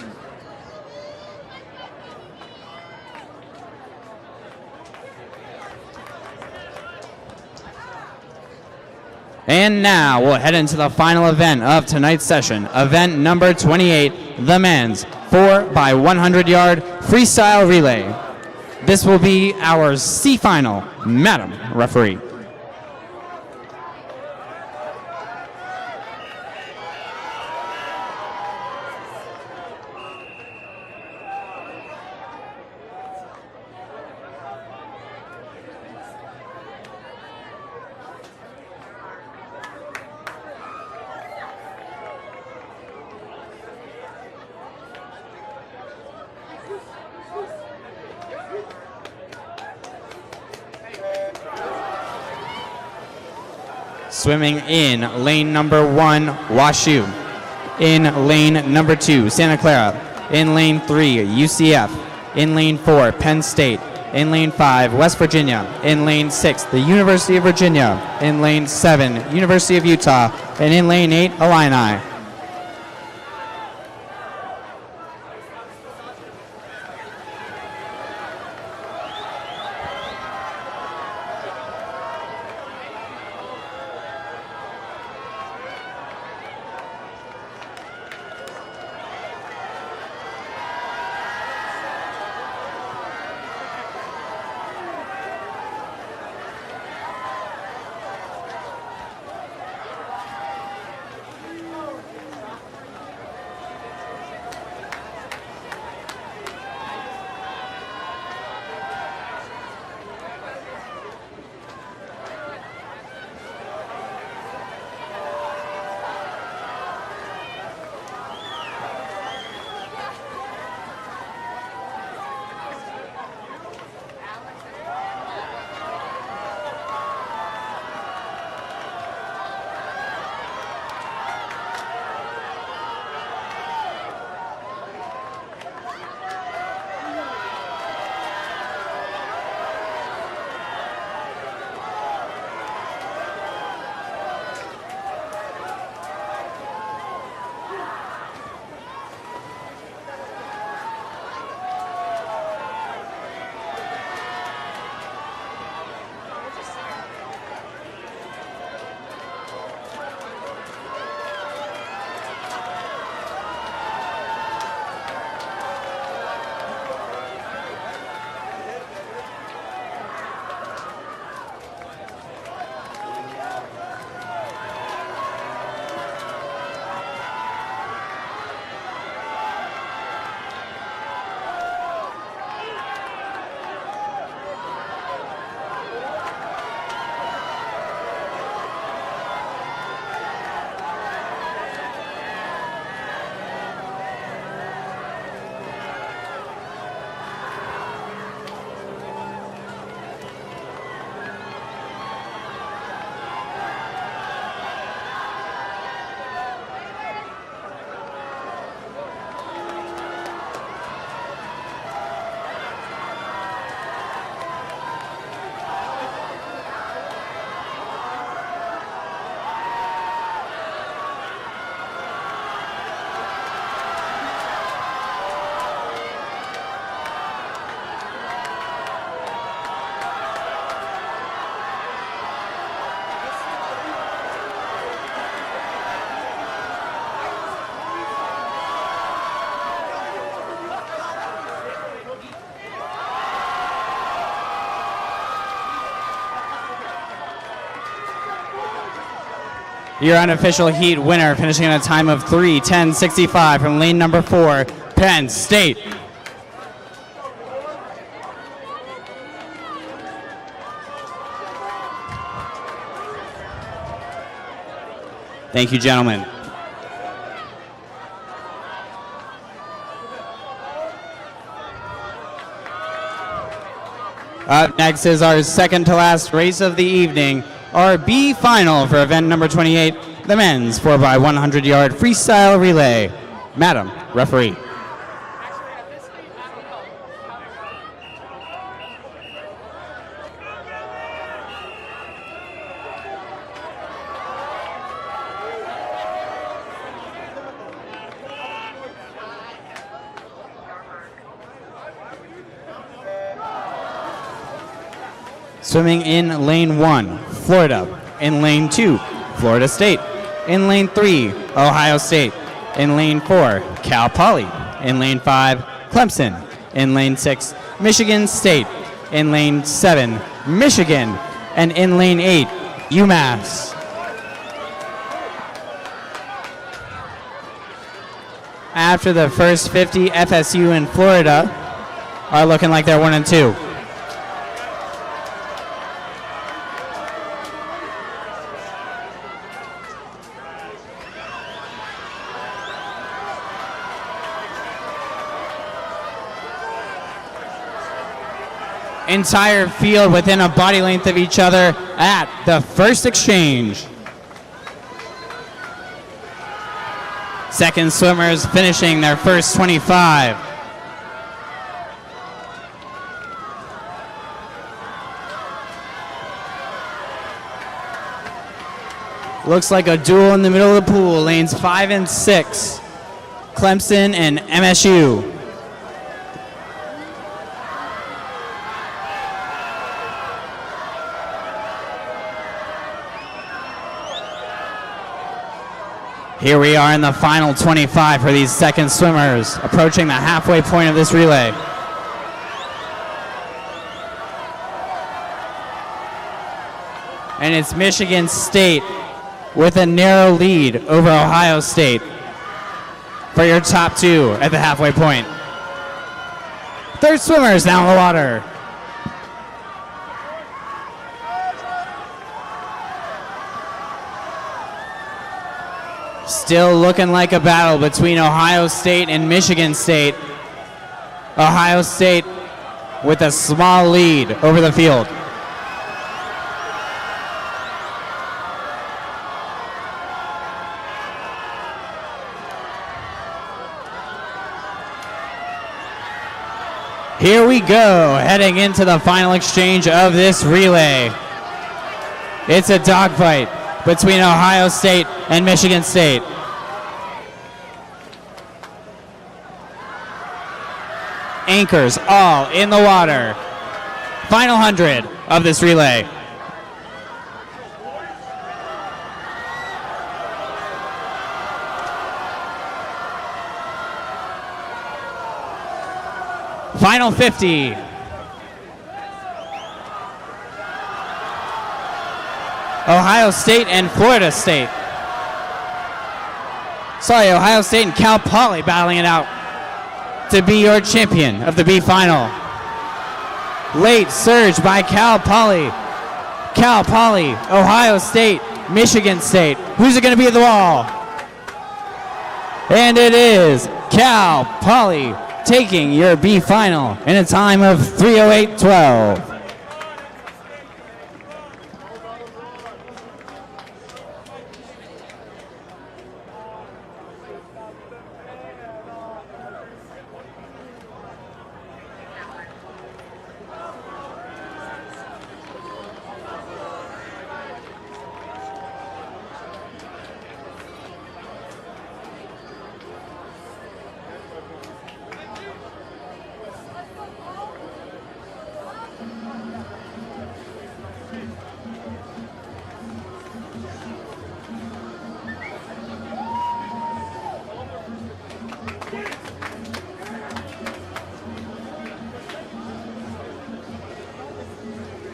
And now we'll head into the final event of tonight's session, event number 28, the men's 4x100 yard freestyle relay. This will be our C final. Madam Referee. Swimming in lane number 1, WashU. In lane number 2, Santa Clara. In lane 3, UCF. In lane 4, Penn State. In lane 5, West Virginia. In lane 6, the University of Virginia. In lane 7, University of Utah. And in lane 8, Illini. Your unofficial heat winner, finishing at a time of 3:10.65 from lane number 4, Penn State. Thank you, gentlemen. Up next is our second to last race of the evening, our B final for event number 28, the men's 4x100 yard freestyle relay. Madam Referee. Swimming in lane 1, Florida. In lane 2, Florida State. In lane 3, Ohio State. In lane 4, Cal Poly. In lane 5, Clemson. In lane 6, Michigan State. In lane 7, Michigan. And in lane 8, UMass. After the first 50, FSU and Florida are looking like they're 1 and 2. Entire field within a body length of each other at the first exchange. Second swimmers finishing their first 25. Looks like a duel in the middle of the pool, lanes 5 and 6. Clemson and MSU. Here we are in the final 25 for these second swimmers, approaching the halfway point of this relay. And it's Michigan State with a narrow lead over Ohio State for your top two at the halfway point. Third swimmers down the water. Still looking like a battle between Ohio State and Michigan State. Ohio State with a small lead over the field. Here we go, heading into the final exchange of this relay. It's a dogfight between Ohio State and Michigan State. Anchors all in the water. Final 100 of this relay. Final 50. Ohio State and Florida State. Sorry, Ohio State and Cal Poly battling it out to be your champion of the B final. Late surge by Cal Poly. Cal Poly, Ohio State, Michigan State. Who's it going to be at the wall? And it is Cal Poly taking your B final in a time of 3:08.12.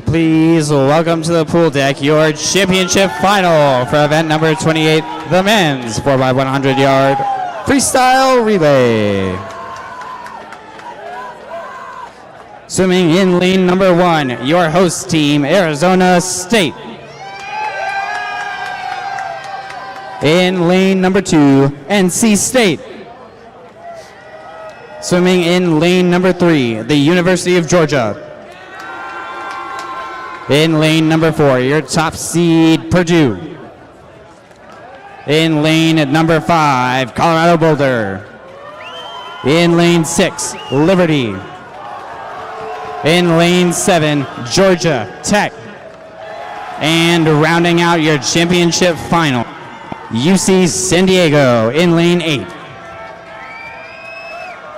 Please welcome to the pool deck your championship final for event number 28, the men's 4x100 yard freestyle relay. Swimming in lane number 1, your host team, Arizona State. In lane number 2, NC State. Swimming in lane number 3, the University of Georgia. In lane number 4, your top seed, Purdue. In lane number 5, Colorado Boulder. In lane 6, Liberty. In lane 7, Georgia Tech. And rounding out your championship final, UC San Diego in lane 8.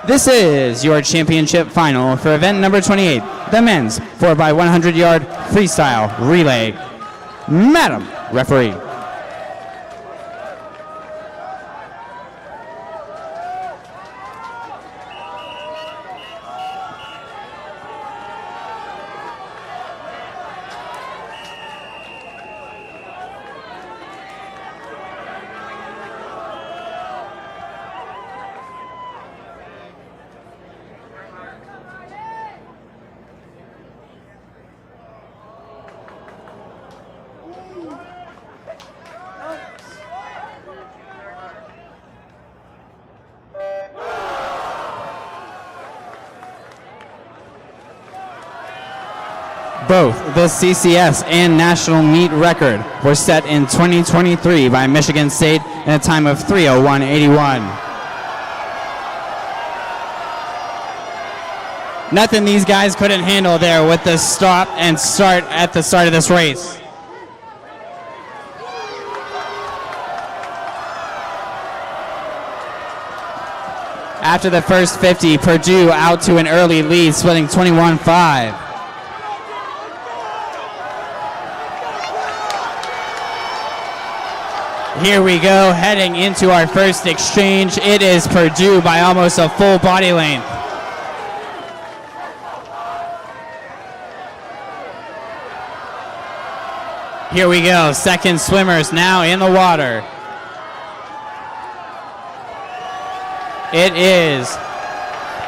This is your championship final for event number 28, the men's 4x100 yard freestyle relay. Madam Referee. Both the CCS and national meet record were set in 2023 by Michigan State in a time of 3:01.81. Nothing these guys couldn't handle there with the stop and start at the start of this race. After the first 50, Purdue out to an early lead, splitting 21-5. Here we go, heading into our first exchange. It is Purdue by almost a full body length. Here we go, second swimmers now in the water. It is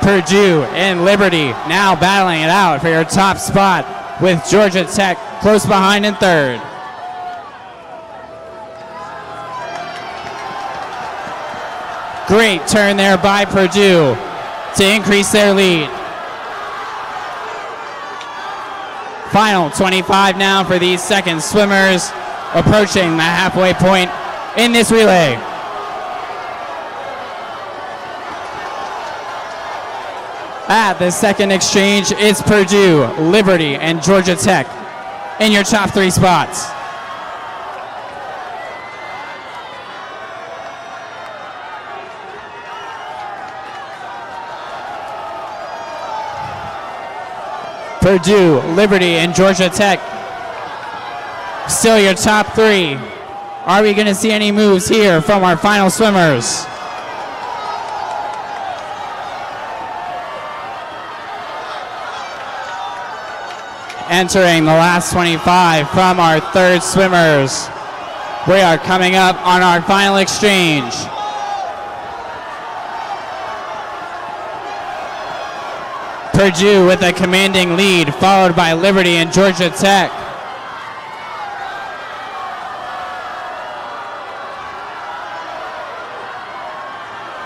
Purdue and Liberty now battling it out for your top spot with Georgia Tech close behind in third. Great turn there by Purdue to increase their lead. Final 25 now for these second swimmers, approaching the halfway point in this relay. At the second exchange, it's Purdue, Liberty, and Georgia Tech in your top three spots. Purdue, Liberty, and Georgia Tech still your top three. Are we going to see any moves here from our final swimmers? Entering the last 25 from our third swimmers. We are coming up on our final exchange. Purdue with a commanding lead, followed by Liberty and Georgia Tech.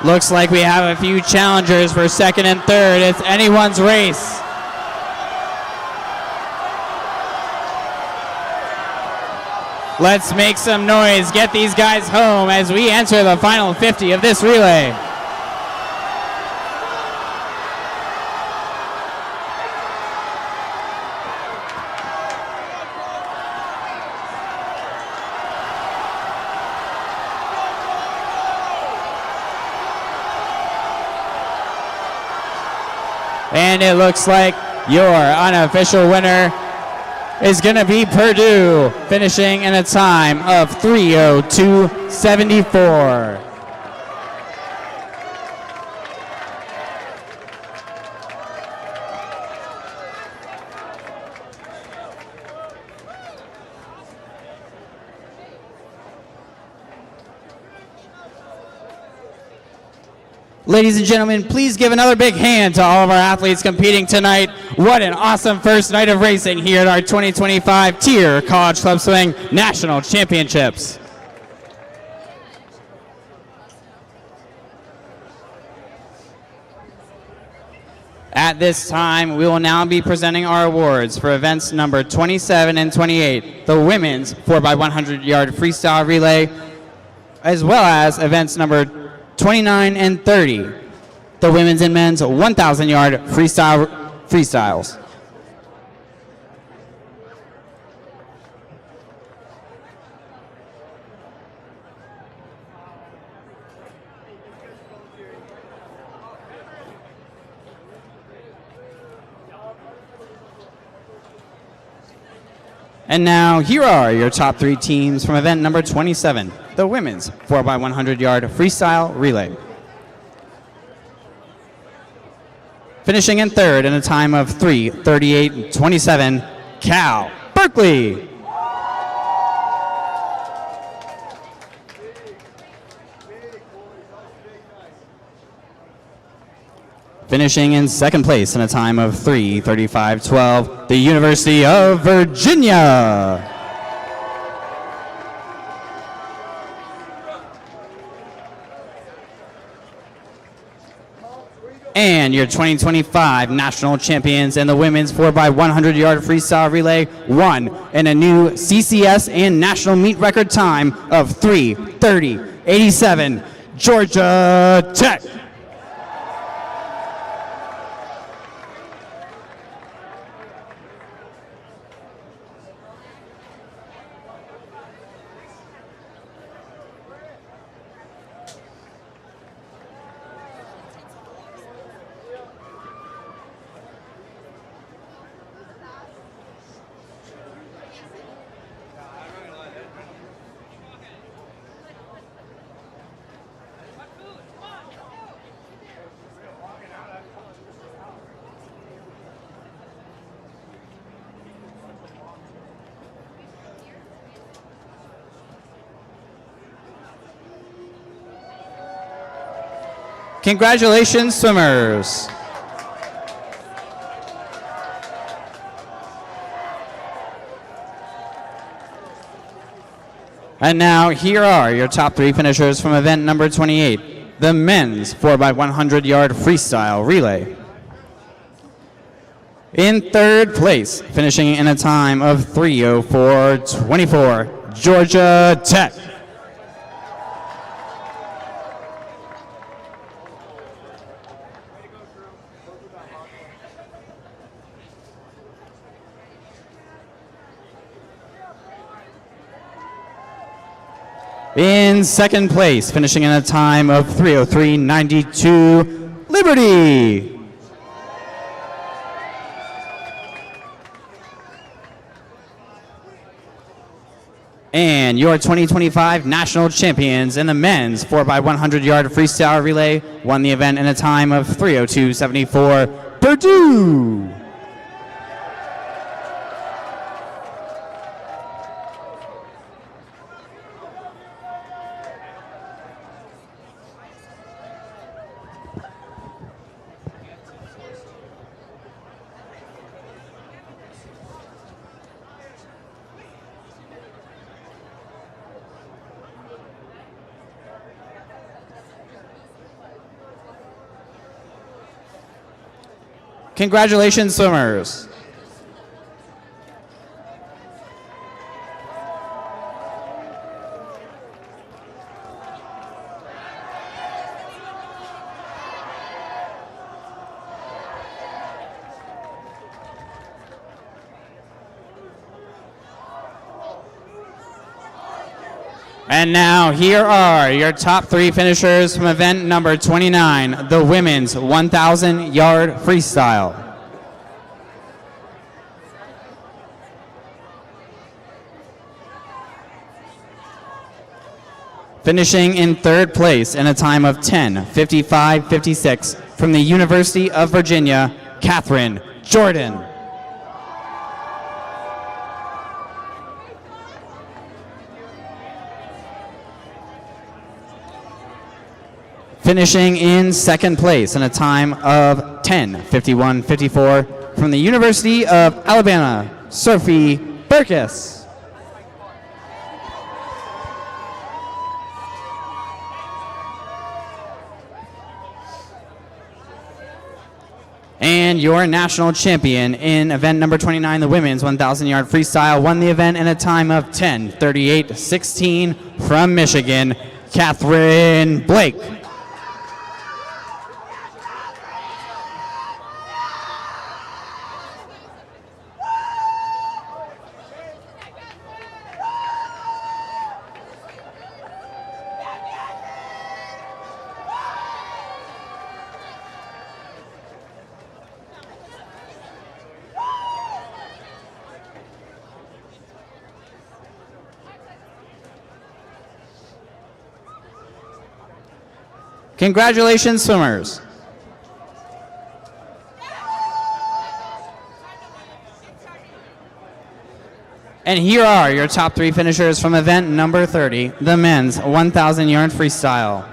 Looks like we have a few challengers for second and third. It's anyone's race. Let's make some noise, get these guys home as we enter the final 50 of this relay. And it looks like your unofficial winner is going to be Purdue, finishing in a time of 3:02.74. Ladies and gentlemen, please give another big hand to all of our athletes competing tonight. What an awesome first night of racing here at our 2025 TYR College Club Swimming National Championships. At this time, we will now be presenting our awards for events number 27 and 28, the women's 4x100 freestyle relay, as well as events number 29 and 30, the women's and men's 1,000 freestyles. And now, here are your top three teams from event number 27, the women's 4x100 freestyle relay. Finishing in third in a time of 3:38.27, Cal Berkeley. Finishing in second place in a time of 3:35.12, the University of Virginia. And your 2025 national champions in the women's 4x100 yard freestyle relay won in a new CCS and national meet record time of 3:30.87, Georgia Tech. Congratulations, swimmers. And now here are your top 3 finishers from event number 28, the men's 4x100 yard freestyle relay. In 3rd place, finishing in a time of 3:04.24, Georgia Tech. In 2nd place, finishing in a time of 3:03.92, Liberty. And your 2025 national champions in the men's 4x100 yard freestyle relay won the event in a time of 3:02.74, Purdue. Congratulations, swimmers. And now here are your top 3 finishers from event number 29, the women's 1,000 yard freestyle. Finishing in 3rd place in a time of 10:55.56 from the University of Virginia, Catherine Jordan. Finishing in 2nd place in a time of 10:51.54 from the University of Alabama, Sophie Burkus. And your national champion in event number 29, the women's 1,000 yard freestyle, won the event in a time of 10:38.16 from Michigan, Catherine Blake. Congratulations, swimmers. And here are your top 3 finishers from event number 30, the men's 1,000 yard freestyle.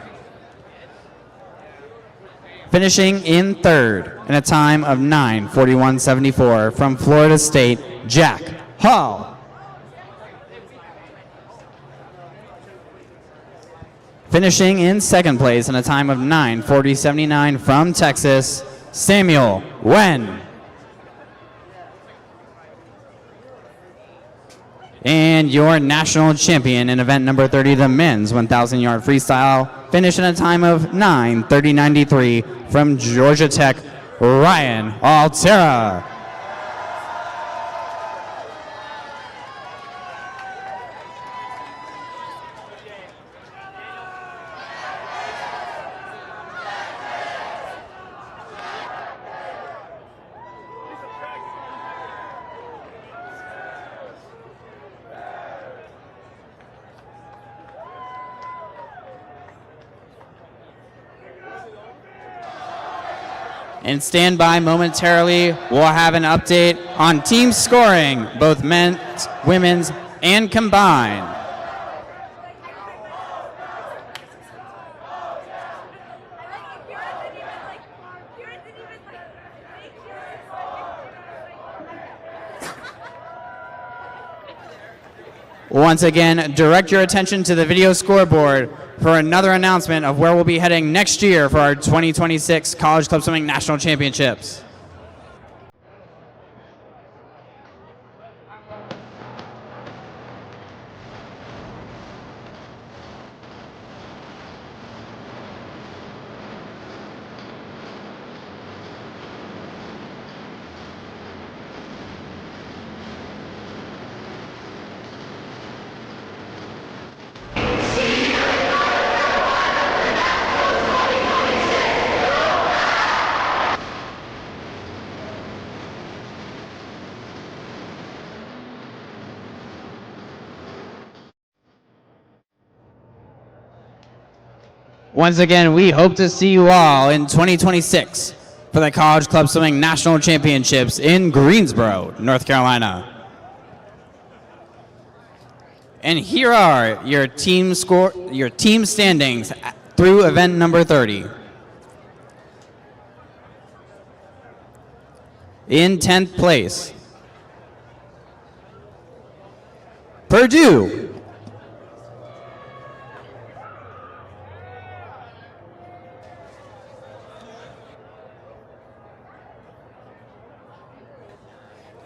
Finishing in 3rd in a time of 9:41.74 from Florida State, Jack Hall. Finishing in second place in a time of 9:40.79 from Texas, Samuel Wen. And your national champion in event number 30, the men's 1,000-yard freestyle, finished in a time of 9:30.93 from Georgia Tech, Ryan Altera. And stand by momentarily. We'll have an update on team scoring, both men's, women's, and combined. Once again, direct your attention to the video scoreboard for another announcement of where we'll be heading next year for our 2026 College Club Swimming National Championships. Once again, we hope to see you all in 2026 for the College Club Swimming National Championships in Greensboro, North Carolina. And here are your team standings through event number 30. In 10th place, Purdue.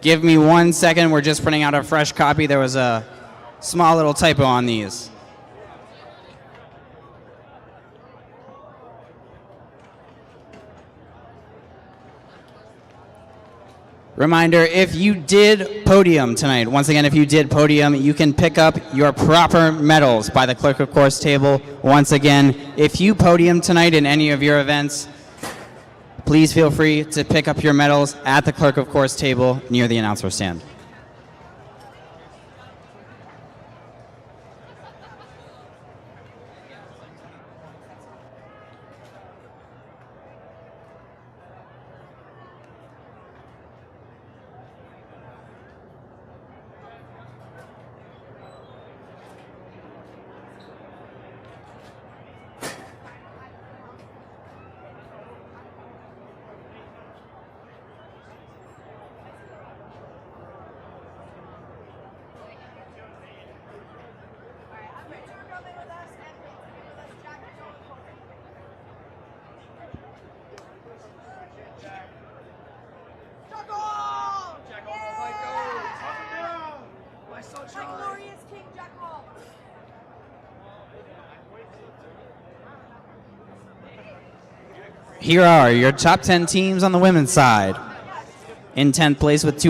Give me 1 second, we're just printing out a fresh copy. There was a small little typo on these. Reminder, if you did podium tonight, once again, if you did podium, you can pick up your proper medals by the clerk of course table. Once again, if you podium tonight in any of your events, please feel free to pick up your medals at the clerk of course table near the announcer stand. Here are your top 10 teams on the women's side. In 10th place with